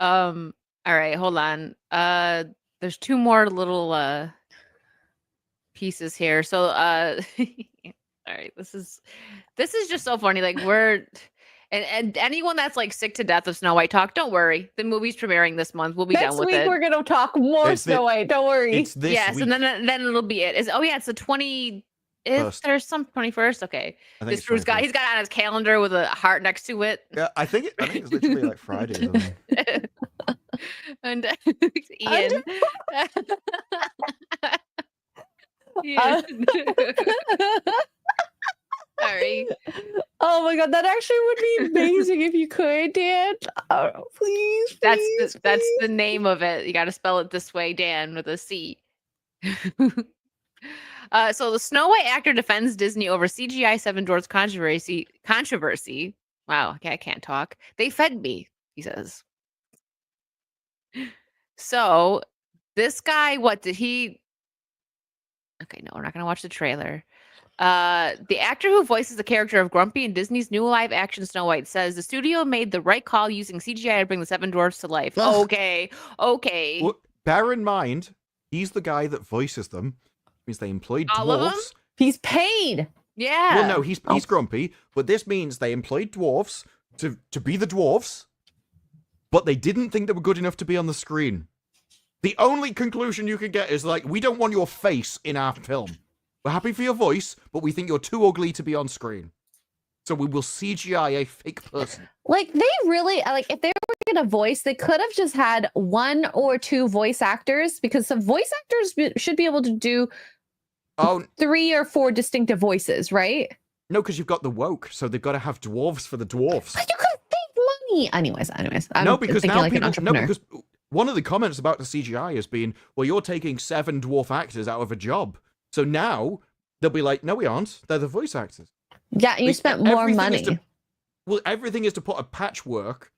Speaker 3: All right, hold on. There's two more little pieces here. So all right, this is just so funny. Like we're and anyone that's like sick to death of Snow White talk, don't worry. The movie's premiering this month. We'll be
Speaker 2: Next
Speaker 3: done with
Speaker 2: week
Speaker 3: it.
Speaker 2: we're gonna talk more Snow White. Don't worry.
Speaker 1: It's this
Speaker 3: Yes,
Speaker 1: week.
Speaker 3: and then it'll be it. It's the 20. If
Speaker 1: First.
Speaker 3: there's some 21st, okay.
Speaker 1: I think
Speaker 3: This
Speaker 1: it's
Speaker 3: Drew's got
Speaker 1: 21st.
Speaker 3: he's got it on his calendar with a heart next to it.
Speaker 1: Yeah, I think it's literally like Friday. Or something.
Speaker 3: And Ian. Ian. Sorry.
Speaker 2: Oh my god, that actually would be amazing if you could, Dan. Oh, please,
Speaker 3: That's
Speaker 2: please.
Speaker 3: the name of it. You got to spell it this way, Dan, with a C. So the Snow White actor defends Disney over CGI Seven Dwarfs controversy. Wow, okay, I can't talk. They fed me, he says. So this guy, what did he? Okay, no, we're not gonna watch the trailer. The actor who voices the character of Grumpy in Disney's new live-action Snow White says the studio made the right call using CGI to bring the Seven Dwarfs to life.
Speaker 1: Ugh.
Speaker 3: Okay.
Speaker 1: Well, bear in mind, he's the guy that voices them. Means they employed
Speaker 3: All of them?
Speaker 1: dwarves.
Speaker 2: He's paid.
Speaker 3: Yeah.
Speaker 1: Well, no, he's grumpy, but this means they employed dwarves to be the dwarves, but they didn't think they were good enough to be on the screen. The only conclusion you can get is like, we don't want your face in our film. We're happy for your voice, but we think you're too ugly to be on screen. So we will CGI a fake person.
Speaker 2: Like they really like if they were gonna voice, they could have just had one or two voice actors because some voice actors should be able to do
Speaker 1: Oh
Speaker 2: 3 or 4 distinctive voices, right?
Speaker 1: no, because you've got the woke, so they've got to have dwarves for the dwarves.
Speaker 2: But you could save money. Anyways, I'm
Speaker 1: No, because
Speaker 2: thinking
Speaker 1: now
Speaker 2: like an
Speaker 1: people no,
Speaker 2: entrepreneur.
Speaker 1: because one of the comments about the CGI has been, well, you're taking 7 dwarf actors out of a job. So now they'll be like, no, we aren't. They're the voice actors.
Speaker 2: Yeah, you
Speaker 1: Like,
Speaker 2: spent more
Speaker 1: everything is
Speaker 2: money.
Speaker 1: Well, everything is to put a patchwork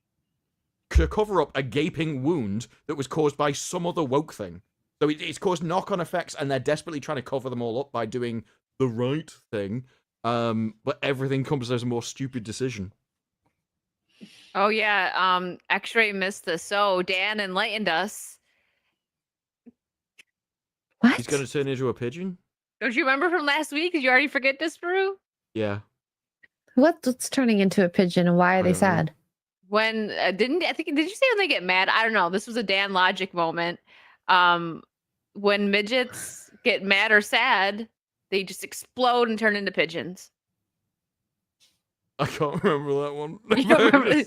Speaker 1: to cover up a gaping wound that was caused by some other woke thing. So it's caused knock-on effects, and they're desperately trying to cover them all up by doing the right thing. But everything comes as a more stupid decision.
Speaker 3: Oh yeah. X-Ray missed this. So Dan enlightened us.
Speaker 2: What?
Speaker 1: He's going to turn into a pigeon?
Speaker 3: Don't you remember from last week? Did you already forget this, Brew?
Speaker 1: Yeah.
Speaker 2: What's turning into a pigeon and why are they
Speaker 1: I don't know.
Speaker 2: sad?
Speaker 3: When did you say when they get mad? I don't know. This was a Dan logic moment. When midgets get mad or sad, they just explode and turn into pigeons.
Speaker 1: I can't remember that one.
Speaker 3: You don't remember?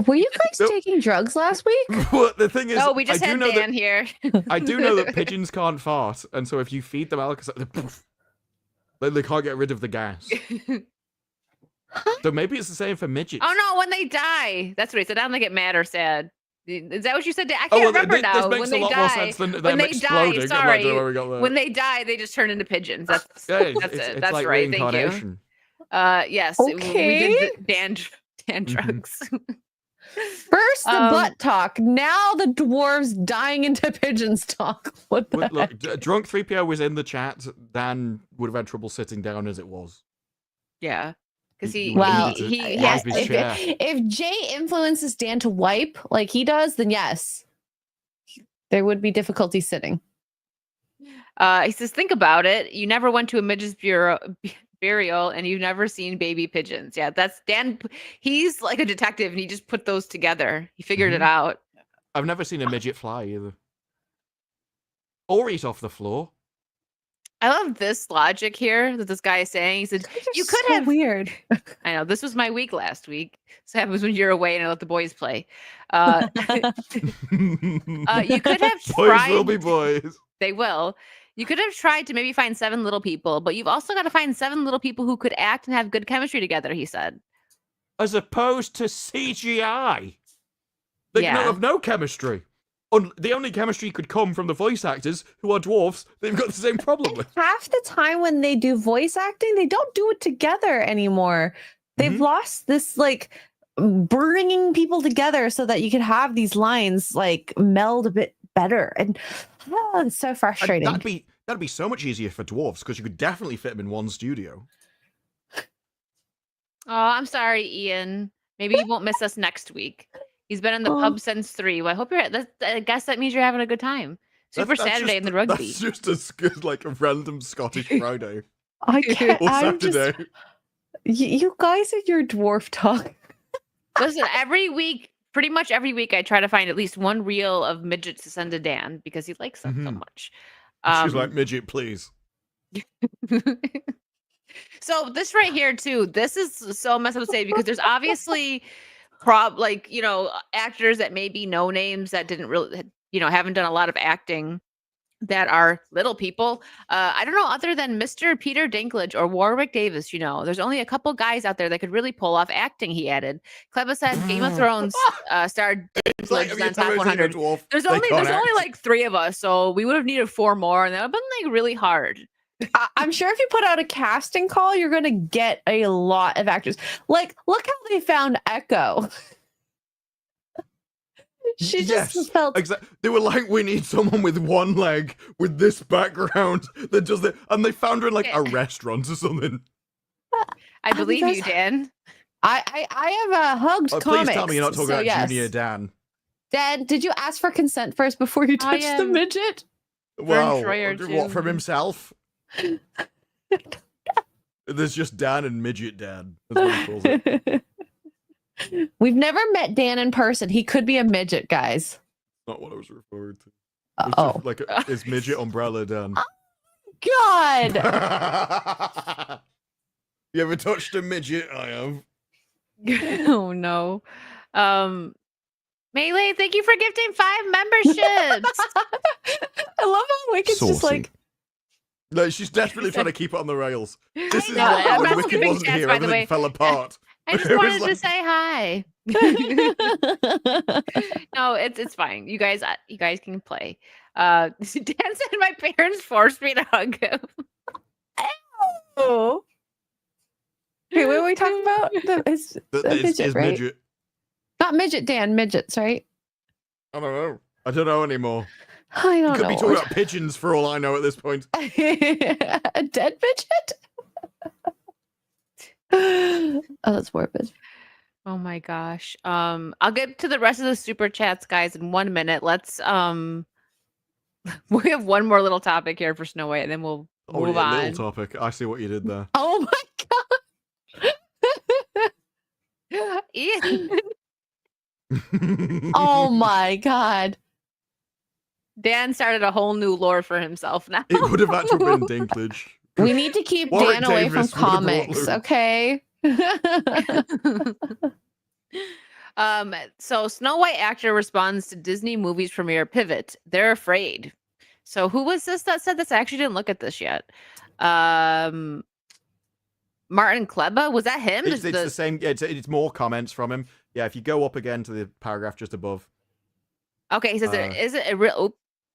Speaker 2: Were you guys
Speaker 1: Nope.
Speaker 2: taking drugs last week?
Speaker 1: But the thing is,
Speaker 3: No, we just
Speaker 1: I do
Speaker 3: had
Speaker 1: know
Speaker 3: Dan here.
Speaker 1: I do know that pigeons can't fart, and so if you feed them Alka-Seltzer, they can't get rid of the gas. So maybe it's the same for midgets.
Speaker 3: Oh no, when they die. That's what he said. I don't they get mad or sad. Is that what you said? I can't
Speaker 1: Oh, well,
Speaker 3: remember
Speaker 1: this
Speaker 3: now.
Speaker 1: makes
Speaker 3: When
Speaker 1: a
Speaker 3: they
Speaker 1: lot more
Speaker 3: die,
Speaker 1: sense than
Speaker 3: when
Speaker 1: them
Speaker 3: they die,
Speaker 1: exploding. I'm like,
Speaker 3: sorry.
Speaker 1: don't know where we got there.
Speaker 3: When they die, they just turn into pigeons. That's
Speaker 1: Yeah, it's,
Speaker 3: that's
Speaker 1: it's,
Speaker 3: it.
Speaker 1: it's
Speaker 3: That's
Speaker 1: like
Speaker 3: right. Thank you.
Speaker 1: reincarnation.
Speaker 3: Yes, we did the Dan
Speaker 1: Mhm.
Speaker 3: drugs.
Speaker 2: First the
Speaker 3: Um,
Speaker 2: butt talk, now the dwarves dying into pigeons talk. What the
Speaker 1: Look,
Speaker 2: heck?
Speaker 1: Drunk 3PO was in the chat. Dan would have had trouble sitting down as it was.
Speaker 3: Yeah. because he
Speaker 2: Well,
Speaker 3: he
Speaker 1: wipe
Speaker 3: has
Speaker 1: his
Speaker 3: to-
Speaker 1: chair.
Speaker 2: if Jay influences Dan to wipe like he does, then yes, there would be difficulty sitting.
Speaker 3: He says, think about it. You never went to a midget's burial and you've never seen baby pigeons. Yeah, that's Dan. He's like a detective and he just put those together. He figured it out.
Speaker 1: I've never seen a midget fly either. Or eat off the floor.
Speaker 3: I love this logic here that this guy is saying. He said, you could
Speaker 2: So
Speaker 3: have.
Speaker 2: weird.
Speaker 3: I know this was my week last week. So it happens when you're away and I let the boys play. You could have
Speaker 1: Boys
Speaker 3: tried.
Speaker 1: will be boys.
Speaker 3: They will. You could have tried to maybe find 7 little people, but you've also got to find 7 little people who could act and have good chemistry together, he said.
Speaker 1: As opposed to CGI. They
Speaker 3: Yeah.
Speaker 1: have no chemistry. The only chemistry could come from the voice actors who are dwarfs they've got the same problem with.
Speaker 2: Half the time when they do voice acting, they don't do it together anymore. They've lost this like bringing people together so that you could have these lines like meld a bit better. And it's so
Speaker 1: And
Speaker 2: frustrating.
Speaker 1: that'd be so much easier for dwarves because you could definitely fit them in one studio.
Speaker 3: Oh, I'm sorry, Ian. Maybe you won't miss us next week. He's been in the pub since 3. Well, I hope I guess that means you're having a good time. Super
Speaker 1: That's
Speaker 3: Saturday
Speaker 1: just-
Speaker 3: in the rugby.
Speaker 1: That's just as good like a random Scottish Friday
Speaker 2: I can't.
Speaker 1: or
Speaker 2: I'm just,
Speaker 1: Saturday.
Speaker 2: you guys and your dwarf talk.
Speaker 3: Listen, pretty much every week, I try to find at least one reel of midgets to send to Dan because he likes them so much.
Speaker 1: She's like, midget, please.
Speaker 3: So this right here too, this is so messed up to say because there's obviously actors that may be no names that didn't really, haven't done a lot of acting that are little people. I don't know, other than Mr. Peter Dinklage or Warwick Davis, there's only a couple guys out there that could really pull off acting, he added. Kleba said Game of Thrones starred
Speaker 1: It's like,
Speaker 3: Dinklage
Speaker 1: have you
Speaker 3: on top
Speaker 1: ever seen a
Speaker 3: 100.
Speaker 1: dwarf?
Speaker 3: There's
Speaker 1: They
Speaker 3: only
Speaker 1: can't act.
Speaker 3: like 3 of us, so we would have needed 4 more, and that would have been like really hard.
Speaker 2: I'm sure if you put out a casting call, you're going to get a lot of actors. Like, look how they found Echo. She just felt.
Speaker 1: Exactly. They were like, we need someone with one leg with this background that does it, and they found her in like a restaurant or something.
Speaker 3: I believe you, Dan.
Speaker 2: I have hugged
Speaker 1: Please
Speaker 2: comics.
Speaker 1: tell me you're not talking
Speaker 2: so
Speaker 1: about
Speaker 2: yes.
Speaker 1: Junior Dan.
Speaker 2: Dan, did you ask for consent first before you touched the midget?
Speaker 1: Wow,
Speaker 3: Troyer,
Speaker 1: what
Speaker 3: too.
Speaker 1: from himself? There's just Dan and midget Dan. That's what he calls it.
Speaker 2: We've never met Dan in person. He could be a midget, guys.
Speaker 1: Not what I was referring to. It's
Speaker 2: Oh
Speaker 1: just like his midget umbrella Dan.
Speaker 2: God!
Speaker 1: You ever touched a midget? I have.
Speaker 3: Oh no. Melee, thank you for gifting 5 memberships.
Speaker 2: I love how Wicked's just
Speaker 1: Saucy.
Speaker 2: like.
Speaker 1: No, she's desperately trying to keep it on the rails. This is
Speaker 3: know,
Speaker 1: why
Speaker 3: I'm
Speaker 1: when
Speaker 3: not
Speaker 1: Wicked
Speaker 3: skipping
Speaker 1: wasn't
Speaker 3: chats,
Speaker 1: here,
Speaker 3: by the
Speaker 1: everything
Speaker 3: way.
Speaker 1: fell apart.
Speaker 3: I just
Speaker 1: It was
Speaker 3: wanted to
Speaker 1: like-
Speaker 3: say hi. No, it's fine. You guys can play. Dan said my parents forced me to hug him.
Speaker 2: Oh. Wait, what were we talking about?
Speaker 1: It's
Speaker 2: midget, right?
Speaker 1: midget.
Speaker 2: Not midget, Dan. Midgets, right?
Speaker 1: I don't know. I don't know anymore.
Speaker 2: I
Speaker 1: You
Speaker 2: don't
Speaker 1: could
Speaker 2: know.
Speaker 1: be talking about pigeons for all I know at this point.
Speaker 2: A dead midget? Oh, that's morbid.
Speaker 3: Oh my gosh. I'll get to the rest of the super chats, guys, in 1 minute. Let's we have one more little topic here for Snow White, and then we'll
Speaker 1: Oh,
Speaker 3: move
Speaker 1: yeah,
Speaker 3: on.
Speaker 1: little topic. I see what you did there.
Speaker 2: Oh my
Speaker 3: Ian,
Speaker 2: Oh my god.
Speaker 3: Dan started a whole new lore for himself now.
Speaker 1: It would have had to have been Dinklage.
Speaker 2: We need to keep
Speaker 1: Warwick
Speaker 2: Dan away from
Speaker 1: Davis would have brought
Speaker 2: comics,
Speaker 1: Luke.
Speaker 2: okay?
Speaker 3: So Snow White actor responds to Disney movies premiere pivot. They're afraid. So who was this that said this? I actually didn't look at this yet. Martin Kleba, was that him?
Speaker 1: It's the same. Yeah, it's more comments from him. Yeah, if you go up again to the paragraph just above.
Speaker 3: Okay, he says, is it a real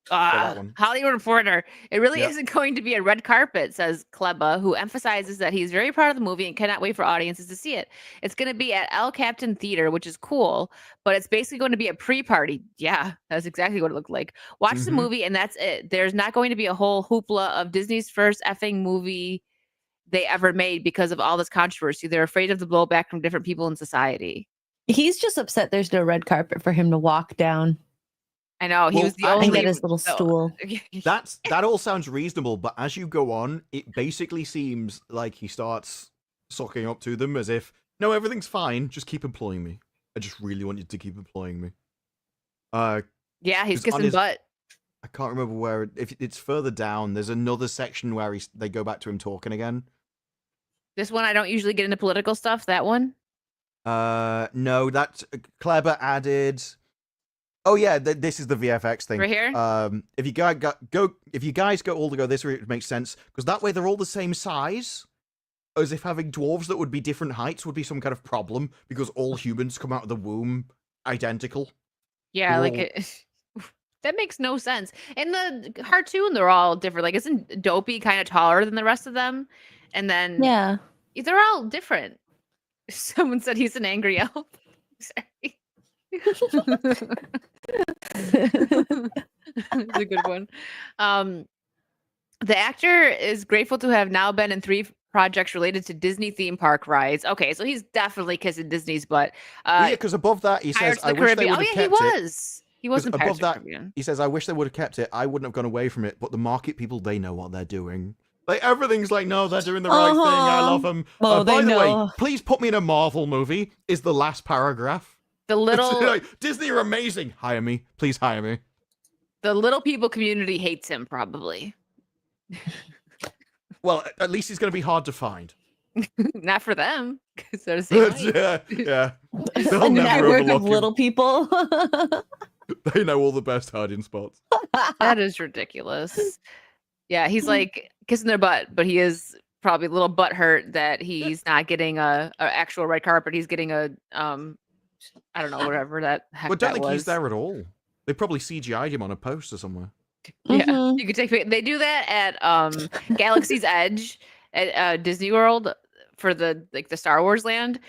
Speaker 1: that one.
Speaker 3: Hollywood Reporter? It really
Speaker 1: Yep.
Speaker 3: isn't going to be a red carpet, says Kleba, who emphasizes that he's very proud of the movie and cannot wait for audiences to see it. It's going to be at El Captain Theater, which is cool, but it's basically going to be a pre-party. Yeah, that's exactly what it looked like. Watch the
Speaker 1: Mhm.
Speaker 3: movie and that's it. There's not going to be a whole hoopla of Disney's first effing movie they ever made because of all this controversy. They're afraid of the blowback from different people in society.
Speaker 2: He's just upset there's no red carpet for him to walk down
Speaker 3: I know he
Speaker 1: Well,
Speaker 3: was the
Speaker 1: actually-
Speaker 3: only
Speaker 2: and get his little stool.
Speaker 1: That all sounds reasonable, but as you go on, it basically seems like he starts sucking up to them as if, no, everything's fine, just keep employing me. I just really want you to keep employing me.
Speaker 3: Yeah, he's
Speaker 1: 'cause on
Speaker 3: kissing
Speaker 1: his-
Speaker 3: butt.
Speaker 1: I can't remember where. If it's further down, there's another section where they go back to him talking again.
Speaker 3: This one I don't usually get into political stuff. That one.
Speaker 1: No, that Kleber added. Oh yeah, this is the VFX thing.
Speaker 3: Right here?
Speaker 1: If you guys go all to go this way, it makes sense because that way they're all the same size. As if having dwarves that would be different heights would be some kind of problem because all humans come out of the womb identical.
Speaker 3: Yeah,
Speaker 1: They're
Speaker 3: like
Speaker 1: all-
Speaker 3: it, that makes no sense. In the cartoon, they're all different. Like, isn't Dopey kind of taller than the rest of them? And then
Speaker 2: Yeah.
Speaker 3: they're all different. Someone said he's an angry elf. Sorry. It's a good one. The actor is grateful to have now been in 3 projects related to Disney theme park rides. Okay, so he's definitely kissing Disney's butt.
Speaker 1: Well, yeah, because above that he says,
Speaker 3: Pirates
Speaker 1: "I
Speaker 3: of the
Speaker 1: wish they
Speaker 3: Caribbean.
Speaker 1: would
Speaker 3: Oh
Speaker 1: have
Speaker 3: yeah, he
Speaker 1: kept it."
Speaker 3: was. He was in
Speaker 1: Because
Speaker 3: Pirates
Speaker 1: above
Speaker 3: of
Speaker 1: that,
Speaker 3: the Caribbean.
Speaker 1: he says, "I wish they would have kept it. I wouldn't have gone away from it." But the market people, they know what they're doing. Like everything's like, no, they're doing the right thing. I love them.
Speaker 2: Oh,
Speaker 1: By
Speaker 2: they
Speaker 1: the way,
Speaker 2: know.
Speaker 1: please put me in a Marvel movie. Is the last paragraph?
Speaker 3: The little
Speaker 1: Like, Disney are amazing. Hire me, please hire me.
Speaker 3: the little people community hates him probably.
Speaker 1: Well, at least he's going to be hard to find.
Speaker 3: Not for them because they're the same height.
Speaker 1: yeah.
Speaker 2: A
Speaker 1: They'll never
Speaker 2: network of
Speaker 1: overlook him.
Speaker 2: little people.
Speaker 1: They know all the best hiding spots.
Speaker 3: That is ridiculous. Yeah, he's like kissing their butt, but he is probably a little butt hurt that he's not getting a actual red carpet. He's getting a I don't know, whatever that heck
Speaker 1: But don't
Speaker 3: that
Speaker 1: think
Speaker 3: was.
Speaker 1: he's there at all. They probably CGI'd him on a poster somewhere.
Speaker 3: Yeah,
Speaker 2: Mhm.
Speaker 3: you could take. They do that at Galaxy's Edge at Disney World for the Star Wars land.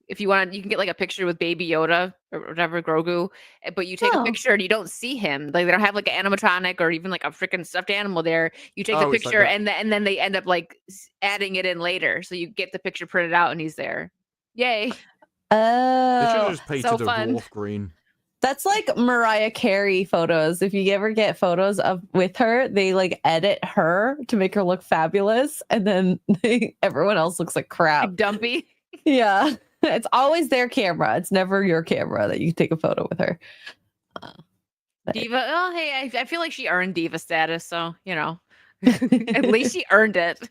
Speaker 3: If you want, you can get like a picture with Baby Yoda or whatever Grogu, but you take a
Speaker 2: Oh.
Speaker 3: picture and you don't see him. Like they don't have like an animatronic or even like a freaking stuffed animal there. You take the
Speaker 1: Oh, it's like
Speaker 3: picture
Speaker 1: that.
Speaker 3: and then they end up like adding it in later, so you get the picture printed out and he's there. Yay!
Speaker 1: They should have
Speaker 2: Oh,
Speaker 1: just painted
Speaker 3: so
Speaker 1: a
Speaker 3: fun.
Speaker 1: dwarf green.
Speaker 2: that's like Mariah Carey photos. If you ever get photos of with her, they like edit her to make her look fabulous, and then everyone else looks like crap.
Speaker 3: Like dumpy.
Speaker 2: Yeah, it's always their camera. It's never your camera that you take a photo with her. But-
Speaker 3: Diva. Oh, hey, I feel like she earned diva status, so you know, at least she earned it.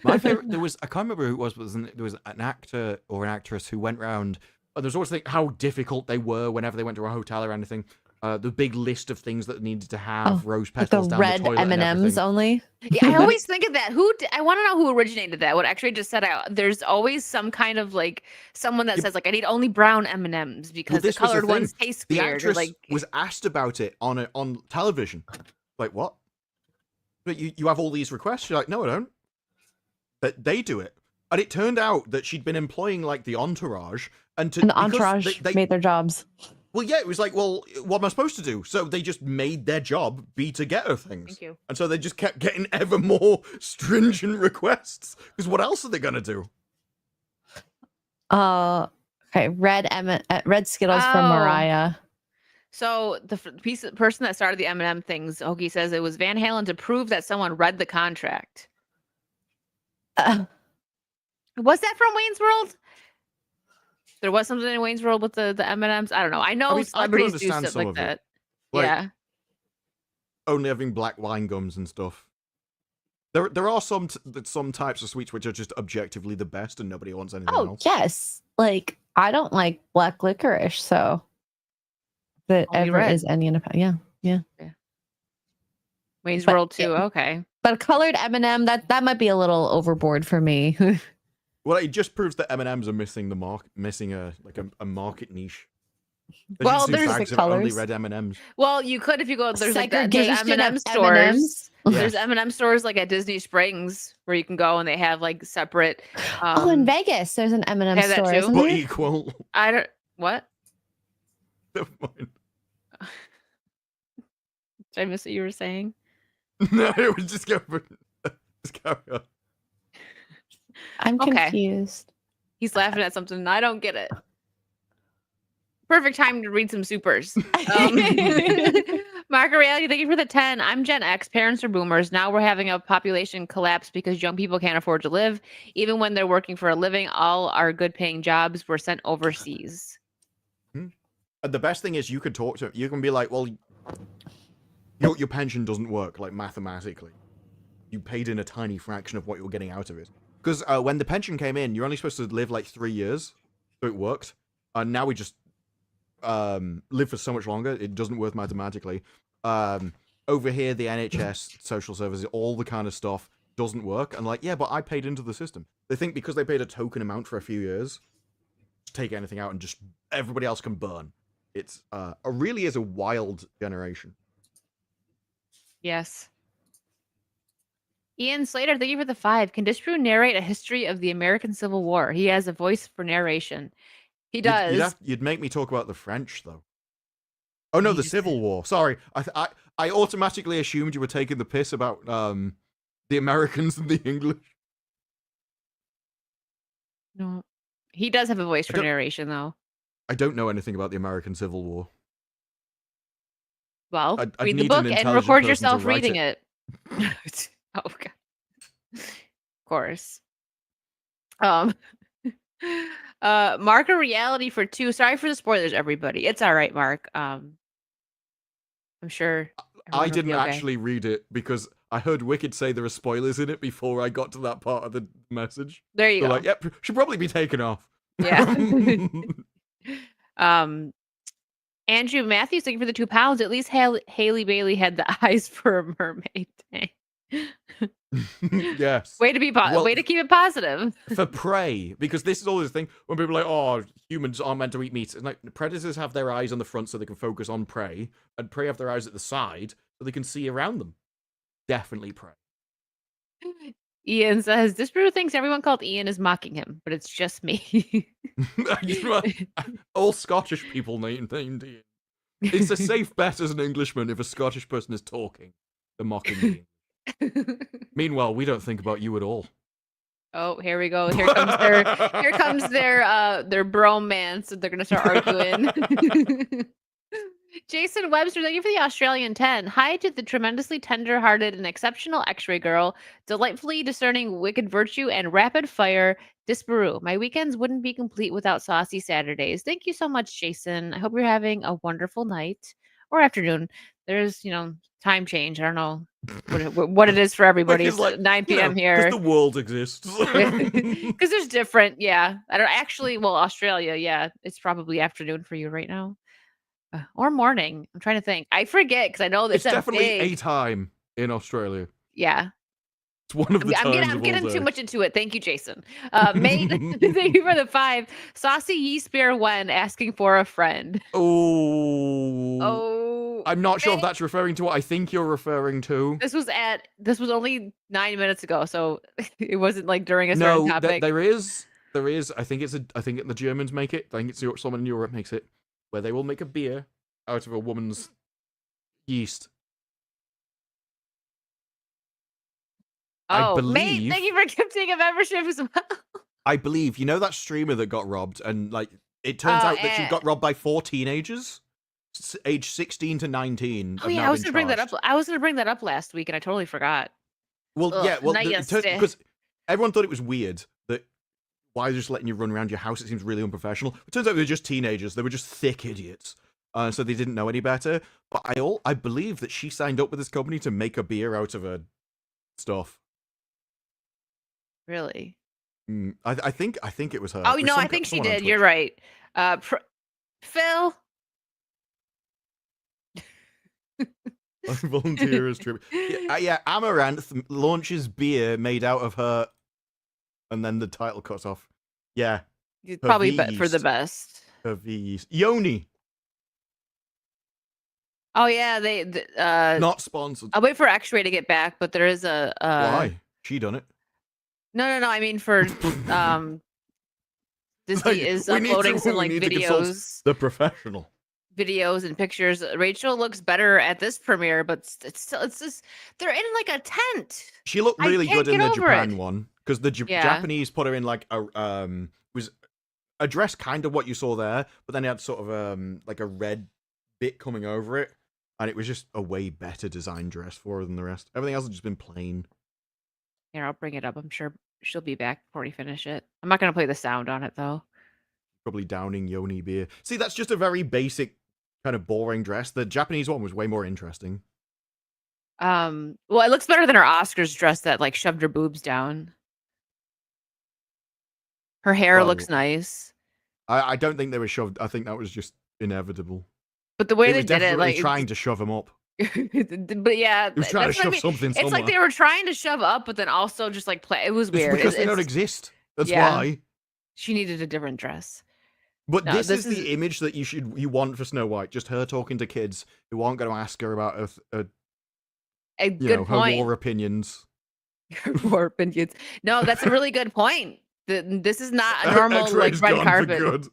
Speaker 1: My favorite, I can't remember who it was, but there was an actor or an actress who went round, and there's always like how difficult they were whenever they went to a hotel or anything. The big list of things that needed to have rose
Speaker 2: Like
Speaker 1: petals
Speaker 2: the
Speaker 1: down
Speaker 2: red
Speaker 1: the toilet and
Speaker 2: M&Ms
Speaker 1: everything.
Speaker 2: only.
Speaker 3: Yeah, I always think of that. I want to know who originated that. What actually just said there's always some kind of like someone that
Speaker 1: Yeah.
Speaker 3: says like I need only brown M&Ms because the
Speaker 1: this was the
Speaker 3: colored ones
Speaker 1: thing.
Speaker 3: taste
Speaker 1: The
Speaker 3: weird. Or,
Speaker 1: actress
Speaker 3: like
Speaker 1: was asked about it on television. Like, what? But you have all these requests? She's like, no, I don't. But they do it. And it turned out that she'd been employing like the entourage
Speaker 2: And the
Speaker 1: because
Speaker 2: entourage made their jobs.
Speaker 1: well, yeah, it was like, well, what am I supposed to do? So they just made their job be to get her things.
Speaker 3: Thank you.
Speaker 1: And so they just kept getting ever more stringent requests. Because what else are they gonna do?
Speaker 2: Okay, red Skittles from
Speaker 3: Oh.
Speaker 2: Mariah.
Speaker 3: So the person that started the M&M things, Hoagie says it was Van Halen to prove that someone read the contract. Was that from Wayne's World? There was something in Wayne's World with the M&Ms. I don't know. I know
Speaker 1: I mean, I can
Speaker 3: celebrities do
Speaker 1: understand
Speaker 3: stuff
Speaker 1: some
Speaker 3: like
Speaker 1: of it.
Speaker 3: that.
Speaker 1: Like,
Speaker 3: Yeah.
Speaker 1: Only having black wine gums and stuff. There are some types of sweets which are just objectively the best and nobody wants anything
Speaker 2: Oh
Speaker 1: else.
Speaker 2: yes, like I don't like black licorice, so that
Speaker 3: Only
Speaker 2: ever
Speaker 3: red.
Speaker 2: is any in a yeah.
Speaker 3: Wayne's
Speaker 2: But
Speaker 3: World too.
Speaker 2: it-
Speaker 3: Okay.
Speaker 2: But a colored M&M that might be a little overboard for me.
Speaker 1: Well, it just proves that M&Ms are missing a market niche. They
Speaker 3: Well,
Speaker 1: should do
Speaker 3: there's the
Speaker 1: bags of only
Speaker 2: colours.
Speaker 1: red M&Ms.
Speaker 3: Well, you could if you go. There's like that. There's
Speaker 2: Segregation
Speaker 3: M&M
Speaker 2: of
Speaker 3: stores.
Speaker 2: M&Ms.
Speaker 3: There's M&M stores like at Disney Springs where you can go and they have like separate.
Speaker 2: Oh, in Vegas, there's an M&M
Speaker 3: have that
Speaker 2: store,
Speaker 3: too?
Speaker 2: isn't
Speaker 1: But
Speaker 2: there?
Speaker 1: equal.
Speaker 3: I don't. What?
Speaker 1: Never mind.
Speaker 3: Did I miss what you were saying?
Speaker 1: No, it was just go. Just carry on.
Speaker 6: I'm
Speaker 3: Okay.
Speaker 6: confused.
Speaker 3: He's laughing at something. I don't get it. Perfect time to read some supers. Mark Reality, thank you for the 10. I'm Gen X. Parents are boomers. Now we're having a population collapse because young people can't afford to live. Even when they're working for a living, all our good paying jobs were sent overseas.
Speaker 1: And the best thing is you could talk to him. You can be like, well, your pension doesn't work, like, mathematically. You paid in a tiny fraction of what you were getting out of it. Because when the pension came in, you're only supposed to live like 3 years. So it worked. And now we just live for so much longer. It doesn't work mathematically. Over here, the NHS, social services, all the kind of stuff doesn't work. And like, yeah, but I paid into the system. They think because they paid a token amount for a few years, take anything out and just everybody else can burn. It's really is a wild generation.
Speaker 3: Yes. Ian Slater, thank you for the 5. Can Disprue narrate a history of the American Civil War? He has a voice for narration. He does.
Speaker 1: You'd make me talk about the French, though. Oh no,
Speaker 3: He
Speaker 1: the
Speaker 3: just-
Speaker 1: Civil War. Sorry, I automatically assumed you were taking the piss about the Americans and the English.
Speaker 3: No. He does have a voice
Speaker 1: I
Speaker 3: for
Speaker 1: don't-
Speaker 3: narration, though.
Speaker 1: I don't know anything about the American Civil War.
Speaker 3: Well,
Speaker 1: I'd
Speaker 3: read the
Speaker 1: need
Speaker 3: book
Speaker 1: an
Speaker 3: and
Speaker 1: intelligent
Speaker 3: record
Speaker 1: person to
Speaker 3: yourself
Speaker 1: write
Speaker 3: reading it. Oh, God. Of course. Mark a reality for 2. Sorry for the spoilers, everybody. It's all right, Mark. I'm sure.
Speaker 1: I
Speaker 3: everyone will
Speaker 1: didn't
Speaker 3: be okay.
Speaker 1: actually read it because I heard Wicked say there are spoilers in it before I got to that part of the message.
Speaker 3: There you
Speaker 1: So
Speaker 3: go.
Speaker 1: like, yep, should probably be taken off.
Speaker 3: Yeah. Andrew Matthews, thank you for the 2 pounds. At least Haley Bailey had the eyes for a mermaid. Dang.
Speaker 1: Yes.
Speaker 3: Way to be way to keep it positive.
Speaker 1: For prey, because this is always the thing when people are like, oh, humans aren't meant to eat meat. It's like predators have their eyes on the front so they can focus on prey, and prey have their eyes at the side so they can see around them. Definitely prey.
Speaker 3: Ian says, Disprue thinks everyone called Ian is mocking him, but it's just me.
Speaker 1: All Scottish people named Ian. It's a safe bet as an Englishman if a Scottish person is talking. They're mocking Ian. Meanwhile, we don't think about you at all.
Speaker 3: Oh, here we go. Here comes their bromance. They're gonna start arguing. Jason Webster, thank you for the Australian 10. Hi to the tremendously tender-hearted and exceptional X-ray girl, delightfully discerning wicked virtue, and rapid-fire Disparu. My weekends wouldn't be complete without saucy Saturdays. Thank you so much, Jason. I hope you're having a wonderful night or afternoon. There's, time change. I don't know what it is for everybody. It's
Speaker 1: like,
Speaker 3: 9 p.m. here.
Speaker 1: Because the world exists.
Speaker 3: Because there's different, yeah. I don't actually. Well, Australia, yeah, it's probably afternoon for you right now, or morning. I'm trying to think. I forget because I know
Speaker 1: It's
Speaker 3: that's
Speaker 1: definitely
Speaker 3: big,
Speaker 1: a time in Australia.
Speaker 3: Yeah,
Speaker 1: It's one of the times.
Speaker 3: I'm getting
Speaker 1: of all
Speaker 3: too
Speaker 1: day.
Speaker 3: much into it. Thank you, Jason. Mate, thank you for the 5. Saucy yeast beer when asking for a friend. Oh,
Speaker 1: I'm not sure if that's referring to what I think you're referring to.
Speaker 3: This was only 9 minutes ago, so it wasn't like during a certain topic.
Speaker 1: There is. I think the Germans make it. I think it's someone in Europe makes it, where they will make a beer out of a woman's yeast.
Speaker 3: Oh, mate, thank you for gifting a membership as well.
Speaker 1: I believe, that streamer that got robbed, and like it turns out that she got robbed by 4 teenagers, aged 16 to 19.
Speaker 3: Oh yeah, I was gonna bring that up. I was gonna bring that up last week, and I totally forgot.
Speaker 1: Well,
Speaker 3: Ugh,
Speaker 1: because everyone thought it was weird that why they're just letting you run around your house. It seems really unprofessional. It turns out they were just teenagers. They were just thick idiots, so they didn't know any better. But I believe that she signed up with this company to make a beer out of her stuff.
Speaker 3: Really?
Speaker 1: I think it was her.
Speaker 3: Oh no, I think she did. You're right. Phil.
Speaker 1: Volunteer as tribute. Yeah, Amaranth launches beer made out of her, and then the title cuts off. Yeah,
Speaker 3: probably for the best.
Speaker 1: Her V yeast. Yoni.
Speaker 3: Oh yeah, they
Speaker 1: not sponsored.
Speaker 3: I'll wait for X-Ray to get back, but there is a
Speaker 1: why she done it?
Speaker 3: No. I mean for Disney is uploading some like videos.
Speaker 1: The professional.
Speaker 3: Videos and pictures. Rachel looks better at this premiere, but it's just they're in like a tent.
Speaker 1: She looked really good in the Japan one. because the
Speaker 3: Yeah.
Speaker 1: Japanese put her in like was a dress kind of what you saw there, but then it had sort of like a red bit coming over it, and it was just a way better designed dress for her than the rest. Everything else had just been plain.
Speaker 3: Here, I'll bring it up. I'm sure she'll be back before we finish it. I'm not gonna play the sound on it though.
Speaker 1: Probably downing yoni beer. See, that's just a very basic kind of boring dress. The Japanese one was way more interesting.
Speaker 3: Well, it looks better than her Oscars dress that like shoved her boobs down. Her hair
Speaker 1: Well,
Speaker 3: looks nice,
Speaker 1: I don't think they were shoved. I think that was just inevitable.
Speaker 3: but the way
Speaker 1: It
Speaker 3: they
Speaker 1: was
Speaker 3: did it,
Speaker 1: definitely
Speaker 3: like,
Speaker 1: trying to shove them up.
Speaker 3: but yeah,
Speaker 1: It was trying to
Speaker 3: that's what I
Speaker 1: shove
Speaker 3: mean.
Speaker 1: something
Speaker 3: It's
Speaker 1: somewhere.
Speaker 3: like they were trying to shove up, but then also just like play. It was
Speaker 1: It's
Speaker 3: weird.
Speaker 1: because they don't exist. That's
Speaker 3: yeah.
Speaker 1: why.
Speaker 3: She needed a different dress.
Speaker 1: But
Speaker 3: No,
Speaker 1: this is
Speaker 3: this
Speaker 1: the image that you want for Snow White. Just her talking to kids who aren't going to ask her about
Speaker 3: A
Speaker 1: you
Speaker 3: good
Speaker 1: know, her
Speaker 3: point.
Speaker 1: war opinions.
Speaker 3: War opinions. No, that's a really good point. This is not a
Speaker 1: Her
Speaker 3: normal like
Speaker 1: train's
Speaker 3: red
Speaker 1: gone for
Speaker 3: carpet.
Speaker 1: good.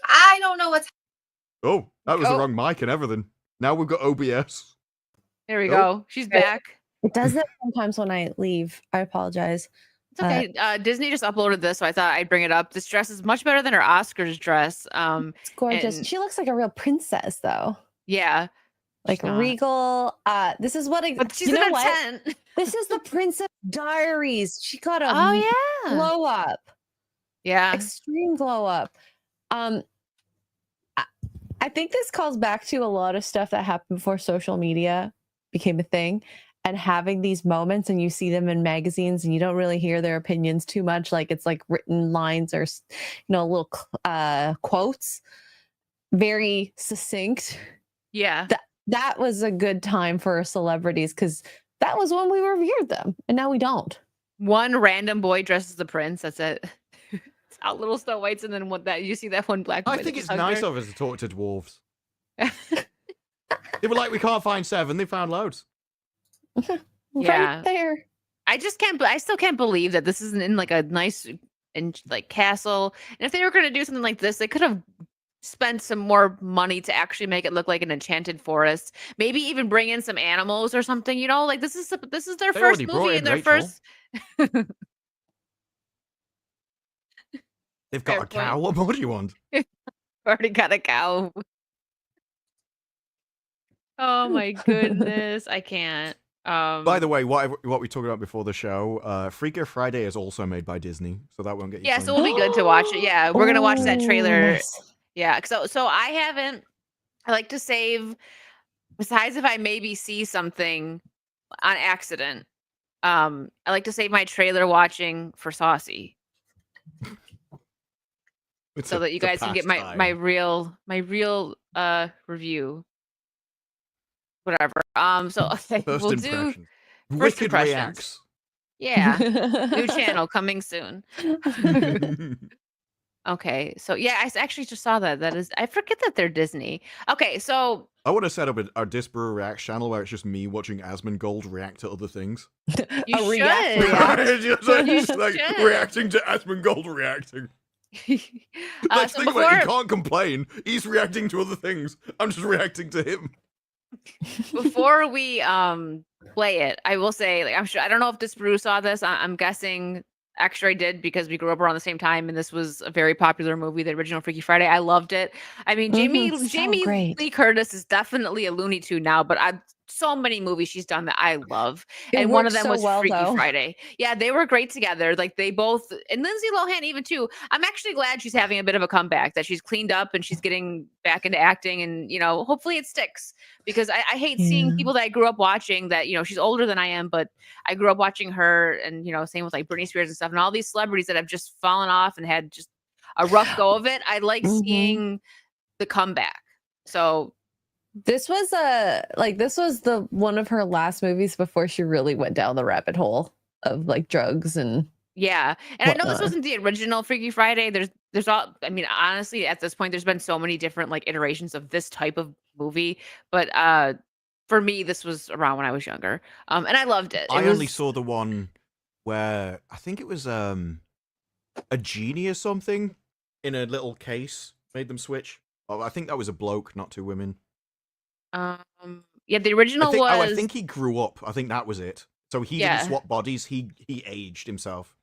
Speaker 4: I don't know what's
Speaker 1: Oh, that was the
Speaker 3: Oh.
Speaker 1: wrong mic and everything. Now we've got OBS.
Speaker 3: There we
Speaker 1: Oh.
Speaker 3: go. She's back.
Speaker 2: It does that sometimes when I leave. I apologize.
Speaker 3: It's okay. Disney just uploaded this, so I thought I'd bring it up. This dress is much better than her Oscars dress.
Speaker 2: It's gorgeous.
Speaker 3: and-
Speaker 2: She looks like a real princess, though.
Speaker 3: Yeah,
Speaker 2: Like
Speaker 3: she's not.
Speaker 2: regal. This is what.
Speaker 3: But she's
Speaker 2: you
Speaker 3: in
Speaker 2: know
Speaker 3: a
Speaker 2: what?
Speaker 3: tent.
Speaker 2: This is the Princess Diaries. She got a
Speaker 3: Oh yeah.
Speaker 2: glow up,
Speaker 3: Yeah.
Speaker 2: extreme glow up. I think this calls back to a lot of stuff that happened before social media became a thing, and having these moments, and you see them in magazines, and you don't really hear their opinions too much. Like it's like written lines or little quotes, very succinct.
Speaker 3: Yeah.
Speaker 2: That was a good time for celebrities because that was when we revered them, and now we don't.
Speaker 3: One random boy dresses the prince. That's it. It's out little Snow Whites, and then what that you see that one black boy.
Speaker 1: I
Speaker 3: that
Speaker 1: think
Speaker 3: just
Speaker 1: it's
Speaker 3: hugged
Speaker 1: nice
Speaker 3: her.
Speaker 1: of us to talk to dwarves. They were like, we can't find 7. They found loads.
Speaker 3: Yeah.
Speaker 2: Right there.
Speaker 3: I still can't believe that this isn't in like a nice and like castle. And if they were going to do something like this, they could have spent some more money to actually make it look like an enchanted forest. Maybe even bring in some animals or something. You know, like this is their
Speaker 1: They
Speaker 3: first
Speaker 1: already brought
Speaker 3: movie
Speaker 1: in
Speaker 3: and their
Speaker 1: Rachel.
Speaker 3: first.
Speaker 1: They've got
Speaker 3: Fair
Speaker 1: a cow. What more do you want?
Speaker 3: Already got a cow. Oh my goodness, I can't.
Speaker 1: By the way, what we talked about before the show, Freaker Friday is also made by Disney, so that won't get you.
Speaker 3: yeah,
Speaker 1: points.
Speaker 3: so it'll be good to watch it. Yeah, we're gonna watch that
Speaker 2: Ooh,
Speaker 3: trailer.
Speaker 2: nice.
Speaker 3: Yeah, so I haven't. I like to save. Besides, if I maybe see something on accident, I like to save my trailer watching for Saucy,
Speaker 1: It's
Speaker 3: so that you
Speaker 1: it's a
Speaker 3: guys can get
Speaker 1: pastime.
Speaker 3: my real review. Whatever. So okay,
Speaker 1: First
Speaker 3: we'll do.
Speaker 1: impressions.
Speaker 3: first
Speaker 1: Wicked
Speaker 3: impressions.
Speaker 1: reacts.
Speaker 3: Yeah, new channel coming soon. Okay, so yeah, I actually just saw that. That is, I forget that they're Disney. Okay, so
Speaker 1: I want to set up our Disbrew Reacts channel where it's just me watching Asmongold react to other things.
Speaker 3: you
Speaker 2: A
Speaker 3: should.
Speaker 2: react.
Speaker 1: Just like,
Speaker 3: You
Speaker 1: like
Speaker 3: should.
Speaker 1: reacting to Asmongold reacting. Like,
Speaker 3: So
Speaker 1: think about it, he
Speaker 3: before
Speaker 1: can't complain. He's reacting to other things. I'm just reacting to him.
Speaker 3: before we play it, I will say, like, I'm sure I don't know if Disbrew saw this. I'm guessing X-Ray did because we grew up around the same time, and this was a very popular movie, the original Freaky Friday. I loved it. I mean,
Speaker 2: So
Speaker 3: Jamie
Speaker 2: great.
Speaker 3: Lee Curtis is definitely a Looney Tune now, but so many movies she's done that I love.
Speaker 2: It
Speaker 3: And one of
Speaker 2: works
Speaker 3: them
Speaker 2: so
Speaker 3: was
Speaker 2: well,
Speaker 3: Freaky
Speaker 2: though.
Speaker 3: Friday. Yeah, they were great together. Like they both, and Lindsay Lohan even too. I'm actually glad she's having a bit of a comeback, that she's cleaned up and she's getting back into acting, and hopefully it sticks, because I hate seeing
Speaker 2: Yeah.
Speaker 3: people that I grew up watching that, she's older than I am, but I grew up watching her, and same with like Britney Spears and stuff, and all these celebrities that have just fallen off and had just a rough go of it. I like
Speaker 2: Mhm.
Speaker 3: seeing the comeback. So
Speaker 2: This was the one of her last movies before she really went down the rabbit hole of like drugs and
Speaker 3: yeah, and I know this
Speaker 2: whatnot.
Speaker 3: wasn't the original Freaky Friday. There's all. I mean, honestly, at this point, there's been so many different like iterations of this type of movie. But for me, this was around when I was younger, and I loved it.
Speaker 1: I only saw the one where I think it was a genie or something in a little case made them switch. Oh, I think that was a bloke, not 2 women.
Speaker 3: Yeah, the original was.
Speaker 1: I think he grew up. I think that was it. So he
Speaker 3: Yeah.
Speaker 1: didn't swap bodies. He aged himself.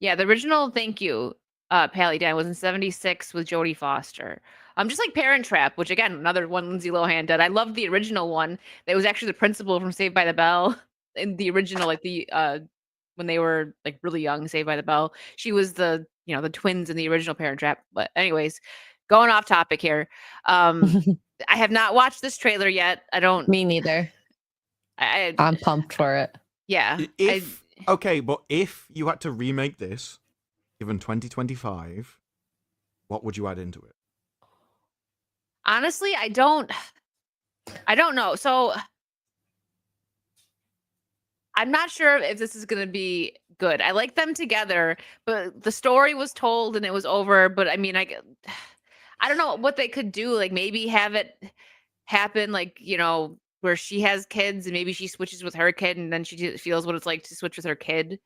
Speaker 3: Yeah, the original Thank You, Pally Dan was in 76 with Jodie Foster. Just like Parent Trap, which again, another one Lindsay Lohan did. I loved the original one. That was actually the principal from Saved by the Bell. In the original, like the when they were like really young, Saved by the Bell. She was the the twins in the original Parent Trap. But anyways, going off topic here. I have not watched this trailer yet. I don't.
Speaker 2: Me neither. I'm pumped for it.
Speaker 3: Yeah.
Speaker 1: Okay, but if you had to remake this, given 2025, what would you add into it?
Speaker 3: Honestly, I don't know. So I'm not sure if this is going to be good. I like them together, but the story was told and it was over. But I mean, I don't know what they could do. Like maybe have it happen, like, where she has kids and maybe she switches with her kid and then she feels what it's like to switch with her kid.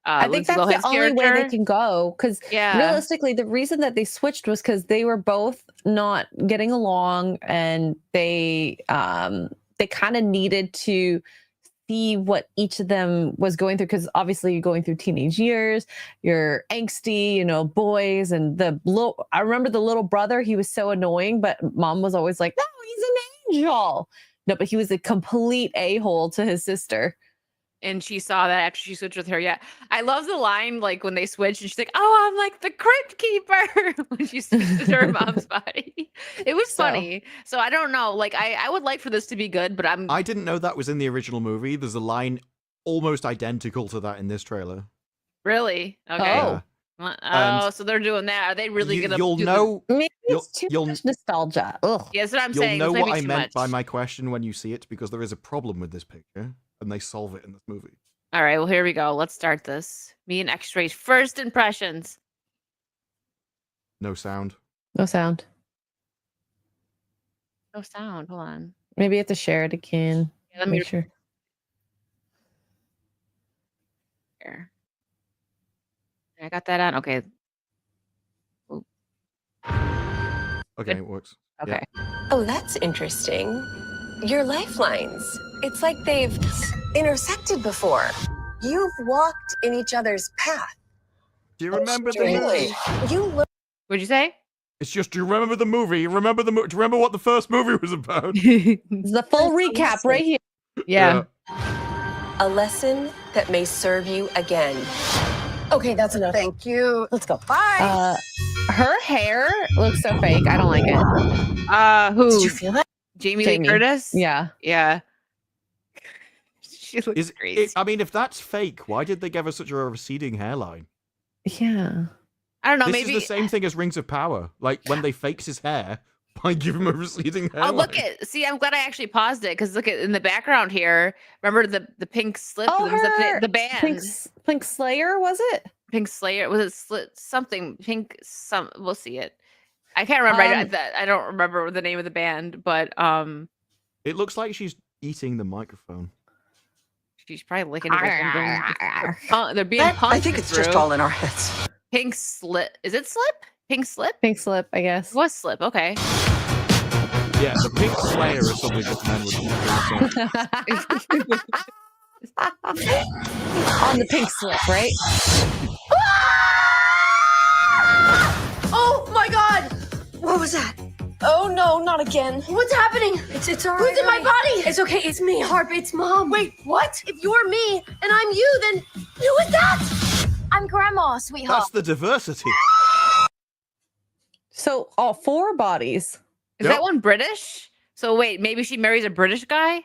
Speaker 2: I think
Speaker 3: Lindsay
Speaker 2: that's
Speaker 3: Lohan's
Speaker 2: the only way they
Speaker 3: character.
Speaker 2: can go, because
Speaker 3: Yeah.
Speaker 2: realistically, the reason that they switched was because they were both not getting along, and they kind of needed to see what each of them was going through, because obviously you're going through teenage years, you're angsty, boys, and I remember the little brother, he was so annoying, but mom was always like, no, he's an angel. No, but he was a complete a-hole to his sister.
Speaker 3: And she saw that after she switched with her. Yeah. I love the line, like, when they switch and she's like, oh, I'm like the crypt keeper when she switched to her mom's body. It was funny. So I don't know. Like, I would like for this to be good, but
Speaker 1: I didn't know that was in the original movie. There's a line almost identical to that in this trailer.
Speaker 3: Really? Okay.
Speaker 2: Oh.
Speaker 3: Oh, so they're doing that. Are they really going to
Speaker 1: You'll know.
Speaker 2: Maybe it's too much nostalgia. Ugh.
Speaker 3: Yeah, that's what I'm
Speaker 1: You'll
Speaker 3: saying.
Speaker 1: know
Speaker 3: This might
Speaker 1: what
Speaker 3: be
Speaker 1: I
Speaker 3: too
Speaker 1: meant
Speaker 3: much.
Speaker 1: by my question when you see it, because there is a problem with this picture, and they solve it in this movie.
Speaker 3: All right, well, here we go. Let's start this. Me and X-Ray's first impressions.
Speaker 1: No sound.
Speaker 2: No sound.
Speaker 3: No sound. Hold on.
Speaker 2: Maybe you have to share it again.
Speaker 3: Yeah, let me
Speaker 2: Make sure.
Speaker 3: Here. I got that on. Okay.
Speaker 1: Okay, it works.
Speaker 3: Okay.
Speaker 10: Oh, that's interesting. Your lifelines. It's like they've intersected before. You've walked in each other's path.
Speaker 1: Do you remember the movie?
Speaker 3: What'd you say?
Speaker 1: It's just, do you remember the movie? Do you remember what the first movie was about?
Speaker 2: It's the full recap right here.
Speaker 3: Yeah.
Speaker 10: A lesson that may serve you again.
Speaker 6: Okay, that's enough.
Speaker 10: Thank you.
Speaker 6: Let's go.
Speaker 10: Bye.
Speaker 2: Her hair looks so fake. I don't like it.
Speaker 3: Who?
Speaker 6: Did you feel that?
Speaker 3: Jamie Lee Curtis?
Speaker 2: Yeah.
Speaker 3: Yeah. She looks great.
Speaker 1: I mean, if that's fake, why did they give her such a receding hairline?
Speaker 2: Yeah.
Speaker 3: I don't know.
Speaker 1: This
Speaker 3: Maybe
Speaker 1: is the same thing as Rings of Power. Like when they faked his hair by giving him a receding hairline.
Speaker 3: Oh, look at. See, I'm glad I actually paused it because look at in the background here. Remember the pink slip?
Speaker 2: Oh,
Speaker 3: Was that the band.
Speaker 2: Pink Slayer, was it?
Speaker 3: Pink Slayer. Was it slit something? Pink some. We'll see it. I can't remember. I don't remember the name of the band, but
Speaker 1: it looks like she's eating the microphone.
Speaker 3: She's probably licking it. They're being punked.
Speaker 10: I think it's just all in our heads.
Speaker 3: Pink slip. Is it slip? Pink slip?
Speaker 2: Pink slip, I guess.
Speaker 3: It was slip. Okay.
Speaker 1: Yeah, the Pink Slayer is something that men would
Speaker 2: On the pink slip, right?
Speaker 10: Oh my God! What was that? Oh no, not again. What's happening? It's all right. Who's in my body? It's okay. It's me, Harp. It's Mom. Wait, what? If you're me and I'm you, then who is that?
Speaker 5: I'm Grandma, sweetheart.
Speaker 1: That's the diversity.
Speaker 2: So all 4 bodies.
Speaker 3: Is that one British? So wait, maybe she marries a British guy?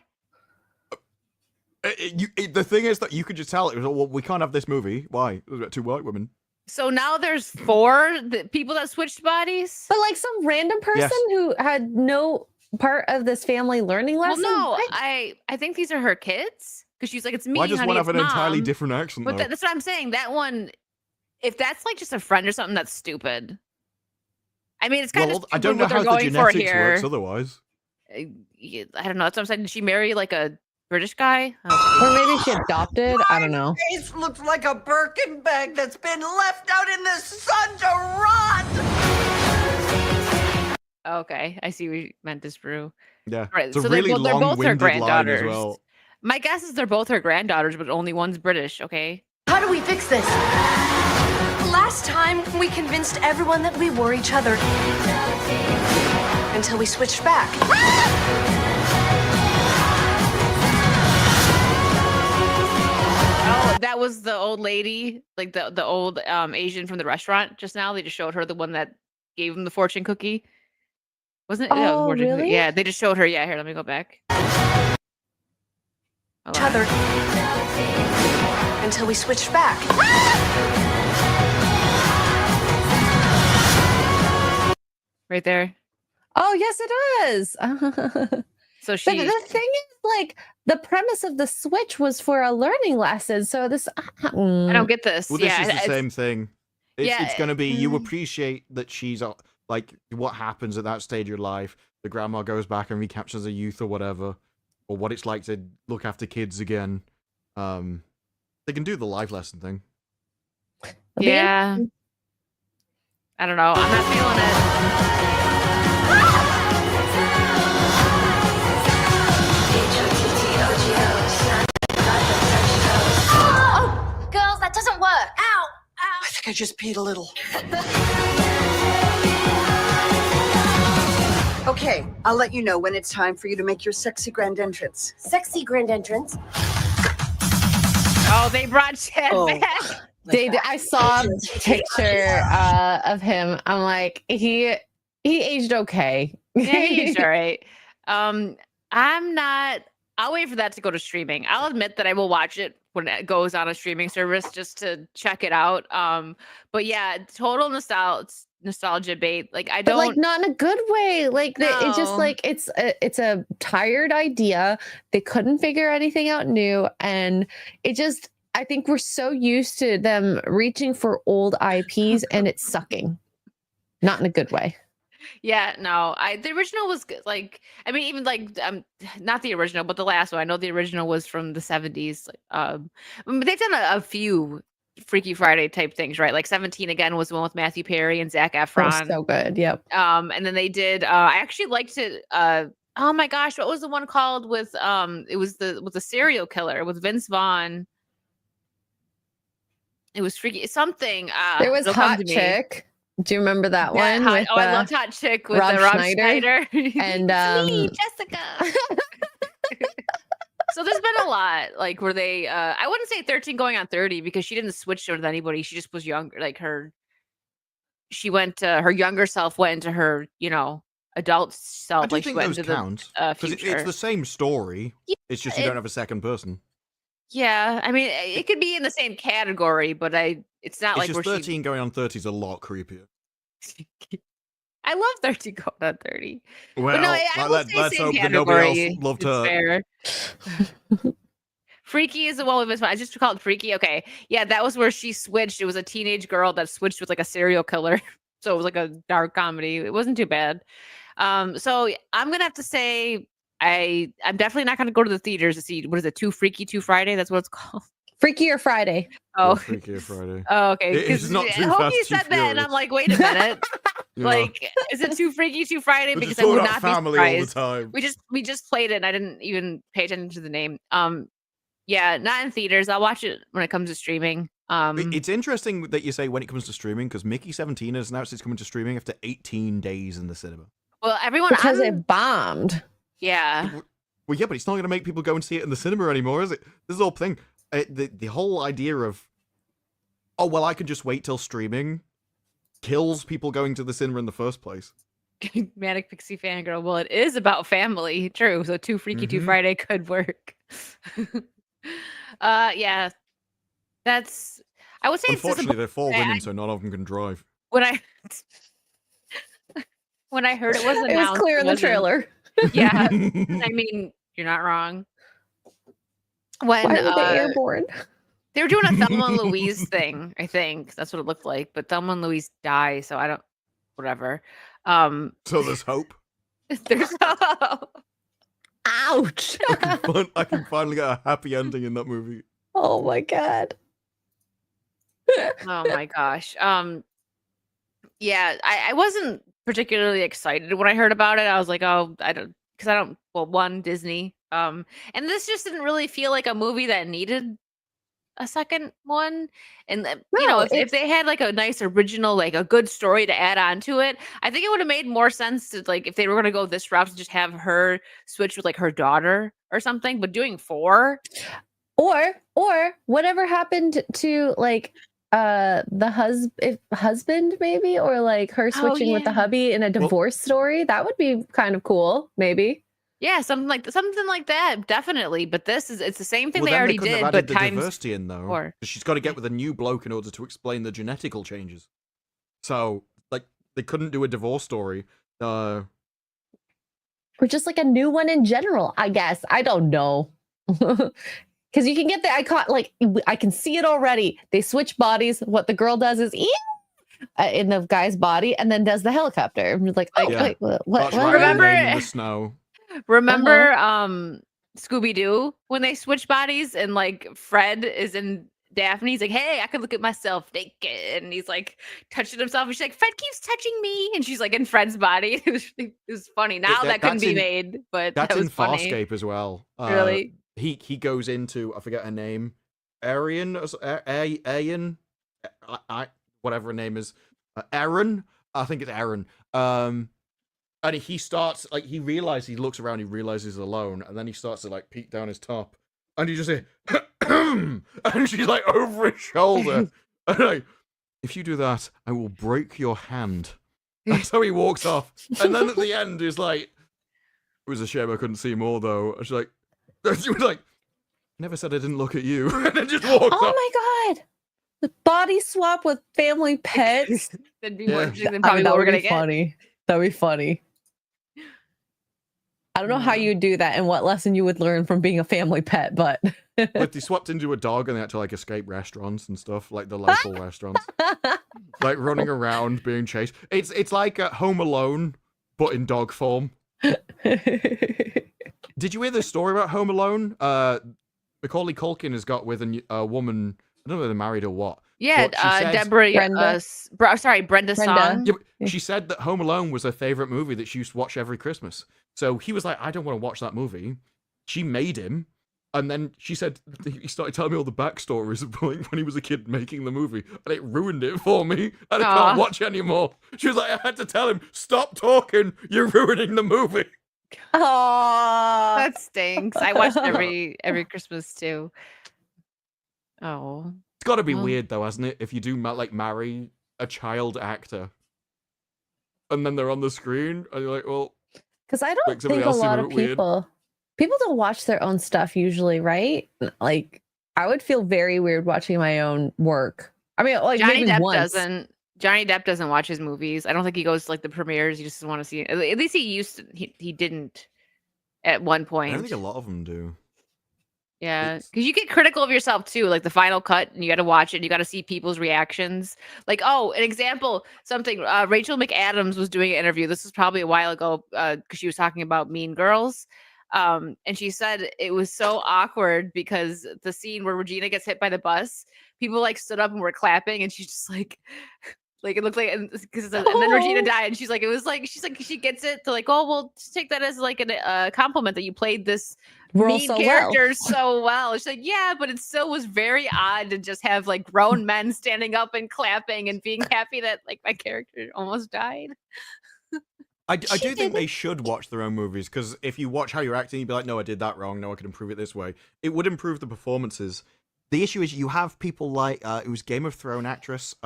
Speaker 1: The thing is that you could just tell it was, well, we can't have this movie. Why? It was about 2 white women.
Speaker 3: So now there's 4 people that switched bodies?
Speaker 2: But like some random person who had no part of this family learning lesson?
Speaker 3: Well, no, I think these are her kids. Because she's like, it's me,
Speaker 1: Why does
Speaker 3: honey,
Speaker 1: one have
Speaker 3: it's
Speaker 1: an entirely
Speaker 3: Mom.
Speaker 1: different accent,
Speaker 3: But
Speaker 1: though?
Speaker 3: that's what I'm saying. That one, if that's like just a friend or something, that's stupid. I mean, it's kind of
Speaker 1: I don't know
Speaker 3: what they're
Speaker 1: how the
Speaker 3: going for
Speaker 1: genetics
Speaker 3: here.
Speaker 1: works otherwise.
Speaker 3: I don't know. That's what I'm saying. Did she marry like a British guy?
Speaker 2: Or maybe she adopted? I don't know.
Speaker 10: Face looks like a Birkin bag that's been left out in the sun to rot.
Speaker 3: Okay, I see what you meant, this brew.
Speaker 1: Yeah,
Speaker 3: Right,
Speaker 1: it's a
Speaker 3: so
Speaker 1: really
Speaker 3: they're both her
Speaker 1: long-winded line as
Speaker 3: granddaughters.
Speaker 1: well.
Speaker 3: My guess is they're both her granddaughters, but only one's British. Okay.
Speaker 10: How do we fix this? Last time, we convinced everyone that we were each other. Until we switched back.
Speaker 3: Oh, that was the old lady, like the old Asian from the restaurant just now. They just showed her the one that gave him the fortune cookie. Wasn't it? Yeah, it was
Speaker 2: Oh,
Speaker 3: fortune cookie.
Speaker 2: really?
Speaker 3: Yeah, they just showed her. Yeah, here, let me go back. Hold
Speaker 10: Each
Speaker 3: on.
Speaker 10: other. Until we switched back.
Speaker 3: Right there.
Speaker 2: Oh, yes, it does.
Speaker 3: So
Speaker 2: But
Speaker 3: she.
Speaker 2: the thing is, like, the premise of the Switch was for a learning lesson. So this,
Speaker 3: I don't get this.
Speaker 1: Well, this
Speaker 3: Yeah,
Speaker 1: is the
Speaker 3: it's-
Speaker 1: same thing.
Speaker 3: Yeah,
Speaker 1: It's going to be you
Speaker 2: mm.
Speaker 1: appreciate that she's like what happens at that stage of your life. The grandma goes back and recaptures her youth or whatever, or what it's like to look after kids again. They can do the life lesson thing.
Speaker 3: Yeah. I don't know. I'm not feeling it.
Speaker 5: Oh, girls, that doesn't work.
Speaker 10: Ow!
Speaker 6: I think I just peed a little. Okay, I'll let you know when it's time for you to make your sexy grand entrance.
Speaker 10: Sexy grand entrance.
Speaker 3: Oh, they brought Chad
Speaker 6: Oh.
Speaker 3: back.
Speaker 2: I saw a picture of him. I'm like, he aged okay.
Speaker 3: Yeah, he's all right. I'm not. I'll wait for that to go to streaming. I'll admit that I will watch it when it goes on a streaming service just to check it out. But yeah, total nostalgia bait. Like I
Speaker 2: But
Speaker 3: don't.
Speaker 2: like not in a good way. Like it's just
Speaker 3: No.
Speaker 2: like it's a tired idea. They couldn't figure anything out new, and it just. I think we're so used to them reaching for old IPs, and it's sucking. Not in a good way.
Speaker 3: Yeah, no. The original was good. Like, I mean, even like not the original, but the last one. I know the original was from the 70s. But they've done a few Freaky Friday type things, right? Like 17 again was the one with Matthew Perry and Zac
Speaker 2: Oh,
Speaker 3: Efron.
Speaker 2: so good. Yep.
Speaker 3: And then they did. I actually liked it. Oh my gosh, what was the one called with? It was with the serial killer with Vince Vaughn. It was freaky something.
Speaker 2: There was
Speaker 3: it'll come
Speaker 2: Hot
Speaker 3: to me.
Speaker 2: Chick. Do you remember that
Speaker 3: Yeah,
Speaker 2: one?
Speaker 3: Hot-
Speaker 2: with,
Speaker 3: I loved Hot Chick with
Speaker 2: Rob
Speaker 3: Rob
Speaker 2: Schneider.
Speaker 3: Schneider.
Speaker 2: And
Speaker 3: It's me, Jessica. So there's been a lot, like where they I wouldn't say 13 going on 30 because she didn't switch with anybody. She just was younger. Like her younger self went into her, adult self.
Speaker 1: I do
Speaker 3: like she
Speaker 1: think
Speaker 3: went
Speaker 1: those
Speaker 3: into
Speaker 1: count
Speaker 3: the
Speaker 1: because
Speaker 3: future.
Speaker 1: it's the same story.
Speaker 3: Yeah,
Speaker 1: It's just you don't have a second person.
Speaker 3: Yeah, I mean it could be in the same category, but it's not
Speaker 1: It's
Speaker 3: like
Speaker 1: just
Speaker 3: where
Speaker 1: 13 going on 30 is a lot creepier.
Speaker 3: I love 13 going on 30.
Speaker 1: Well,
Speaker 3: But no, I will say
Speaker 1: let's
Speaker 3: same
Speaker 1: hope that nobody
Speaker 3: category.
Speaker 1: else loved
Speaker 3: It's
Speaker 1: her.
Speaker 3: fair. Freaky is the one with Miss. I just called it Freaky. Okay, yeah, that was where she switched. It was a teenage girl that switched with like a serial killer, so it was like a dark comedy. It wasn't too bad. So I'm gonna have to say I'm definitely not gonna go to the theaters to see what is it, Too Freaky Too Friday? That's what it's called.
Speaker 2: Freaky or Friday.
Speaker 3: Oh,
Speaker 1: Freaky Friday.
Speaker 3: Oh, okay.
Speaker 1: It is
Speaker 3: 'cause
Speaker 1: not
Speaker 3: I
Speaker 1: Too
Speaker 3: hope
Speaker 1: Fast,
Speaker 3: you
Speaker 1: Too
Speaker 3: said that, and I'm
Speaker 1: Furious.
Speaker 3: like, wait a minute.
Speaker 1: You know,
Speaker 3: Like, is it Too Freaky Too Friday?
Speaker 1: we're
Speaker 3: Because
Speaker 1: just
Speaker 3: I would
Speaker 1: talking
Speaker 3: not
Speaker 1: about
Speaker 3: be
Speaker 1: family all the
Speaker 3: surprised.
Speaker 1: time.
Speaker 3: We just played it, and I didn't even pay attention to the name. Yeah, not in theaters. I'll watch it when it comes to streaming.
Speaker 1: It's interesting that you say when it comes to streaming because Mickey 17 has announced it's coming to streaming after 18 days in the cinema.
Speaker 3: Well, everyone
Speaker 2: Because it bombed.
Speaker 3: Yeah.
Speaker 1: Well, yeah, but it's not going to make people go and see it in the cinema anymore, is it? This is the whole thing. The whole idea of, oh, well, I can just wait till streaming kills people going to the cinema in the first place.
Speaker 3: Manic Pixie Fangirl. Well, it is about family. True. So Too Freaky Too
Speaker 1: Mhm.
Speaker 3: Friday could work. Yeah. That's I would say it's
Speaker 1: Unfortunately, they're
Speaker 3: disappointing.
Speaker 1: four women, so none of them can drive.
Speaker 3: When I when I heard it wasn't
Speaker 2: It was
Speaker 3: announced,
Speaker 2: clear in the
Speaker 3: wasn't-
Speaker 2: trailer.
Speaker 3: Yeah. I mean, you're not wrong. When
Speaker 2: Why were they airborne?
Speaker 3: they were doing a Thelma and Louise thing, I think. That's what it looked like. But Thelma and Louise die, so I don't whatever.
Speaker 1: So there's hope.
Speaker 3: There's
Speaker 2: Ouch.
Speaker 1: I can finally get a happy ending in that movie.
Speaker 2: Oh my god.
Speaker 3: Oh my gosh. Yeah, I wasn't particularly excited when I heard about it. I was like, oh, I don't, well, one, Disney, And this just didn't really feel like a movie that needed a second one. And you know,
Speaker 2: No,
Speaker 3: if they had like a nice original, like a good story to add on to it, I think it would have made more sense to, like, if they were going to go this route, to just have her switch with like her daughter or something. But doing 4,
Speaker 2: or whatever happened to like the husband maybe, or like her
Speaker 3: Oh,
Speaker 2: switching with the
Speaker 3: yeah.
Speaker 2: hubby in a divorce story, that would be kind of cool, maybe.
Speaker 3: Yeah, something like that, definitely. But it's the same thing
Speaker 1: Well,
Speaker 3: they
Speaker 1: then
Speaker 3: already
Speaker 1: they couldn't
Speaker 3: did,
Speaker 1: have
Speaker 3: but
Speaker 1: added the
Speaker 3: times
Speaker 1: diversity in though.
Speaker 3: 4.
Speaker 1: 'Cause she's got to get with a new bloke in order to explain the genetical changes. So, like, they couldn't do a divorce story.
Speaker 2: Or just like a new one in general, I guess. I don't know. Because you can get the I can see it already. They switch bodies. What the girl does is in the guy's body, and then does the helicopter. I'm like, oh,
Speaker 1: Yeah.
Speaker 2: wait, what?
Speaker 1: Starts
Speaker 2: what?
Speaker 1: writing her
Speaker 3: Remember-
Speaker 1: name in the snow.
Speaker 3: Remember Scooby-Doo when they switch bodies and like Fred is in Daphne's like, hey, I could look at myself naked, and he's like touching himself, and she's like, Fred keeps touching me, and she's like in Fred's body. It was funny. Now that couldn't
Speaker 1: That's
Speaker 3: be
Speaker 1: in-
Speaker 3: made, but
Speaker 1: That's
Speaker 3: that was
Speaker 1: in
Speaker 3: funny.
Speaker 1: Farscape as well.
Speaker 3: Really?
Speaker 1: He goes into, I forget her name, Arian, Arian, whatever her name is, Aaron. I think it's Aaron. And he starts, like, he looks around, he realizes he's alone, and then he starts to like peek down his top, and you just hear, and she's like over his shoulder, and like, if you do that, I will break your hand. And so he walks off, and then at the end, he's like, it was a shame I couldn't see more though. And she was like, never said I didn't look at you, and then just walked off.
Speaker 2: Oh my god! The body swap with family pets.
Speaker 3: That'd be
Speaker 1: Yeah.
Speaker 3: more interesting than
Speaker 2: I
Speaker 3: probably
Speaker 2: mean, that
Speaker 3: what we're
Speaker 2: would
Speaker 3: gonna
Speaker 2: be
Speaker 3: get.
Speaker 2: funny. That'd be funny. I don't know how you do that and what lesson you would learn from being a family pet, but
Speaker 1: But they swapped into a dog and they had to like escape restaurants and stuff, like the local restaurants, like running around being chased. It's like Home Alone, but in dog form. Did you hear the story about Home Alone? Macaulay Culkin has got with a woman. I don't know if they're married or what.
Speaker 3: Yeah,
Speaker 1: but she said-
Speaker 3: Brenda Song.
Speaker 1: Yeah, but she said that Home Alone was her favorite movie that she used to watch every Christmas. So he was like, I don't want to watch that movie. She made him. And then she said, he started telling me all the backstories of when he was a kid making the movie. And it ruined it for me. And I can't watch anymore. She was like, I had to tell him, stop talking. You're ruining the movie.
Speaker 2: Aww.
Speaker 3: That stinks. I watched every Christmas too. Oh.
Speaker 1: It's got to be
Speaker 3: Well.
Speaker 1: weird though, hasn't it? If you do marry a child actor. And then they're on the screen. And you're like, well,
Speaker 2: Because I don't
Speaker 1: Like somebody
Speaker 2: think a
Speaker 1: else seem a
Speaker 2: lot of
Speaker 1: bit weird.
Speaker 2: people don't watch their own stuff usually, right? Like, I would feel very weird watching my own work. I mean, like
Speaker 3: Johnny
Speaker 2: maybe
Speaker 3: Depp
Speaker 2: once.
Speaker 3: Johnny Depp doesn't watch his movies. I don't think he goes to like the premieres. He just doesn't want to see it. At least he used to. He didn't at one
Speaker 1: I
Speaker 3: point.
Speaker 1: don't think a lot of them do.
Speaker 3: Yeah,
Speaker 1: It's-
Speaker 3: because you get critical of yourself too, like the final cut, and you got to watch it. And you got to see people's reactions. Like, oh, an example, something. Rachel McAdams was doing an interview. This was probably a while ago, because she was talking about Mean Girls, and she said it was so awkward because the scene where Regina gets hit by the bus, people like stood up and were clapping, and she's just like. Like it looked like, and then Regina died, and she's like, she gets it to like, oh, well, just take that as like a compliment that you played this
Speaker 2: Role
Speaker 3: mean
Speaker 2: so well.
Speaker 3: character so well. She's like, yeah, but it still was very odd to just have like grown men standing up and clapping and being happy that like my character almost died.
Speaker 1: I do think they should watch their own movies, because if you watch how you're acting, you'd be like, no, I did that wrong. No, I could improve it this way. It would improve the performances. The issue is you have people like, it was Game of Thrones actress,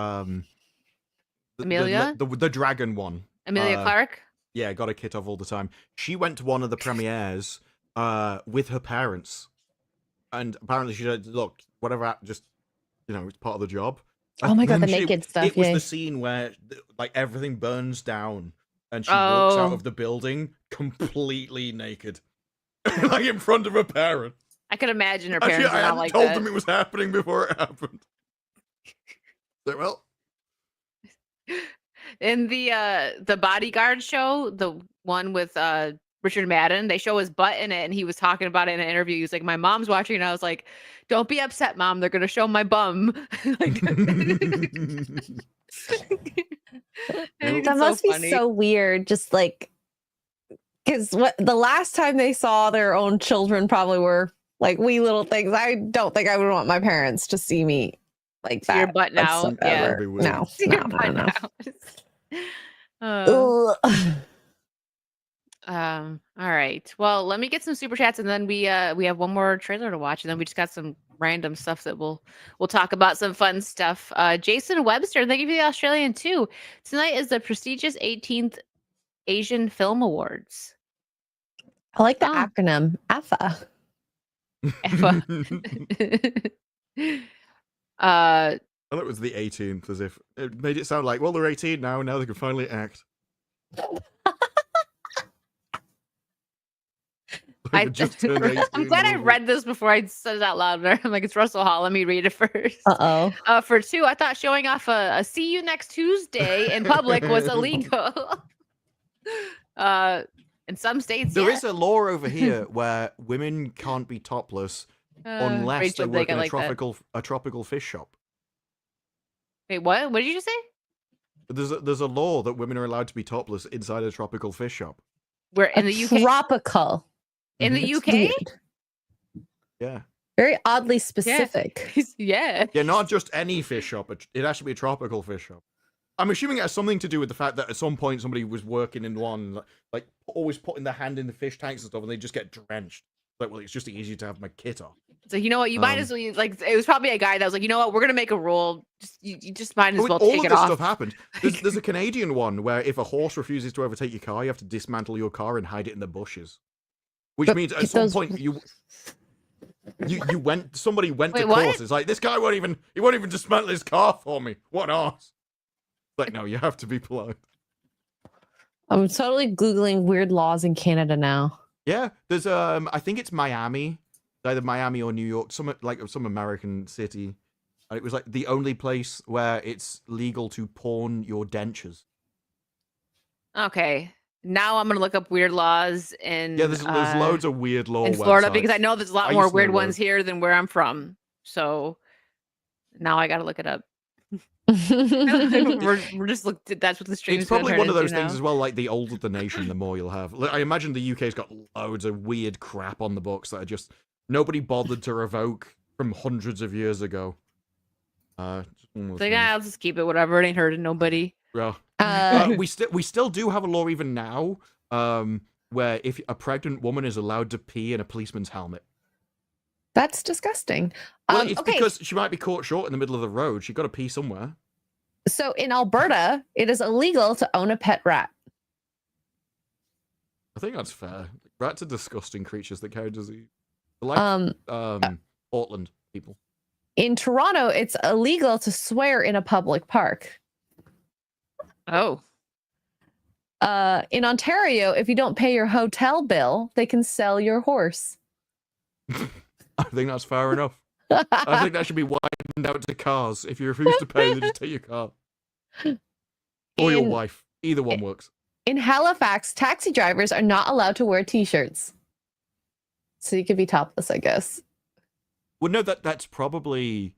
Speaker 3: Amelia?
Speaker 1: the dragon one.
Speaker 3: Amelia Clark.
Speaker 1: Yeah, got a kit off all the time. She went to one of the premieres with her parents. And apparently she said, look, whatever, just, it's part of the job.
Speaker 2: Oh my God,
Speaker 1: And
Speaker 2: the naked stuff,
Speaker 1: It was
Speaker 2: yay.
Speaker 1: the scene where, like, everything burns down and she walks out of the building completely naked. Like, in front of her parents.
Speaker 3: I could imagine her
Speaker 1: Actually,
Speaker 3: parents
Speaker 1: I
Speaker 3: are not
Speaker 1: hadn't
Speaker 3: like
Speaker 1: told
Speaker 3: that.
Speaker 1: them it was happening before it happened. So, well,
Speaker 3: In the Bodyguard show, the one with Richard Madden, they show his butt in it, and he was talking about it in an interview. He was like, my mom's watching, and I was like, don't be upset, Mom. They're gonna show my bum. Like,
Speaker 2: That must be so weird. Just like Because the last time they saw their own children probably were like wee little things. I don't think I would want my parents to see me like
Speaker 3: See
Speaker 2: that.
Speaker 3: your butt now.
Speaker 2: whatsoever.
Speaker 3: Yeah.
Speaker 1: That'd be weird.
Speaker 2: No,
Speaker 3: See
Speaker 2: no,
Speaker 3: your
Speaker 2: no,
Speaker 3: butt
Speaker 2: no.
Speaker 3: now.
Speaker 2: Ugh.
Speaker 3: All right. Well, let me get some super chats, and then we have one more trailer to watch, and then we just got some random stuff that we'll talk about, some fun stuff. Jason Webster, thank you for the Australian too. Tonight is the prestigious 18th Asian Film Awards.
Speaker 2: I like the
Speaker 3: Oh.
Speaker 2: acronym AFA.
Speaker 3: uh,
Speaker 1: I thought it was the 18th, as if it made it sound like, well, they're 18 now. Now they can finally act. Like they just turned 18
Speaker 3: I'm glad I
Speaker 1: and
Speaker 3: read this before I said it out loud. I'm like, it's Russell Hall. Let me read it first.
Speaker 2: Uh-oh.
Speaker 3: For 2, I thought showing off a "See you next Tuesday" in public was illegal. In some states,
Speaker 1: There
Speaker 3: yeah.
Speaker 1: is a law over here where women can't be topless unless
Speaker 3: Rachel,
Speaker 1: they work in
Speaker 3: like that.
Speaker 1: a tropical fish shop.
Speaker 3: Wait, what? What did you just say?
Speaker 1: There's a law that women are allowed to be topless inside a tropical fish shop.
Speaker 3: We're in the UK.
Speaker 2: Tropical.
Speaker 3: In the
Speaker 2: It's
Speaker 3: UK?
Speaker 2: weird.
Speaker 1: Yeah.
Speaker 2: Very oddly specific.
Speaker 3: Yeah.
Speaker 1: Yeah, not just any fish shop. It has to be a tropical fish shop. I'm assuming it has something to do with the fact that at some point somebody was working in one, like always putting their hand in the fish tanks and stuff, and they just get drenched. Like, well, it's just easier to have my kit off.
Speaker 3: So you know what? You might as well like. It was probably a guy that was like, you know what? We're gonna make a rule. You just might as well
Speaker 1: all
Speaker 3: take
Speaker 1: of
Speaker 3: it
Speaker 1: this
Speaker 3: off.
Speaker 1: stuff happened. There's a Canadian one where if a horse refuses to overtake your car, you have to dismantle your car and hide it in the bushes. Which
Speaker 2: But
Speaker 1: means at some point somebody went to court. It's like, this guy won't even dismantle his car for me. What an arse. Like, no, you have to be polite.
Speaker 2: I'm totally Googling weird laws in Canada now.
Speaker 1: Yeah, there's I think it's Miami, either Miami or New York, some American city. And it was like the only place where it's legal to pawn your dentures.
Speaker 3: Okay. Now I'm gonna look up weird laws in
Speaker 1: There's loads of weird law
Speaker 3: in Florida
Speaker 1: websites.
Speaker 3: because I know there's a lot
Speaker 1: I
Speaker 3: more
Speaker 1: used to know
Speaker 3: weird ones
Speaker 1: loads.
Speaker 3: here than where I'm from. So now I gotta look it up. we're just that's what the stream
Speaker 1: It's
Speaker 3: is gonna
Speaker 1: probably
Speaker 3: turn
Speaker 1: one of those
Speaker 3: into
Speaker 1: things
Speaker 3: now.
Speaker 1: as well, like the older the nation, the more you'll have. Like, I imagine the UK's got loads of weird crap on the books that are just nobody bothered to revoke from hundreds of years ago.
Speaker 3: It's like, I'll just keep it, whatever. It ain't hurting nobody.
Speaker 1: Yeah. We still do have a law even now, where if a pregnant woman is allowed to pee in a policeman's helmet.
Speaker 2: That's disgusting.
Speaker 1: Well, it's
Speaker 2: okay.
Speaker 1: because she might be caught short in the middle of the road. She got to pee somewhere.
Speaker 2: So in Alberta, it is illegal to own a pet rat.
Speaker 1: I think that's fair. Rats are disgusting creatures that carry disease. They're like Portland people.
Speaker 2: In Toronto, it's illegal to swear in a public park.
Speaker 3: Oh.
Speaker 2: In Ontario, if you don't pay your hotel bill, they can sell your horse.
Speaker 1: I think that's fair enough. I think that should be widened out to cars. If you refuse to pay, they just take your car. Or your wife. Either one works.
Speaker 2: In Halifax, taxi drivers are not allowed to wear t-shirts. So you could be topless, I guess.
Speaker 1: Well, no, that's probably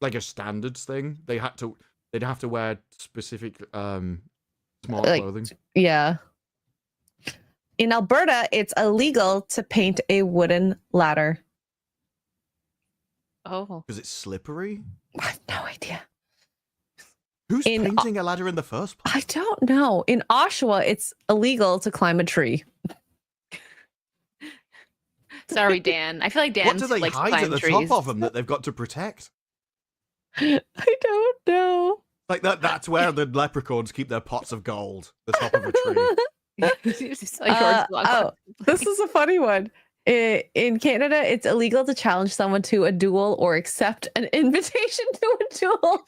Speaker 1: like a standards thing. They'd have to wear specific smart clothing.
Speaker 2: Yeah. In Alberta, it's illegal to paint a wooden ladder.
Speaker 3: Oh.
Speaker 1: Because it's slippery?
Speaker 2: I have no idea.
Speaker 1: Who's painting a ladder in the first place?
Speaker 2: I don't know. In Oshawa, it's illegal to climb a tree.
Speaker 3: Sorry, Dan. I feel like Dan.
Speaker 1: What do they
Speaker 3: likes
Speaker 1: hide
Speaker 3: climb
Speaker 1: at the
Speaker 3: trees.
Speaker 1: top of them that they've got to protect?
Speaker 2: I don't know.
Speaker 1: Like that's where the leprechauns keep their pots of gold. The top of a tree.
Speaker 2: This is a funny one. In Canada, it's illegal to challenge someone to a duel or accept an invitation to a duel.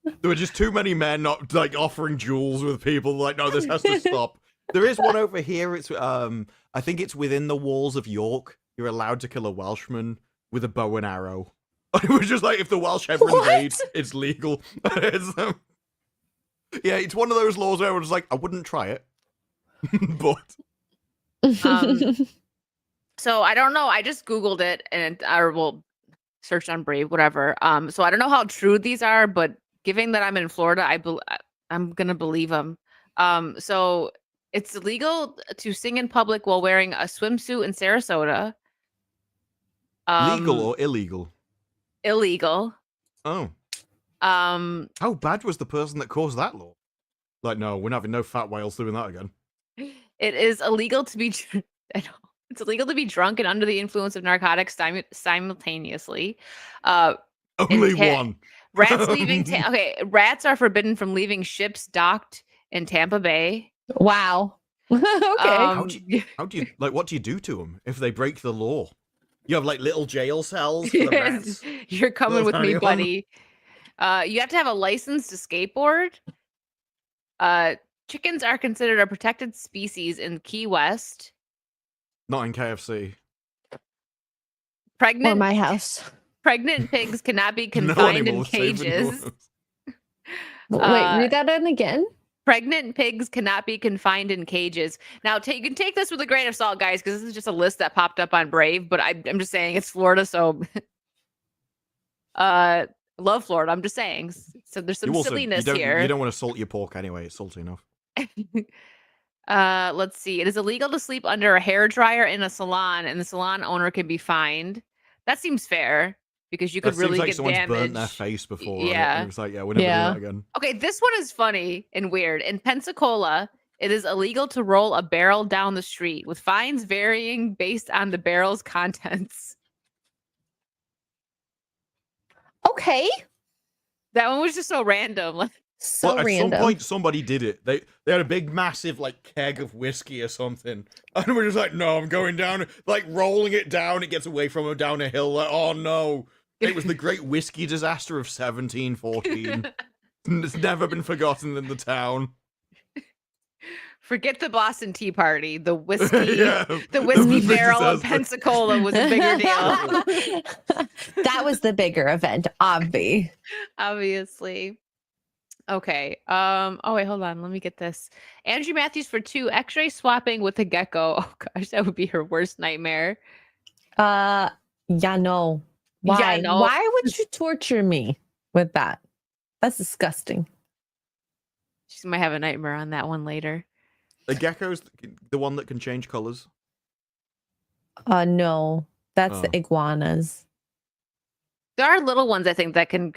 Speaker 1: There were just too many men not like offering duels with people. Like, no, this has to stop. There is one over here. It's I think it's within the walls of York. You're allowed to kill a Welshman with a bow and arrow. It was just like if the Welsh ever invade, it's legal. Yeah, it's one of those laws where I was like, I wouldn't try it, but.
Speaker 3: So I don't know. I just Googled it and I will search on Brave, whatever. So I don't know how true these are, but given that I'm in Florida, I'm gonna believe them. So It's illegal to sing in public while wearing a swimsuit in Sarasota.
Speaker 1: Legal or illegal?
Speaker 3: Illegal.
Speaker 1: Oh. How bad was the person that caused that law? Like, no, we're not having no fat whales doing that again.
Speaker 3: It is illegal to be. It's illegal to be drunk and under the influence of narcotics simultaneously.
Speaker 1: Only one.
Speaker 3: Rats leaving. Okay, rats are forbidden from leaving ships docked in Tampa Bay.
Speaker 2: Wow. Okay.
Speaker 1: How do you like? What do you do to them if they break the law? You have like little jail cells for the rats.
Speaker 3: You're coming
Speaker 1: Little
Speaker 3: with me,
Speaker 1: tiny
Speaker 3: buddy. You have to have a license to skateboard. Chickens are considered a protected species in Key West.
Speaker 1: Not in KFC.
Speaker 3: Pregnant
Speaker 2: Or my house.
Speaker 3: Pregnant pigs cannot be
Speaker 1: No
Speaker 3: confined in
Speaker 1: animals safe
Speaker 3: cages.
Speaker 1: indoors.
Speaker 2: Wait, read that in again.
Speaker 3: Pregnant pigs cannot be confined in cages. Now, you can take this with a grain of salt, guys, because this is just a list that popped up on Brave. But I'm just saying it's Florida, so love Florida. I'm just saying. So there's some silliness here.
Speaker 1: You don't want to salt your pork anyway. It's salty enough.
Speaker 3: Let's see. It is illegal to sleep under a hairdryer in a salon, and the salon owner can be fined. That seems fair because you could
Speaker 1: That
Speaker 3: really
Speaker 1: seems like
Speaker 3: get
Speaker 1: someone's
Speaker 3: damage.
Speaker 1: burnt their face before. Right?
Speaker 3: Yeah.
Speaker 1: And it's like, yeah, we're never doing that again.
Speaker 3: Okay, this one is funny and weird. In Pensacola, it is illegal to roll a barrel down the street, with fines varying based on the barrel's contents.
Speaker 2: Okay.
Speaker 3: That one was just so random.
Speaker 2: So
Speaker 1: At
Speaker 2: random.
Speaker 1: some point, somebody did it. They had a big, massive, like, keg of whiskey or something. And we're just like, no, I'm going down. Like, rolling it down. It gets away from them down a hill. Like, oh, no. It was the great whiskey disaster of 1714. It's never been forgotten in the town.
Speaker 3: Forget the Boston Tea Party. The whiskey,
Speaker 1: Yeah,
Speaker 3: the whiskey
Speaker 1: the
Speaker 3: barrel of
Speaker 1: disaster.
Speaker 3: Pensacola was a bigger deal.
Speaker 2: That was the bigger event,
Speaker 3: Obviously. Okay. Oh wait, hold on. Let me get this. Andrew Matthews for 2. X-ray swapping with a gecko. Oh gosh, that would be her worst nightmare.
Speaker 2: Yeah, no. Why?
Speaker 3: Yeah, no.
Speaker 2: Why would you torture me with that? That's disgusting.
Speaker 3: She might have a nightmare on that one later.
Speaker 1: The gecko's the one that can change colors.
Speaker 2: No. That's the iguanas.
Speaker 3: There are little ones I think that can.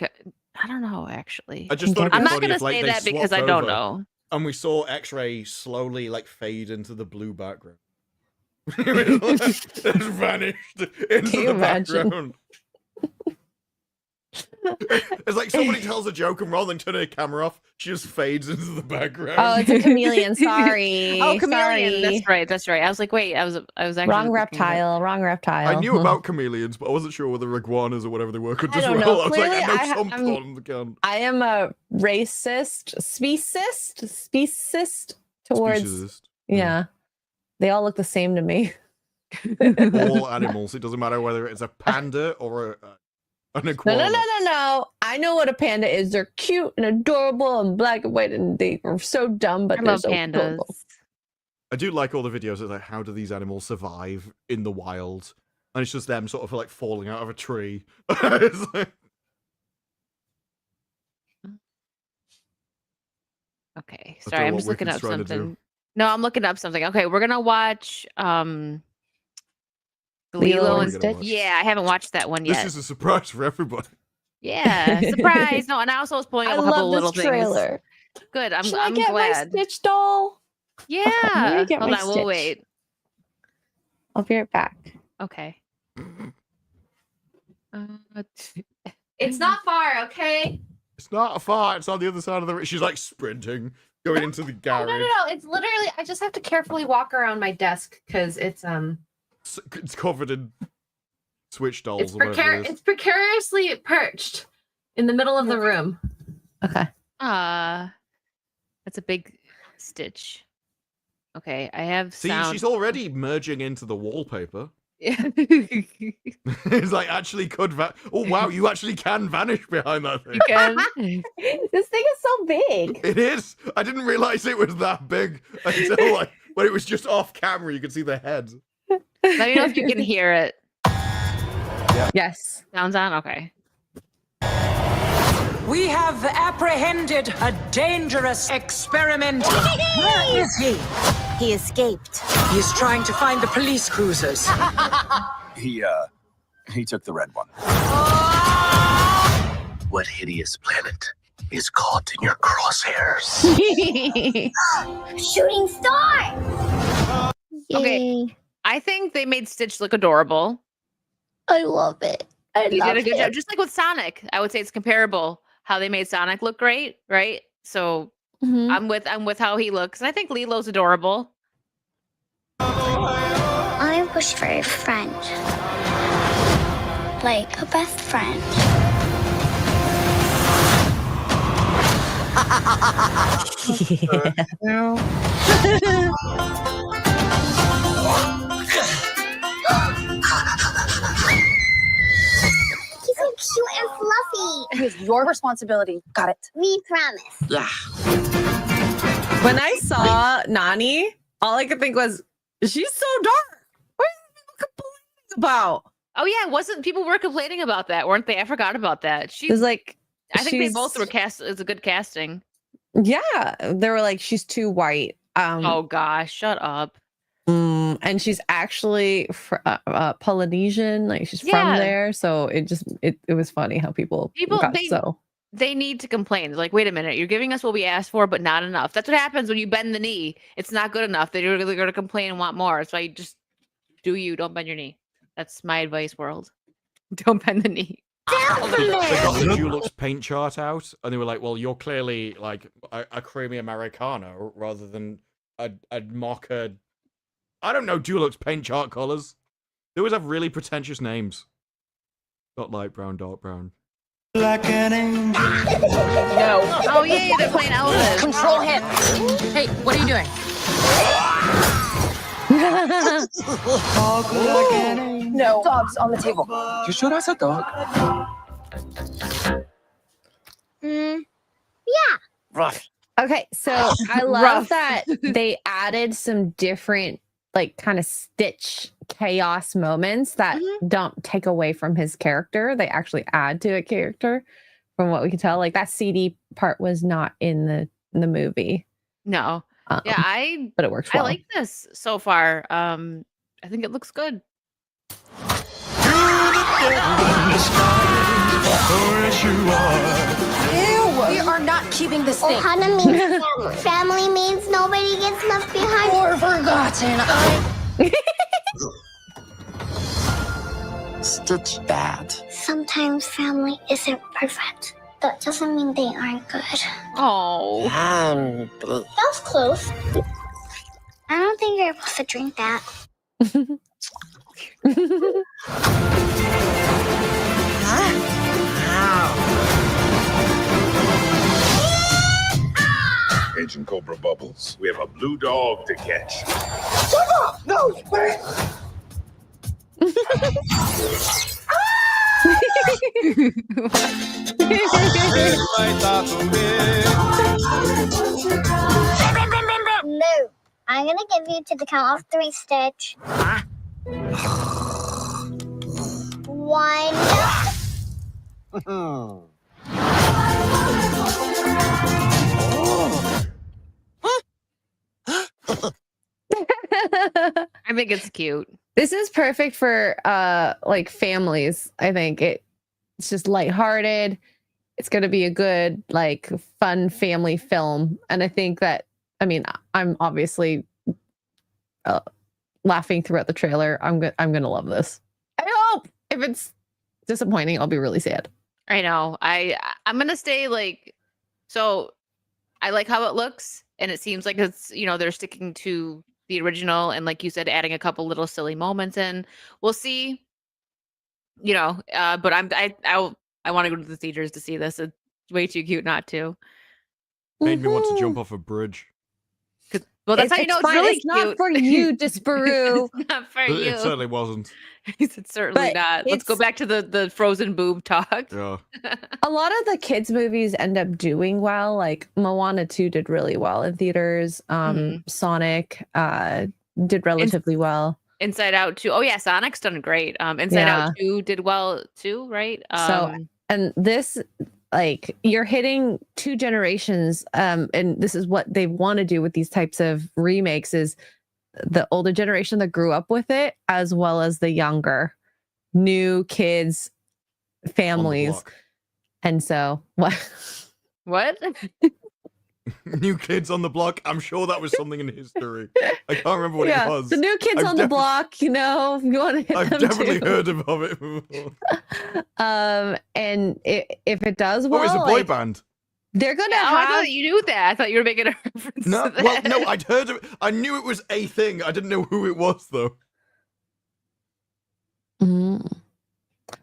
Speaker 3: I don't know actually.
Speaker 1: I just thought it'd be
Speaker 3: I'm not
Speaker 1: funny
Speaker 3: gonna
Speaker 1: if, like,
Speaker 3: say
Speaker 1: they
Speaker 3: that because I
Speaker 1: swapped
Speaker 3: don't
Speaker 1: over
Speaker 3: know.
Speaker 1: And we saw X-ray slowly, like, fade into the blue background. It just vanished into
Speaker 2: Can you
Speaker 1: the
Speaker 2: imagine?
Speaker 1: background. It's like somebody tells a joke and rather than turning the camera off, she just fades into the background.
Speaker 2: Oh, it's a chameleon. Sorry.
Speaker 3: Oh, chameleon.
Speaker 2: Sorry.
Speaker 3: That's right. That's right. I was like, wait. I was actually
Speaker 2: Wrong
Speaker 3: looking at-
Speaker 2: reptile. Wrong reptile.
Speaker 1: I knew about chameleons, but I wasn't sure whether iguanas or whatever they were could
Speaker 2: I
Speaker 1: just
Speaker 2: don't
Speaker 1: roll.
Speaker 2: know.
Speaker 1: I was like,
Speaker 2: Clearly,
Speaker 1: I know
Speaker 2: I
Speaker 1: some
Speaker 2: I'm-
Speaker 1: forms can.
Speaker 2: I am a racist, speciesist towards.
Speaker 1: Speciesist.
Speaker 2: Yeah. They all look the same to me.
Speaker 1: All animals. It doesn't matter whether it's a panda or an
Speaker 2: No,
Speaker 1: iguana.
Speaker 2: no. I know what a panda is. They're cute and adorable and black and white, and they are so dumb, but
Speaker 3: I
Speaker 2: they're
Speaker 3: love
Speaker 2: so
Speaker 3: pandas.
Speaker 2: adorable.
Speaker 1: I do like all the videos of like how do these animals survive in the wild, and it's just them sort of like falling out of a tree. It's like-
Speaker 3: Okay.
Speaker 1: I
Speaker 3: Sorry,
Speaker 1: don't
Speaker 3: I'm
Speaker 1: know
Speaker 3: just
Speaker 1: what
Speaker 3: looking up
Speaker 1: Wicked's trying to do.
Speaker 3: something. No, I'm looking up something. Okay, we're gonna watch
Speaker 2: Lilo
Speaker 3: Lilo
Speaker 2: and
Speaker 3: and
Speaker 2: Stitch?
Speaker 3: Yeah, I haven't watched that one yet.
Speaker 1: This is a surprise for everybody.
Speaker 3: Yeah, surprise. No, and I also was pulling
Speaker 2: I
Speaker 3: up a couple
Speaker 2: love
Speaker 3: little
Speaker 2: this
Speaker 3: things.
Speaker 2: trailer.
Speaker 3: Good. I'm
Speaker 2: Should I
Speaker 3: I'm
Speaker 2: get
Speaker 3: glad.
Speaker 2: my Stitch doll?
Speaker 3: Yeah.
Speaker 2: I'm gonna get
Speaker 3: Hold
Speaker 2: my
Speaker 3: on, we'll
Speaker 2: Stitch.
Speaker 3: wait.
Speaker 2: I'll be right back.
Speaker 3: Okay.
Speaker 10: It's not far, okay?
Speaker 1: It's not far. It's on the other side of the. She's like sprinting, going into the
Speaker 10: Oh,
Speaker 1: garage.
Speaker 10: no. It's literally, I just have to carefully walk around my desk because it's
Speaker 1: It's covered in Switch dolls.
Speaker 10: it's,
Speaker 1: or whatever it is.
Speaker 10: it's precariously perched in the middle of the room.
Speaker 2: Okay.
Speaker 3: That's a big stitch. Okay, I have
Speaker 1: See,
Speaker 3: sound.
Speaker 1: she's already merging into the wallpaper.
Speaker 3: Yeah.
Speaker 1: It's like actually could. Oh wow, you actually can vanish behind that thing.
Speaker 3: You can.
Speaker 2: This thing is so big.
Speaker 1: It is. I didn't realize it was that big until like when it was just off camera. You could see the head.
Speaker 3: Let me know if you can hear it.
Speaker 2: Yes.
Speaker 3: Sounds on? Okay.
Speaker 9: We have apprehended a dangerous experiment. Where is he?
Speaker 10: He escaped.
Speaker 6: He's trying to find the police cruisers.
Speaker 11: He took the red one. What hideous planet is caught in your crosshairs?
Speaker 10: Shooting star!
Speaker 3: Okay. I think they made Stitch look adorable.
Speaker 10: I love it.
Speaker 3: He did a good job. Just like with Sonic. I would say it's comparable how they made Sonic look great, right? So I'm with how he looks. And I think Lilo's adorable.
Speaker 10: I wish for a friend. Like a best friend. He's so cute and fluffy.
Speaker 6: It is your responsibility. Got it.
Speaker 10: We promise.
Speaker 6: Yeah.
Speaker 2: When I saw Nani, all I could think was, she's so dark. What are people complaining about?
Speaker 3: Oh yeah, wasn't people were complaining about that, weren't they? I forgot about that.
Speaker 2: It
Speaker 3: She's
Speaker 2: was like,
Speaker 3: I think they
Speaker 2: she's-
Speaker 3: both were cast as a good casting.
Speaker 2: Yeah, they were like, she's too white.
Speaker 3: Oh gosh, shut up.
Speaker 2: And she's actually Polynesian, like she's from
Speaker 3: Yeah.
Speaker 2: there. So it was funny how people got so.
Speaker 3: They need to complain. They're like, wait a minute, you're giving us what we asked for, but not enough. That's what happens when you bend the knee. It's not good enough. They're really going to complain and want more. So you just don't bend your knee. That's my advice, world. Don't bend the knee.
Speaker 1: They got the Dulux paint chart out, and they were like, "Well, you're clearly like a creamy Americano rather than a mocha." I don't know Dulux paint chart colors. They always have really pretentious names. Not light brown, dark brown.
Speaker 11: Like an angel.
Speaker 3: No. Oh yeah, they're playing Elvis.
Speaker 6: Control him. Hey, what are you doing? No. Dogs on the table.
Speaker 11: You sure that's a dog?
Speaker 10: Yeah.
Speaker 11: Rough.
Speaker 2: Okay, so I love
Speaker 3: Rough.
Speaker 2: that they added some different, like, kind of Stitch chaos moments that don't take away from his character. They actually add to a character, from what we can tell. Like that CD part was not in the movie.
Speaker 3: No. Yeah,
Speaker 2: but it works well.
Speaker 3: I like this so far. I think it looks good.
Speaker 6: Ew. We are not keeping this thing.
Speaker 10: Ohana means family. Family means nobody gets left behind.
Speaker 6: Or forgotten.
Speaker 11: Stitch bad.
Speaker 10: Sometimes family isn't perfect. That doesn't mean they aren't good.
Speaker 3: Oh.
Speaker 10: That was close. I don't think you're supposed to drink that.
Speaker 12: Agent Cobra Bubbles, we have a blue dog to catch.
Speaker 11: No, wait.
Speaker 10: No. I'm gonna give you to the count of 3, Stitch. 1.
Speaker 3: I think it's cute.
Speaker 2: This is perfect for like families. I think it's just lighthearted. It's going to be a good, like, fun family film. And I think that, I mean, I'm obviously laughing throughout the trailer. I'm going to love this. I hope. If it's disappointing, I'll be really sad.
Speaker 3: I know. I'm going to stay like, so I like how it looks, and it seems like it's, they're sticking to the original, and like you said, adding a couple little silly moments in. We'll see. But I want to go to the theaters to see this. It's way too cute not to.
Speaker 1: Made me want to jump off a bridge.
Speaker 3: Well, that's how you know it's really
Speaker 2: it's
Speaker 3: cute.
Speaker 2: not for you, Disparu.
Speaker 3: It's not for you.
Speaker 1: It certainly wasn't.
Speaker 3: It's certainly
Speaker 2: But
Speaker 3: not. Let's go back to the frozen boob talk.
Speaker 1: Yeah.
Speaker 2: A lot of the kids' movies end up doing well. Like Moana 2 did really well in theaters. Sonic did relatively well.
Speaker 3: Inside Out 2. Oh yeah, Sonic's done great. Inside Out 2 did well too, right?
Speaker 2: And this like you're hitting two generations, and this is what they want to do with these types of remakes is the older generation that grew up with it, as well as the younger, new kids, families. And so
Speaker 3: What?
Speaker 1: New Kids on the Block. I'm sure that was something in history. I can't remember what it was.
Speaker 2: The New Kids on the Block, you know, you want to hit
Speaker 1: I've
Speaker 2: them
Speaker 1: definitely
Speaker 2: too.
Speaker 1: heard of it before.
Speaker 2: And if it does well,
Speaker 1: Oh, it's a boy band.
Speaker 2: they're gonna
Speaker 3: I
Speaker 2: have.
Speaker 3: thought you knew that. I thought you were making a reference
Speaker 1: No,
Speaker 3: to that.
Speaker 1: well, no, I'd heard of it. I knew it was a thing. I didn't know who it was though.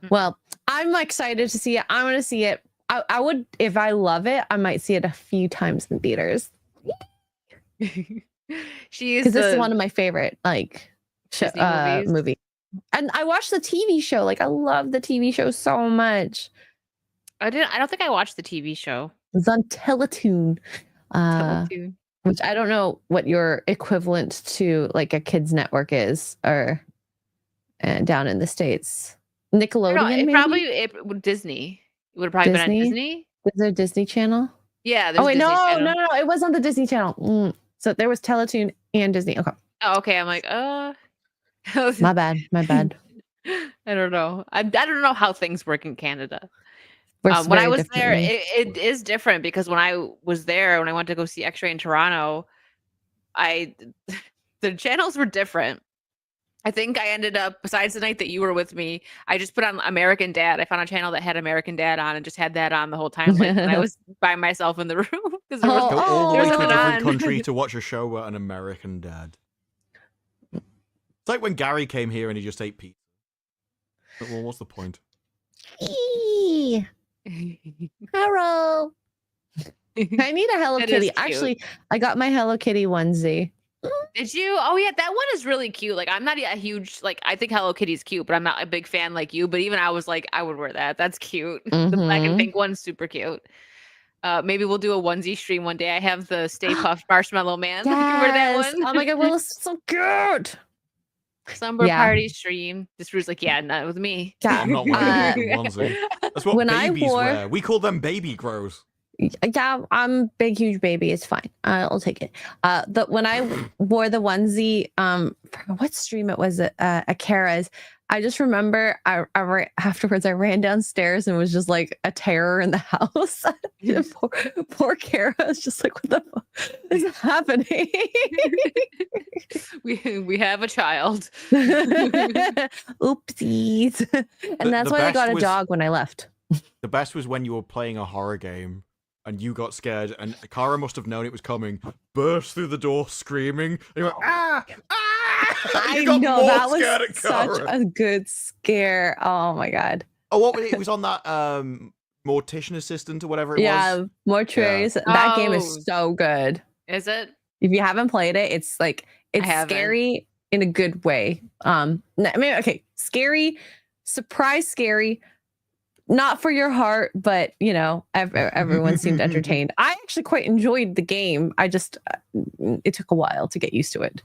Speaker 2: Well, I'm excited to see it. I'm gonna see it. I would, if I love it, I might see it a few times in theaters.
Speaker 3: She is
Speaker 2: because this is one of my favorite
Speaker 3: Disney movies.
Speaker 2: movie. And I watched the TV show. Like I love the TV show so much.
Speaker 3: I don't think I watched the TV show.
Speaker 2: It's on Teletoon. Which I don't know what your equivalent to like a kids network is, or down in the States. Nickelodeon,
Speaker 3: It probably Disney. It would have probably been on Disney.
Speaker 2: Is there a Disney Channel?
Speaker 3: Yeah.
Speaker 2: Oh wait,
Speaker 3: Disney
Speaker 2: no,
Speaker 3: Channel.
Speaker 2: no, it was on the Disney Channel. So there was Teletoon and Disney. Okay.
Speaker 3: Oh, okay. I'm like,
Speaker 2: My bad.
Speaker 3: I don't know. I don't know how things work in Canada.
Speaker 2: Works
Speaker 3: When I
Speaker 2: very
Speaker 3: was there,
Speaker 2: differently.
Speaker 3: it is different because when I was there, when I went to go see X-Ray in Toronto, the channels were different. I think I ended up, besides the night that you were with me, I just put on American Dad. I found a channel that had American Dad on and just had that on the whole time. Like when I was by myself in the room because there was
Speaker 1: Go all the way to a
Speaker 3: nothing
Speaker 1: different
Speaker 3: on.
Speaker 1: country to watch a show about an American dad. It's like when Gary came here and he just ate pizza. Well, what's the point?
Speaker 2: Hello. I need a Hello
Speaker 3: It is
Speaker 2: Kitty.
Speaker 3: cute.
Speaker 2: Actually, I got my Hello Kitty onesie.
Speaker 3: Did you? Oh yeah, that one is really cute. Like I'm not a huge I think Hello Kitty's cute, but I'm not a big fan like you. But even I was like, I would wear that. That's cute. The black and
Speaker 2: Mhm.
Speaker 3: pink one's super cute. Maybe we'll do a onesie stream one day. I have the Stay Puft Marshmallow Man. You wear that
Speaker 2: Yes.
Speaker 3: one?
Speaker 2: Oh my god, well, it's so good.
Speaker 3: Slumber
Speaker 2: Yeah.
Speaker 3: party stream. This was like, yeah, not with me.
Speaker 2: Yeah.
Speaker 1: I'm not wearing a onesie. That's what
Speaker 2: when I
Speaker 1: babies
Speaker 2: wore-
Speaker 1: wear. We call them baby grows.
Speaker 2: Yeah, I'm big, huge baby. It's fine. I'll take it. When I wore the onesie, for what stream it was, at Kara's, I just remember afterwards I ran downstairs and was just like a terror in the house. poor Kara was just like, what the fuck is happening?
Speaker 3: We have a child.
Speaker 2: Oopsies. And that's
Speaker 1: the
Speaker 2: why I got
Speaker 1: best
Speaker 2: a
Speaker 1: was-
Speaker 2: dog when I left.
Speaker 1: The best was when you were playing a horror game and you got scared, and Kara must have known it was coming, burst through the door screaming, and you went, ah!
Speaker 2: I
Speaker 1: You got
Speaker 2: know
Speaker 1: more
Speaker 2: that
Speaker 1: scared at
Speaker 2: was such
Speaker 1: Kara.
Speaker 2: a good scare. Oh my god.
Speaker 1: Oh, what was it? It was on that mortician assistant or whatever it
Speaker 2: Yeah,
Speaker 1: was.
Speaker 2: mortuaries. That game
Speaker 3: Oh.
Speaker 2: is so good.
Speaker 3: Is it?
Speaker 2: If you haven't played it, it's like it's
Speaker 3: haven't.
Speaker 2: scary in a good way. I mean, okay, scary, surprise, scary. Not for your heart, but you know, everyone seemed entertained. I actually quite enjoyed the game. I just it took a while to get used to it.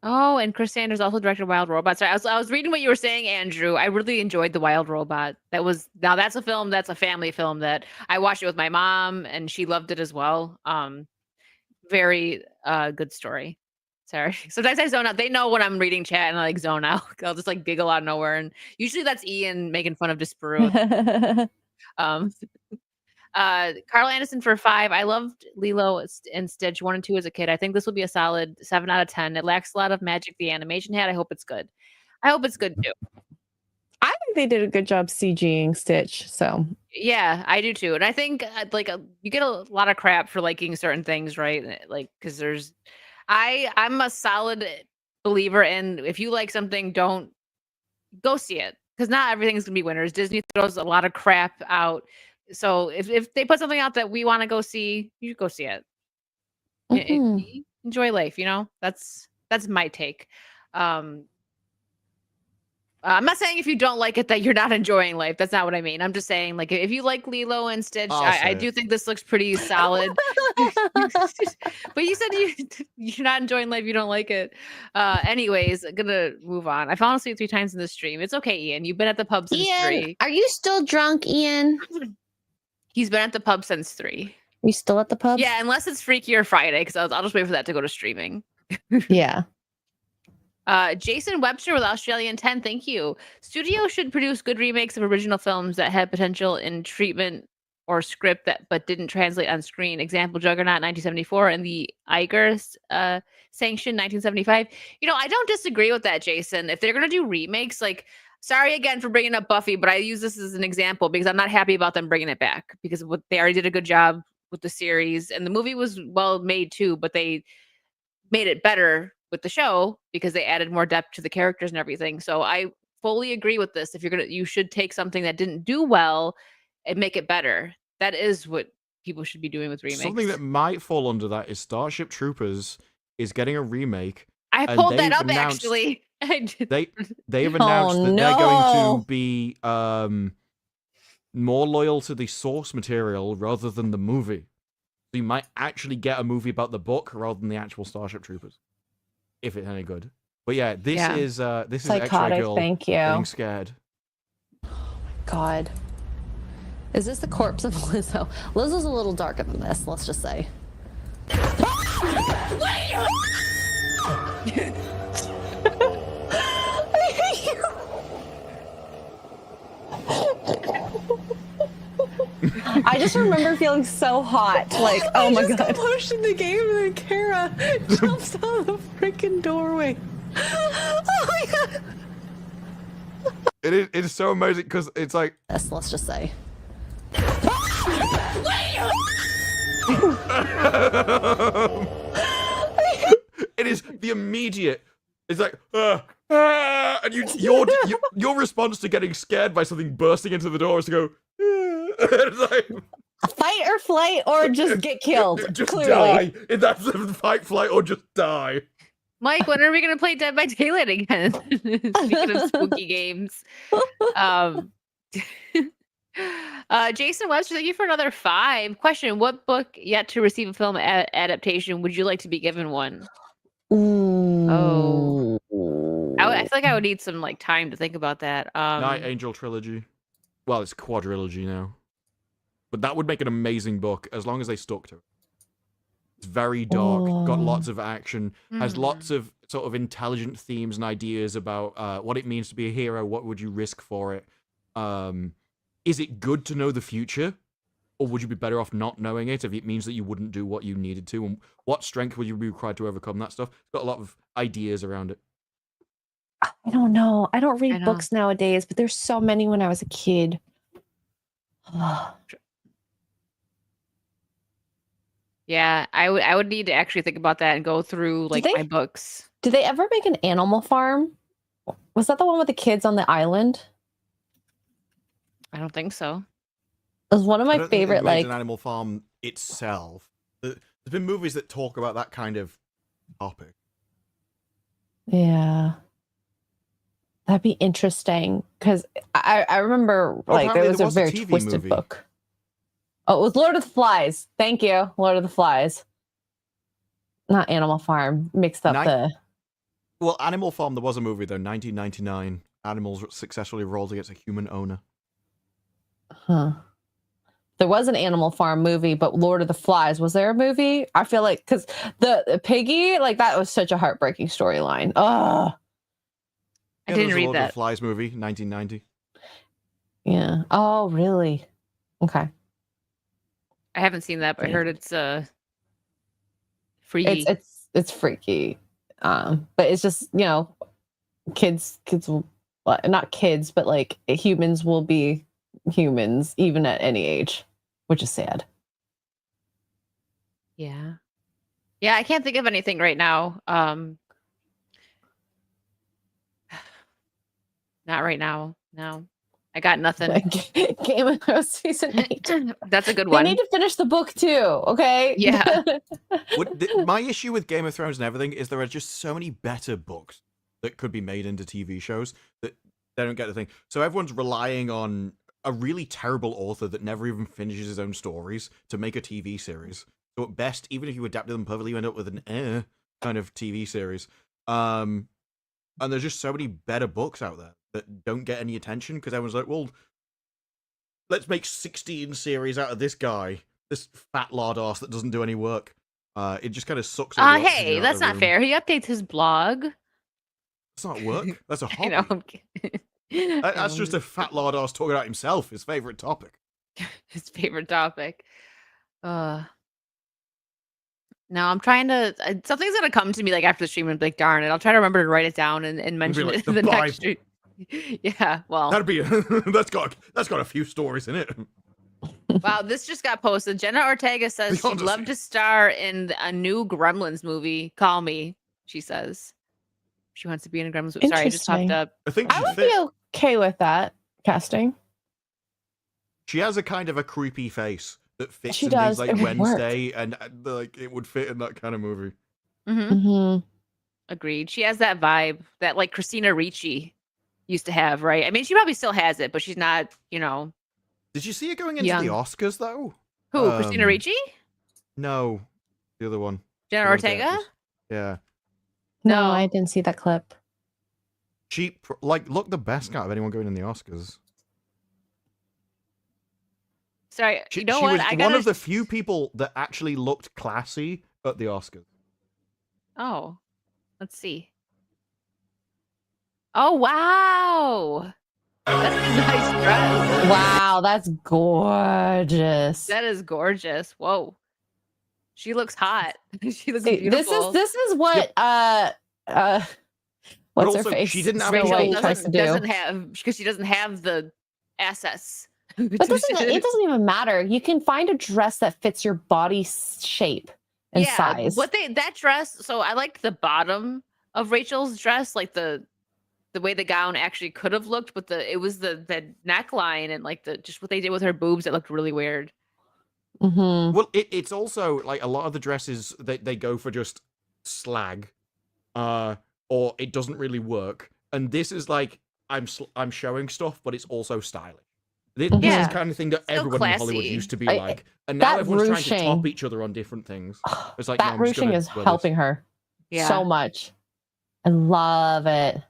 Speaker 3: Oh, and Chris Sanders also directed Wild Robot. Sorry, I was reading what you were saying, Andrew. I really enjoyed the Wild Robot. That's a film. That's a family film that I watched it with my mom, and she loved it as well. Very good story. Sorry. Sometimes I zone out. They know when I'm reading chat and I like zone out. I'll just like giggle out of nowhere, and usually that's Ian making fun of Disparu. Carl Anderson for 5. I loved Lilo and Stitch 1 and 2 as a kid. I think this will be a solid 7 out of 10. It lacks a lot of magic the animation had. I hope it's good. I hope it's good too.
Speaker 2: I think they did a good job CGing Stitch. So
Speaker 3: Yeah, I do too. And I think you get a lot of crap for liking certain things, right? Like because I'm a solid believer in if you like something, don't go see it because not everything's gonna be winners. Disney throws a lot of crap out. So if they put something out that we want to go see, you go see it. Enjoy life, you know? That's my take. I'm not saying if you don't like it that you're not enjoying life. That's not what I mean. I'm just saying, like, if you like Lilo and Stitch, I do think this looks pretty solid. But you said you're not enjoying life. You don't like it. Anyways, gonna move on. I fell asleep 3 times in the stream. It's okay, Ian. You've been at the pub since
Speaker 2: Ian,
Speaker 3: 3.
Speaker 2: are you still drunk, Ian?
Speaker 3: He's been at the pub since 3.
Speaker 2: You still at the pub?
Speaker 3: Yeah, unless it's Freaky or Friday, because I'll just wait for that to go to streaming.
Speaker 2: Yeah.
Speaker 3: Jason Webster with Australian 10, thank you. Studio should produce good remakes of original films that had potential in treatment or script but didn't translate on screen. Example, Juggernaut 1974 and the Iger Sanction 1975. I don't disagree with that, Jason. If they're going to do remakes, like, sorry again for bringing up Buffy, but I use this as an example because I'm not happy about them bringing it back because they already did a good job with the series and the movie was well made too, but they made it better with the show because they added more depth to the characters and everything. So I fully agree with this. If you should take something that didn't do well and make it better. That is what people should be doing with remakes.
Speaker 1: Something that might fall under that is Starship Troopers is getting a remake.
Speaker 3: I pulled that up actually.
Speaker 1: They have announced that they're going to be more loyal to the source material rather than the movie. So you might actually get a movie about the book rather than the actual Starship Troopers, if it's any good. But yeah, this is
Speaker 2: Psychotic,
Speaker 1: X-Ray Girl
Speaker 2: thank you.
Speaker 1: getting scared.
Speaker 2: God. Is this the corpse of Lizzo? Lizzo's a little darker than this, let's just say. I just remember feeling so hot. Like, oh my god. I just got pushed in the game and then Kara jumps out of the freaking doorway. Oh my god.
Speaker 1: It is so amazing because it's like...
Speaker 2: Let's just say.
Speaker 1: It is the immediate. It's like, and your response to getting scared by something bursting into the door is to go. It's like,
Speaker 2: fight or flight or just get killed.
Speaker 1: Just
Speaker 2: clearly.
Speaker 1: die. That's fight, flight, or just die.
Speaker 3: Mike, when are we gonna play Dead by Daylight again? Speaking of spooky games. Jason Webster, thank you for another 5. Question: what book yet to receive a film adaptation would you like to be given one? Oh, I feel like I would need some time to think about that.
Speaker 1: Night Angel trilogy. Well, it's quadrilogy now, but that would make an amazing book as long as they stuck to it. It's very dark, got lots of action, has lots of sort of intelligent themes and ideas about what it means to be a hero. What would you risk for it? Is it good to know the future? Or would you be better off not knowing it if it means that you wouldn't do what you needed to? And what strength would you be required to overcome that stuff? It's got a lot of ideas around it.
Speaker 2: I don't know. I don't read books nowadays, but there's so many when I was a kid.
Speaker 3: Yeah, I would need to actually think about that and go through my books.
Speaker 2: Did they ever make an Animal Farm? Was that the one with the kids on the island?
Speaker 3: I don't think so.
Speaker 2: It was one of my favorite,
Speaker 1: an Animal Farm itself. There's been movies that talk about that kind of topic.
Speaker 2: Yeah. That'd be interesting because I remember there was a very twisted book. Oh, it was Lord of the Flies. Thank you, Lord of the Flies. Not Animal Farm. Mixed up
Speaker 1: Well, Animal Farm. There was a movie though, 1999. Animals successfully rolled against a human owner.
Speaker 2: Huh. There was an Animal Farm movie, but Lord of the Flies, was there a movie? I feel like because the piggy, that was such a heartbreaking storyline. Oh,
Speaker 3: I didn't read
Speaker 1: Lord
Speaker 3: that.
Speaker 1: of the Flies movie, 1990.
Speaker 2: Yeah. Oh, really? Okay.
Speaker 3: I haven't seen that, but I heard it's freaky.
Speaker 2: It's freaky. But it's just kids will not kids, but humans will be humans even at any age, which is sad.
Speaker 3: Yeah. I can't think of anything right now. Not right now. No, I got nothing.
Speaker 2: Game of Thrones season 8.
Speaker 3: That's a good one.
Speaker 2: They need to finish the book too. Okay.
Speaker 3: Yeah.
Speaker 1: My issue with Game of Thrones and everything is there are just so many better books that could be made into TV shows that They don't get the thing. So everyone's relying on a really terrible author that never even finishes his own stories to make a TV series. So at best, even if you adapted them perfectly, you end up with an kind of TV series. And there's just so many better books out there that don't get any attention because everyone's like, well, let's make 16 series out of this guy, this fat lard ass that doesn't do any work. It just kind of sucks.
Speaker 3: Hey, that's not fair. He updates his blog.
Speaker 1: That's not work. That's a hobby.
Speaker 3: You know, I'm kidding.
Speaker 1: That's just a fat lard ass talking about himself, his favorite topic.
Speaker 3: His favorite topic. Now I'm trying to. Something's gonna come to me like after the stream and be like, darn it! I'll try to remember to write it down and mention
Speaker 1: like,
Speaker 3: it in the next stream. Yeah, well,
Speaker 1: that'd be that's got a few stories in it.
Speaker 3: Wow, this just got posted. Jenna Ortega says she'd love to star in a new Gremlins movie. Call me, she says. She wants to be in a Gremlins movie. Sorry, it just popped up.
Speaker 2: I would be okay with that casting.
Speaker 1: She has a kind of a creepy face that fits
Speaker 2: She
Speaker 1: in
Speaker 2: does.
Speaker 1: things like
Speaker 2: It would
Speaker 1: Wednesday, and like it would fit in that kind of movie.
Speaker 3: Agreed. She has that vibe that like Christina Ricci used to have, right? I mean, she probably still has it, but she's not, you know.
Speaker 1: Did you see her going into
Speaker 3: young.
Speaker 1: the Oscars though?
Speaker 3: Who? Christina Ricci?
Speaker 1: No, the other one.
Speaker 3: Jenna
Speaker 1: The one with the
Speaker 3: Ortega?
Speaker 1: actress. Yeah.
Speaker 2: No, I didn't see that clip.
Speaker 1: She looked the best out of anyone going in the Oscars.
Speaker 3: Sorry,
Speaker 1: She,
Speaker 3: you know
Speaker 1: she
Speaker 3: what?
Speaker 1: was
Speaker 3: I
Speaker 1: one
Speaker 3: gotta.
Speaker 1: of the few people that actually looked classy at the Oscars.
Speaker 3: Oh, let's see. Oh wow, that's a nice dress.
Speaker 2: Wow, that's gorgeous.
Speaker 3: That is gorgeous. Whoa, she looks hot. She looks beautiful.
Speaker 2: This is what what's her
Speaker 1: also,
Speaker 2: face?
Speaker 1: she didn't have
Speaker 2: Snow
Speaker 1: any
Speaker 2: White tries to do.
Speaker 3: doesn't have because she doesn't have the SS.
Speaker 2: But it doesn't even matter. You can find a dress that fits your body shape and size.
Speaker 3: That dress. So I liked the bottom of Rachel's dress, like the way the gown actually could have looked, but it was the neckline and like just what they did with her boobs. It looked really weird.
Speaker 1: Well, it's also like a lot of the dresses they go for just slag, or it doesn't really work. And this is like I'm showing stuff, but it's also stylish. This is the kind of thing that everyone in Hollywood used to be like, and now everyone's trying to top each other on different things. It's like
Speaker 2: that ruching is helping her so much. I love it.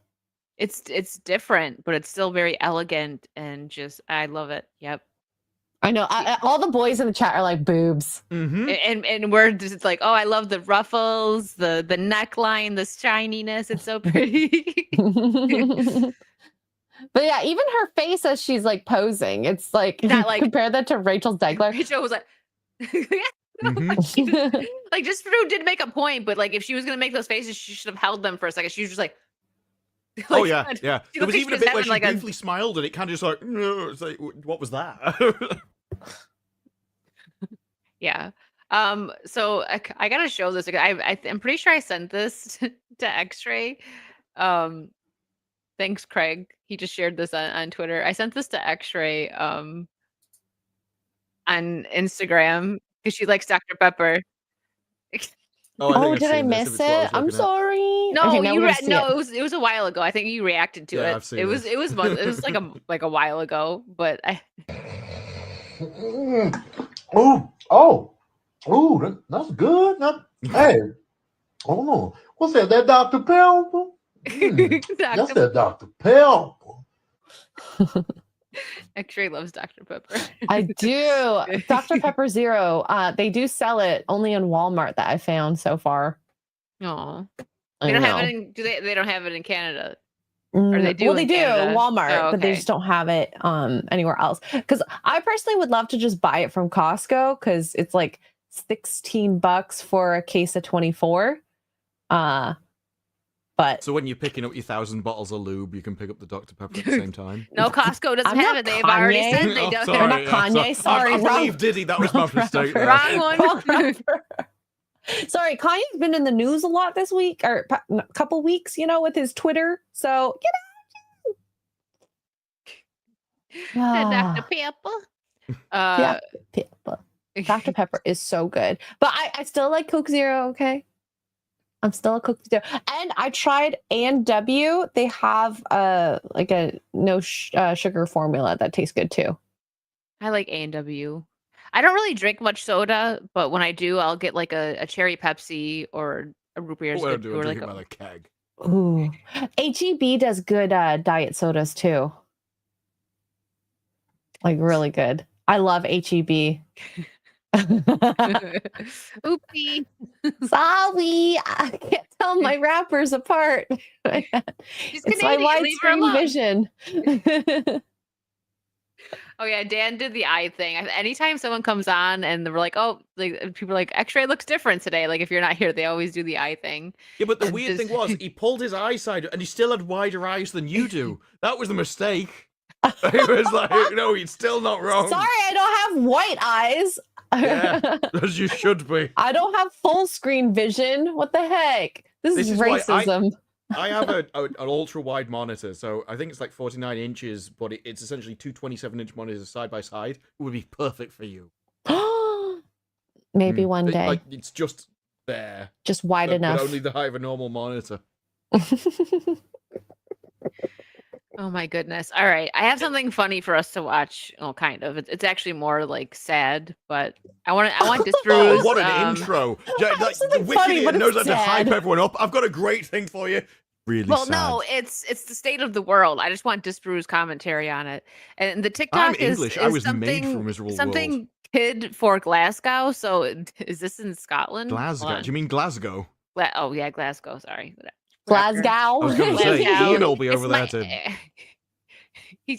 Speaker 3: It's different, but it's still very elegant and just I love it. Yep.
Speaker 2: I know. All the boys in the chat are like boobs.
Speaker 3: And we're just like, oh, I love the ruffles, the neckline, the shininess. It's so pretty.
Speaker 2: But yeah, even her face as she's like posing, it's like,
Speaker 3: not like
Speaker 2: compare that to Rachel Zegler.
Speaker 3: Rachel was like, like just Drew did make a point, but like if she was gonna make those faces, she should have held them for a second. She was just like,
Speaker 1: oh yeah. There was
Speaker 3: like
Speaker 1: even a bit where she briefly smiled, and it kind of just like, no, it's like, what was that?
Speaker 3: Yeah. So I gotta show this. I'm pretty sure I sent this to X-Ray. Thanks, Craig. He just shared this on Twitter. I sent this to X-Ray on Instagram because she likes Dr. Pepper.
Speaker 2: Oh, did I miss it? I'm sorry.
Speaker 3: No,
Speaker 2: Okay,
Speaker 3: it was a while ago. I think you reacted to it.
Speaker 1: I've seen
Speaker 3: It was like a while ago, but
Speaker 13: that's good. Hey, hold on. What's that? That Dr. Pepper? That's that Dr. Pepper.
Speaker 3: X-Ray loves Dr. Pepper.
Speaker 2: I do. Dr. Pepper Zero. They do sell it only in Walmart that I found so far.
Speaker 3: Oh, they don't have it in. They don't have it in Canada. Or they do.
Speaker 2: Well, they do
Speaker 3: Canada.
Speaker 2: Walmart,
Speaker 3: Oh,
Speaker 2: but they
Speaker 3: okay.
Speaker 2: just don't have it anywhere else. Because I personally would love to just buy it from Costco because it's like $16 for a case of 24. But
Speaker 1: so when you're picking up your 1,000 bottles of lube, you can pick up the Dr. Pepper at the same time.
Speaker 3: No, Costco doesn't
Speaker 2: I'm
Speaker 3: have
Speaker 2: not
Speaker 3: it. They've already
Speaker 2: Kanye.
Speaker 3: said they don't.
Speaker 2: They're not Kanye. Sorry,
Speaker 1: I
Speaker 2: wrong-
Speaker 1: believe Diddy. That was my mistake. there.
Speaker 3: Wrong one.
Speaker 2: Sorry, Kanye's been in the news a lot this week or a couple weeks, with his Twitter. So
Speaker 3: Dr. Pepper.
Speaker 2: Pepper. Dr. Pepper is so good, but I still like Coke Zero. Okay. I'm still a cookie dough. And I tried A&W. They have like a no sugar formula that tastes good too.
Speaker 3: I like A&W. I don't really drink much soda, but when I do, I'll get like a cherry Pepsi or a root beer.
Speaker 1: What would I do?
Speaker 3: Or
Speaker 1: I'd
Speaker 3: like
Speaker 1: drink it by the keg.
Speaker 2: Ooh. HEB does good diet sodas too. Like really good. I love HEB.
Speaker 3: Oopsie.
Speaker 2: Sorry, I can't tell my rappers apart.
Speaker 3: She's
Speaker 2: It's my
Speaker 3: Canadian. Leave her
Speaker 2: widescreen
Speaker 3: alone.
Speaker 2: vision.
Speaker 3: Oh yeah, Dan did the eye thing. Anytime someone comes on and they're like, "Oh, like people are like X-ray looks different today." Like if you're not here, they always do the eye thing.
Speaker 1: Yeah, but the weird thing was he pulled his eyeside and he still had wider eyes than you do. That was the mistake. It was like, no, he's still not wrong.
Speaker 2: Sorry, I don't have white eyes.
Speaker 1: Yeah, as you should be.
Speaker 2: I don't have full screen vision. What the heck? This is
Speaker 1: why
Speaker 2: racism.
Speaker 1: I have an ultra wide monitor, so I think it's like 49 inches, but it's essentially two 27-inch monitors side by side. It would be perfect for you.
Speaker 2: Maybe one day.
Speaker 1: Like it's just there,
Speaker 2: just wide
Speaker 1: but
Speaker 2: enough.
Speaker 1: only the height of a normal monitor.
Speaker 3: Oh my goodness! All right, I have something funny for us to watch. Oh, kind of. It's actually more like sad, but I want Disprew's.
Speaker 1: Oh, what an intro! Yeah, like, the Wicked knows how to hype everyone up. I've got a great thing for you. Really
Speaker 3: Well,
Speaker 1: sad.
Speaker 3: no, it's the state of the world. I just want Disprew's commentary on it. And the TikTok
Speaker 1: I'm
Speaker 3: is
Speaker 1: English.
Speaker 3: is
Speaker 1: I was
Speaker 3: something,
Speaker 1: made for a miserable
Speaker 3: something
Speaker 1: world.
Speaker 3: kid for Glasgow. So is this in Scotland?
Speaker 1: Glasgow? Do you mean Glasgow?
Speaker 3: Oh yeah, Glasgow. Sorry.
Speaker 2: Glasgow.
Speaker 1: I was going to say Ian will be over there to.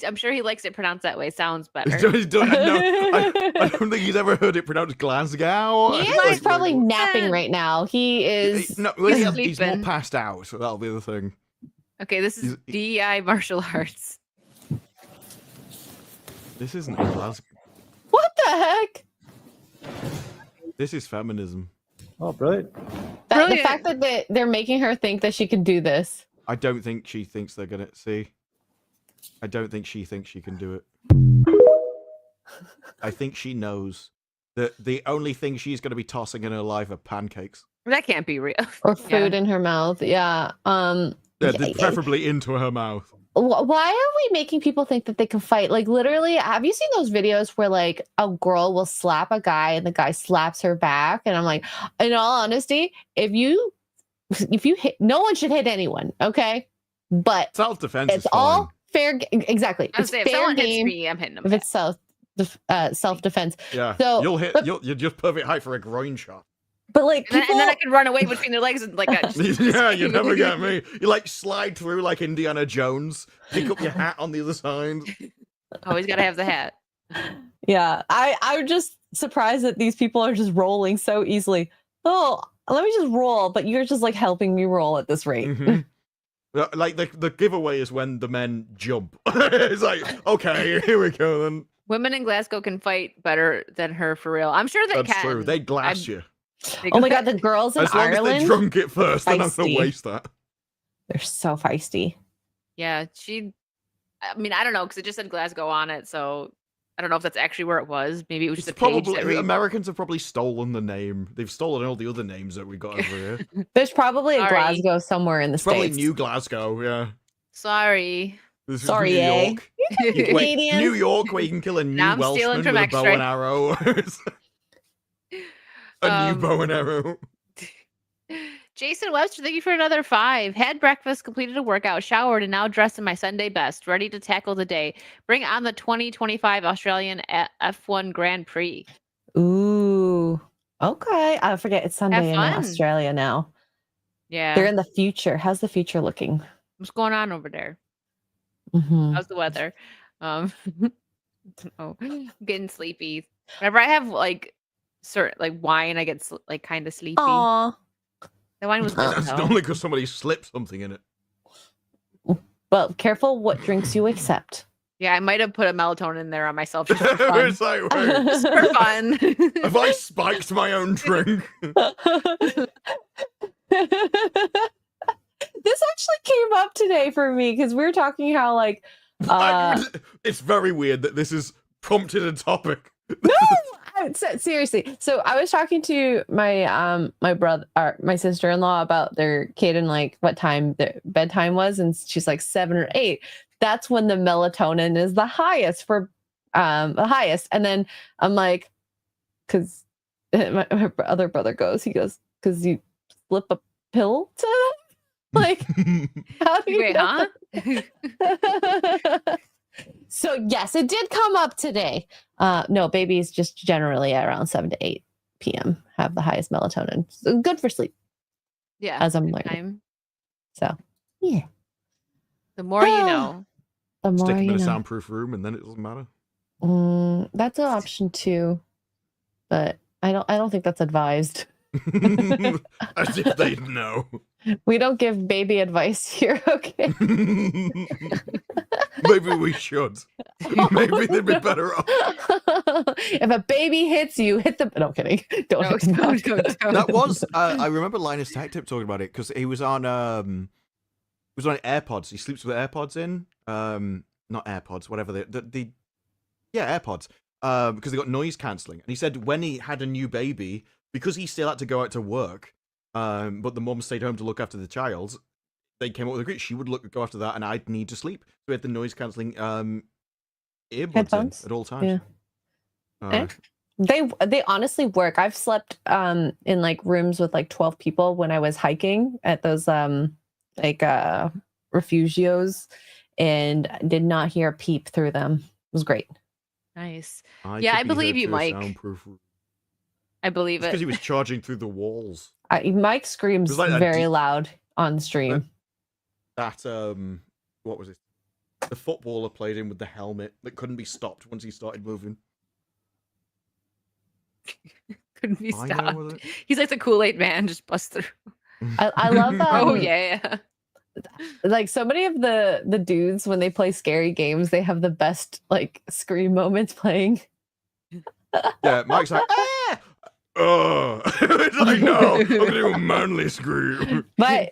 Speaker 3: I'm sure he likes it pronounced that way. Sounds better.
Speaker 1: I don't think he's ever heard it pronounced Glasgow.
Speaker 2: He's probably napping right now. He is.
Speaker 1: No, he's more passed out, so that'll be the thing.
Speaker 3: Okay, this is DEI martial arts.
Speaker 1: This isn't in Glasgow.
Speaker 2: What the heck?
Speaker 1: This is feminism.
Speaker 13: Oh, brilliant.
Speaker 2: The fact that they're making her think that she can do this.
Speaker 1: I don't think she thinks they're going to see. I don't think she thinks she can do it. I think she knows that the only thing she's going to be tossing in her life are pancakes.
Speaker 3: That can't be real.
Speaker 2: Or food in her mouth. Yeah.
Speaker 1: Preferably into her mouth.
Speaker 2: Why are we making people think that they can fight? Like literally, have you seen those videos where like a girl will slap a guy and the guy slaps her back? And I'm like, in all honesty, if you hit, no one should hit anyone, okay? But
Speaker 1: self-defense
Speaker 2: it's
Speaker 1: is
Speaker 2: all fair. Exactly.
Speaker 3: I was
Speaker 2: It's
Speaker 3: saying, if
Speaker 2: fair
Speaker 3: someone
Speaker 2: game
Speaker 3: hits me, I'm hitting them.
Speaker 2: if it's self-defense.
Speaker 1: Yeah.
Speaker 2: So
Speaker 1: you're just perfect height for a groin shot.
Speaker 2: But like,
Speaker 3: and then I can run away between their legs and like
Speaker 1: yeah, you never get me. You like slide through like Indiana Jones, pick up your hat on the other side.
Speaker 3: Always gotta have the hat.
Speaker 2: Yeah, I'm just surprised that these people are just rolling so easily. Oh, let me just roll, but you're just like helping me roll at this rate.
Speaker 1: Mm-hmm. Like the giveaway is when the men jump. It's like, okay, here we go then.
Speaker 3: Women in Glasgow can fight better than her for real. I'm sure they
Speaker 1: That's
Speaker 3: can.
Speaker 1: true. They glass you.
Speaker 2: Oh my god, the girls in
Speaker 1: as long
Speaker 2: Ireland.
Speaker 1: as they drunk it first, they're not gonna
Speaker 2: feisty.
Speaker 1: waste that.
Speaker 2: They're so feisty.
Speaker 3: Yeah, I mean, I don't know because it just said Glasgow on it, so I don't know if that's actually where it was. Maybe it was just a page.
Speaker 1: Probably Americans have probably stolen the name. They've stolen all the other names that we got over here.
Speaker 2: There's probably a
Speaker 3: Sorry.
Speaker 2: Glasgow somewhere in the
Speaker 1: It's probably
Speaker 2: States.
Speaker 1: New Glasgow, yeah.
Speaker 3: Sorry.
Speaker 1: This is
Speaker 2: Sorry,
Speaker 1: New
Speaker 2: eh?
Speaker 1: York.
Speaker 2: You
Speaker 1: Wait,
Speaker 2: Canadians.
Speaker 1: New York, where you can kill a new
Speaker 3: Now I'm stealing
Speaker 1: Welshman
Speaker 3: from
Speaker 1: with a bow
Speaker 3: X-Ray.
Speaker 1: and arrow. New bow and arrow.
Speaker 3: Jason Webster, thank you for another 5. Had breakfast, completed a workout, showered, and now dressed in my Sunday best, ready to tackle the day. Bring on the 2025 Australian F1 Grand Prix.
Speaker 2: Ooh. Okay. I forget it's Sunday in
Speaker 3: fun.
Speaker 2: Australia now.
Speaker 3: Yeah.
Speaker 2: They're in the future. How's the future looking?
Speaker 3: What's going on over there?
Speaker 2: Mhm.
Speaker 3: How's the weather? Oh, I'm getting sleepy. Whenever I have like certain like wine, I get like kind of sleepy.
Speaker 2: Aw.
Speaker 3: The wine was good
Speaker 1: That's
Speaker 3: though.
Speaker 1: normally because somebody slipped something in it.
Speaker 2: But careful what drinks you accept.
Speaker 3: Yeah, I might have put a melatonin in there on myself just for fun.
Speaker 1: It's like, wait,
Speaker 3: Just for fun.
Speaker 1: have I spiked my own drink?
Speaker 2: This actually came up today for me because we were talking how like
Speaker 1: It's very weird that this has prompted a topic.
Speaker 2: no, Seriously. So I was talking to my my brother, my sister-in-law about their kid and like what time their bedtime was, and she's like 7 or 8. That's when the melatonin is the highest for the highest. And then I'm like, because my other brother he goes, because you slip a pill to them? Like, how do you
Speaker 3: Wait,
Speaker 2: know?
Speaker 3: huh?
Speaker 2: So yes, it did come up today. No, babies just generally around 7 to 8 p.m. have the highest melatonin. So good for sleep.
Speaker 3: Yeah.
Speaker 2: As I'm
Speaker 3: good
Speaker 2: learning.
Speaker 3: time.
Speaker 2: So yeah.
Speaker 3: The more you know.
Speaker 2: The more
Speaker 1: Stick them
Speaker 2: you
Speaker 1: in a
Speaker 2: know.
Speaker 1: soundproof room, and then it doesn't matter.
Speaker 2: That's an option too, but I don't think that's advised.
Speaker 1: As if they'd know.
Speaker 2: We don't give baby advice here, okay?
Speaker 1: Maybe we should. Maybe they'd be better off.
Speaker 2: If a baby hits you, hit the. No, kidding. Don't hit the back.
Speaker 1: That was. I remember Linus Tech Tip talking about it because he was on. He was on AirPods. He sleeps with AirPods in. Not AirPods. Whatever the AirPods. Because they got noise cancelling, and he said when he had a new baby, because he still had to go out to work, but the mum stayed home to look after the child. They came up with a great. She would go after that, and I'd need to sleep. So we had the noise cancelling earbuds in at all times.
Speaker 2: Yeah. They honestly work. I've slept in like rooms with like 12 people when I was hiking at those refugios, and did not hear a peep through them. It was great.
Speaker 3: Nice. I believe you, Mike. I believe it.
Speaker 1: Because he was charging through the walls.
Speaker 2: Mike screams
Speaker 1: like
Speaker 2: very loud on stream.
Speaker 1: That what was it? The footballer played in with the helmet that couldn't be stopped once he started moving.
Speaker 3: Couldn't be stopped. He's like the Kool-Aid man, just bust through.
Speaker 2: I love that.
Speaker 3: Oh yeah.
Speaker 2: Like so many of the dudes when they play scary games, they have the best like scream moments playing.
Speaker 1: Yeah, Mike's like, ah! It's like, no, I'm gonna do a manly scream.
Speaker 2: My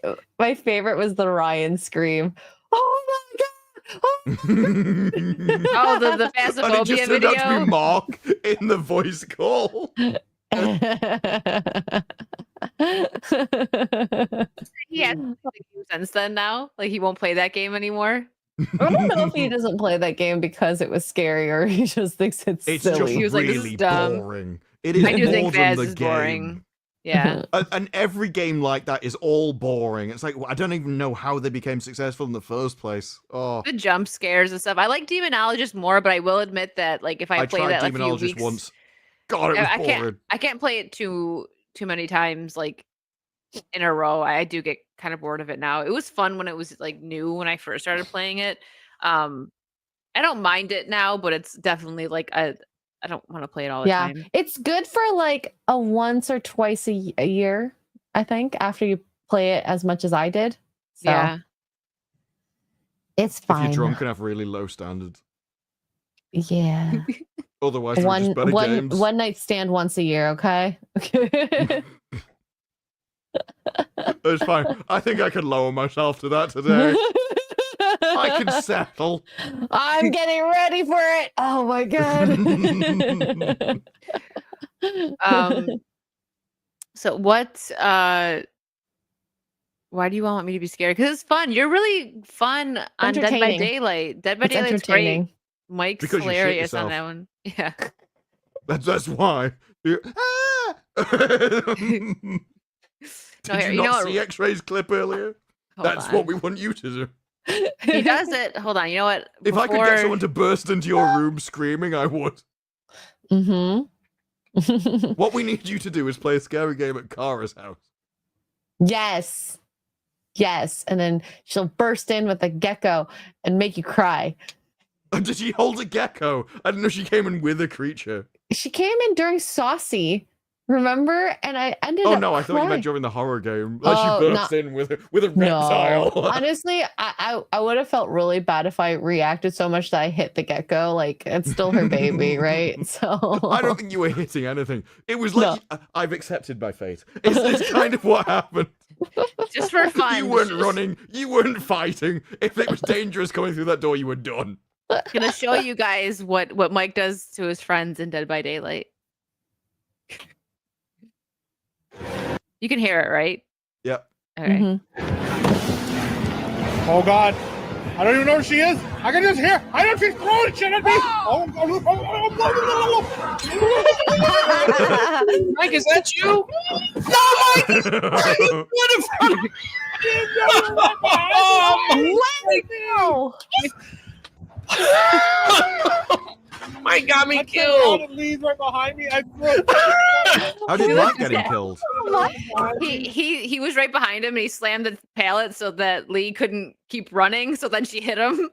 Speaker 2: favorite was the Ryan scream. Oh my god!
Speaker 3: Oh, the Phasmophobia
Speaker 1: and it just turned
Speaker 3: video.
Speaker 1: out to be Mark in the voice call.
Speaker 3: He has since then now. Like he won't play that game anymore.
Speaker 2: I don't know if he doesn't play that game because it was scary or he just thinks it's silly.
Speaker 1: Just
Speaker 3: He was like, this is
Speaker 1: really
Speaker 3: dumb.
Speaker 1: boring. It is
Speaker 3: I do
Speaker 1: more
Speaker 3: think
Speaker 1: than
Speaker 3: Vaz
Speaker 1: the
Speaker 3: is
Speaker 1: game.
Speaker 3: boring. Yeah.
Speaker 1: And every game like that is all boring. It's like, I don't even know how they became successful in the first place. Oh,
Speaker 3: The jump scares and stuff. I like Demonologist more, but I will admit that like if I play
Speaker 1: tried
Speaker 3: that a few
Speaker 1: Demonologist
Speaker 3: weeks,
Speaker 1: once. God, it was boring.
Speaker 3: I can't play it too many times like in a row. I do get kind of bored of it now. It was fun when it was like new when I first started playing it. I don't mind it now, but it's definitely like I don't want to play it all the time.
Speaker 2: It's good for like a once or twice a year, I think, after you play it as much as I did. So
Speaker 3: Yeah.
Speaker 2: it's fine.
Speaker 1: If you're drunk and have really low standards.
Speaker 2: Yeah.
Speaker 1: Otherwise, they're just better games.
Speaker 2: One night stand once a year, okay?
Speaker 1: It's fine. I think I can lower myself to that today. I can settle.
Speaker 2: I'm getting ready for it. Oh my god.
Speaker 3: So what why do you want me to be scared? Because it's fun. You're really fun on Dead by
Speaker 2: Entertaining.
Speaker 3: Daylight. Dead by
Speaker 2: It's
Speaker 3: Daylight's great.
Speaker 2: entertaining.
Speaker 3: Mike's
Speaker 1: Because you shit
Speaker 3: hilarious on
Speaker 1: yourself.
Speaker 3: that one. Yeah.
Speaker 1: That's why.
Speaker 3: No,
Speaker 1: Did
Speaker 3: here,
Speaker 1: you
Speaker 3: you know
Speaker 1: not
Speaker 3: what?
Speaker 1: see X-Ray's clip earlier?
Speaker 3: Hold
Speaker 1: That's
Speaker 3: on.
Speaker 1: what we want you to do.
Speaker 3: He does it. Hold on. You know what?
Speaker 1: If I could get
Speaker 3: Before-
Speaker 1: someone to burst into your room screaming, I would.
Speaker 2: Mm-hmm.
Speaker 1: What we need you to do is play a scary game at Kara's house.
Speaker 2: Yes. Yes. And then she'll burst in with a gecko and make you cry.
Speaker 1: Oh, did she hold a gecko? I didn't know she came in with a creature.
Speaker 2: She came in during Saucy, remember? And I ended
Speaker 1: Oh
Speaker 2: up
Speaker 1: no, I thought you meant
Speaker 2: crying.
Speaker 1: during the horror game. Like
Speaker 2: Oh,
Speaker 1: she burst in with a reptile.
Speaker 2: No. Honestly, I would have felt really bad if I reacted so much that I hit the gecko. Like, it's still her baby, right? So
Speaker 1: I don't think you were hitting anything. It was like, I've accepted my fate. It's kind of what happened.
Speaker 3: Just for fun.
Speaker 1: You weren't running. You weren't fighting. If it was dangerous coming through that door, you were done.
Speaker 3: Gonna show you guys what Mike does to his friends in Dead by Daylight. You can hear it, right?
Speaker 1: Yep.
Speaker 3: Okay.
Speaker 13: Oh God. I don't even know where she is. I can just hear. I know she's throwing shit at me.
Speaker 14: Mike, is that you?
Speaker 13: No, Mike!
Speaker 2: Wow!
Speaker 14: Mike got me killed.
Speaker 13: Right behind me.
Speaker 1: How did Mike get him killed?
Speaker 3: He was right behind him and he slammed the pallet so that Lee couldn't keep running. So then she hit him.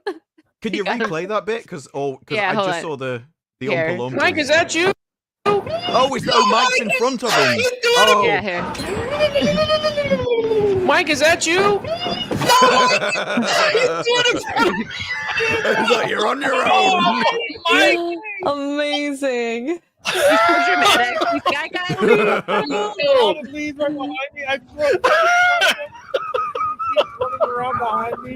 Speaker 1: Can you replay that bit? Because
Speaker 3: Yeah,
Speaker 1: I
Speaker 3: hold
Speaker 1: just
Speaker 3: on.
Speaker 1: saw the
Speaker 3: Here.
Speaker 1: Oompa Loompa.
Speaker 14: Mike, is that you?
Speaker 1: Mike's in front of him. Oh,
Speaker 3: Yeah, here.
Speaker 14: Mike, is that you?
Speaker 1: He's like, you're on your own.
Speaker 14: Mike.
Speaker 2: Amazing.
Speaker 3: He's so dramatic. He's guy.
Speaker 13: Right behind me. I running around behind me.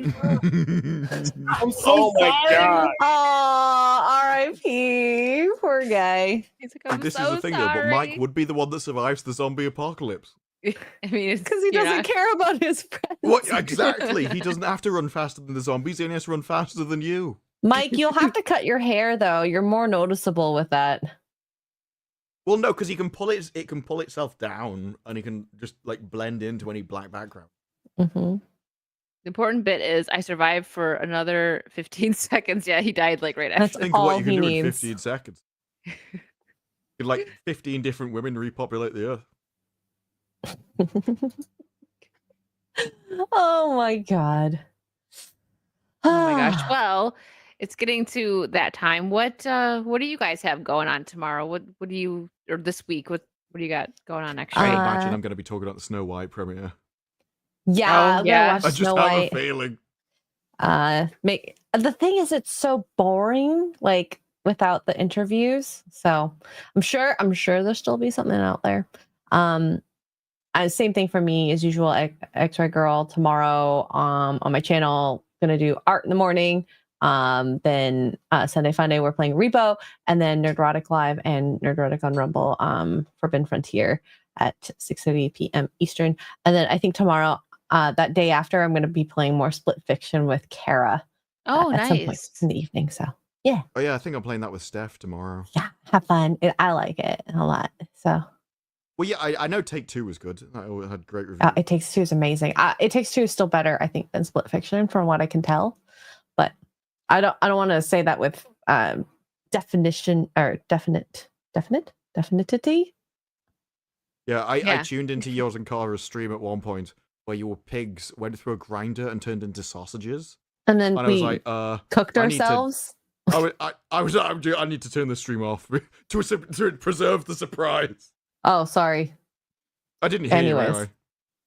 Speaker 13: I'm so sorry.
Speaker 14: God.
Speaker 2: Oh, R.I.P. Poor guy.
Speaker 3: He's like, I'm
Speaker 1: This
Speaker 3: so
Speaker 1: is the thing, though. But Mike would be the one that survives the zombie apocalypse.
Speaker 3: I mean, it's
Speaker 2: Because he doesn't care about his friends.
Speaker 1: What exactly? He doesn't have to run faster than the zombies. He only has to run faster than you.
Speaker 2: Mike, you'll have to cut your hair though. You're more noticeable with that.
Speaker 1: Well, no, because he can pull it. It can pull itself down, and he can just like blend into any black background.
Speaker 2: Mm-hmm.
Speaker 3: The important bit is I survived for another 15 seconds. Yeah, he died like right after.
Speaker 1: Think of what you can do in 15 seconds. Could like 15 different women repopulate the earth.
Speaker 2: Oh my god.
Speaker 3: Oh my gosh. Well, it's getting to that time. What do you guys have going on tomorrow? What do you or this week? What do you got going on next
Speaker 1: I
Speaker 3: week?
Speaker 1: imagine I'm going to be talking about the Snow White premiere.
Speaker 2: Yeah,
Speaker 3: Oh, yeah.
Speaker 2: watch
Speaker 1: I just
Speaker 2: Snow
Speaker 1: have
Speaker 2: White.
Speaker 1: a feeling.
Speaker 2: The thing is, it's so boring, like without the interviews. So I'm sure there'll still be something out there. Same thing for me as usual. X-Ray Girl tomorrow. On my channel, gonna do art in the morning. Then Sunday Funday we're playing Repo, and then Nerdrotic Live and Nerdrotic on Rumble. Forbidden Frontier at 6:30 p.m. Eastern, and then I think tomorrow. That day after, I'm going to be playing more Split Fiction with Kara.
Speaker 3: Oh,
Speaker 2: at some point
Speaker 3: nice.
Speaker 2: in the evening. So yeah,
Speaker 1: Oh yeah, I think I'm playing that with Steph tomorrow.
Speaker 2: yeah, have fun. I like it a lot. So
Speaker 1: Well, yeah, I know Take Two was good. I had great reviews.
Speaker 2: It Takes Two is amazing. It Takes Two is still better, I think, than Split Fiction from what I can tell. But I don't want to say that with definition or definitity.
Speaker 1: Yeah, I tuned into yours and Kara's stream at one point where your pigs went through a grinder and turned into sausages.
Speaker 2: And then
Speaker 1: I
Speaker 2: we
Speaker 1: was like,
Speaker 2: cooked
Speaker 1: I need to-
Speaker 2: ourselves.
Speaker 1: I need to turn the stream off to preserve the surprise.
Speaker 2: Oh, sorry.
Speaker 1: I didn't hear you
Speaker 2: Anyways.
Speaker 1: anyway.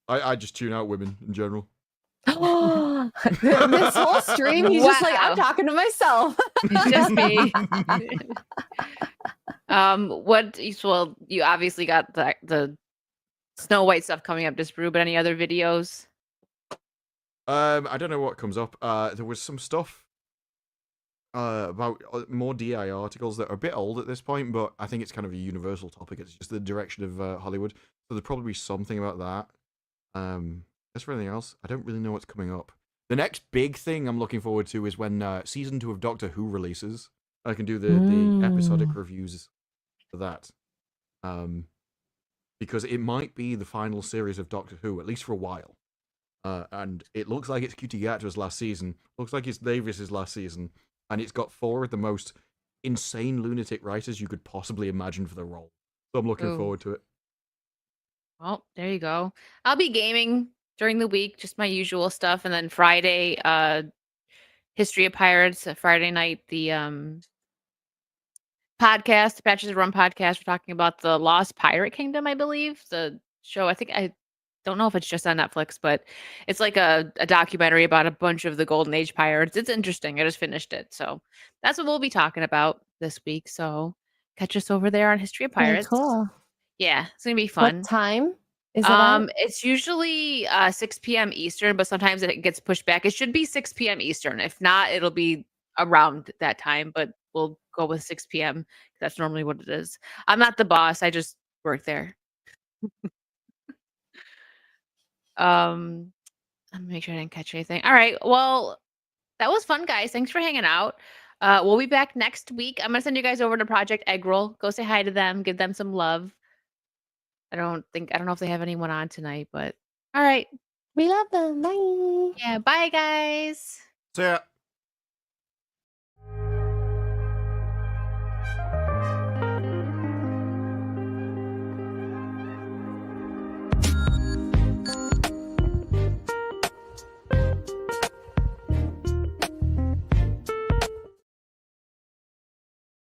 Speaker 1: I just tune out women in general.
Speaker 2: This whole stream, he's just like, I'm
Speaker 3: Wow.
Speaker 2: talking to myself.
Speaker 3: It's just me. Well, you obviously got the Snow White stuff coming up, Disbrew, but any other videos?
Speaker 1: I don't know what comes up. There was some stuff about more DI articles that are a bit old at this point, but I think it's kind of a universal topic. It's just the direction of Hollywood. So there'll probably be something about that. As for anything else, I don't really know what's coming up. The next big thing I'm looking forward to is when season 2 of Doctor Who releases. I can do the episodic reviews for that. Because it might be the final series of Doctor Who, at least for a while. And it looks like it's Cutie Gatwa's last season. Looks like it's Davis's last season. And it's got 4 of the most insane lunatic writers you could possibly imagine for the role. So I'm looking
Speaker 3: Ooh.
Speaker 1: forward to it.
Speaker 3: Well, there you go. I'll be gaming during the week, just my usual stuff, and then Friday, History of Pirates. Friday night, the podcast, the Patches of Rum podcast. We're talking about the Lost Pirate Kingdom, I believe. The show. I don't know if it's just on Netflix, but it's like a documentary about a bunch of the Golden Age pirates. It's interesting. I just finished it, so that's what we'll be talking about this week. So catch us over there on History of
Speaker 2: Very
Speaker 3: Pirates.
Speaker 2: cool.
Speaker 3: Yeah, it's gonna be fun.
Speaker 2: What time is it at?
Speaker 3: It's usually 6 p.m. Eastern, but sometimes it gets pushed back. It should be 6 p.m. Eastern. If not, it'll be around that time, but we'll go with 6 p.m. That's normally what it is. I'm not the boss. I just work there. Let me make sure I didn't catch anything. All right. Well, that was fun, guys. Thanks for hanging out. We'll be back next week. I'm gonna send you guys over to Project Egg Roll. Go say hi to them. Give them some love. I don't know if they have anyone on tonight, but all right.
Speaker 5: We love them. Bye.
Speaker 3: Yeah. Bye, guys.
Speaker 1: So yeah.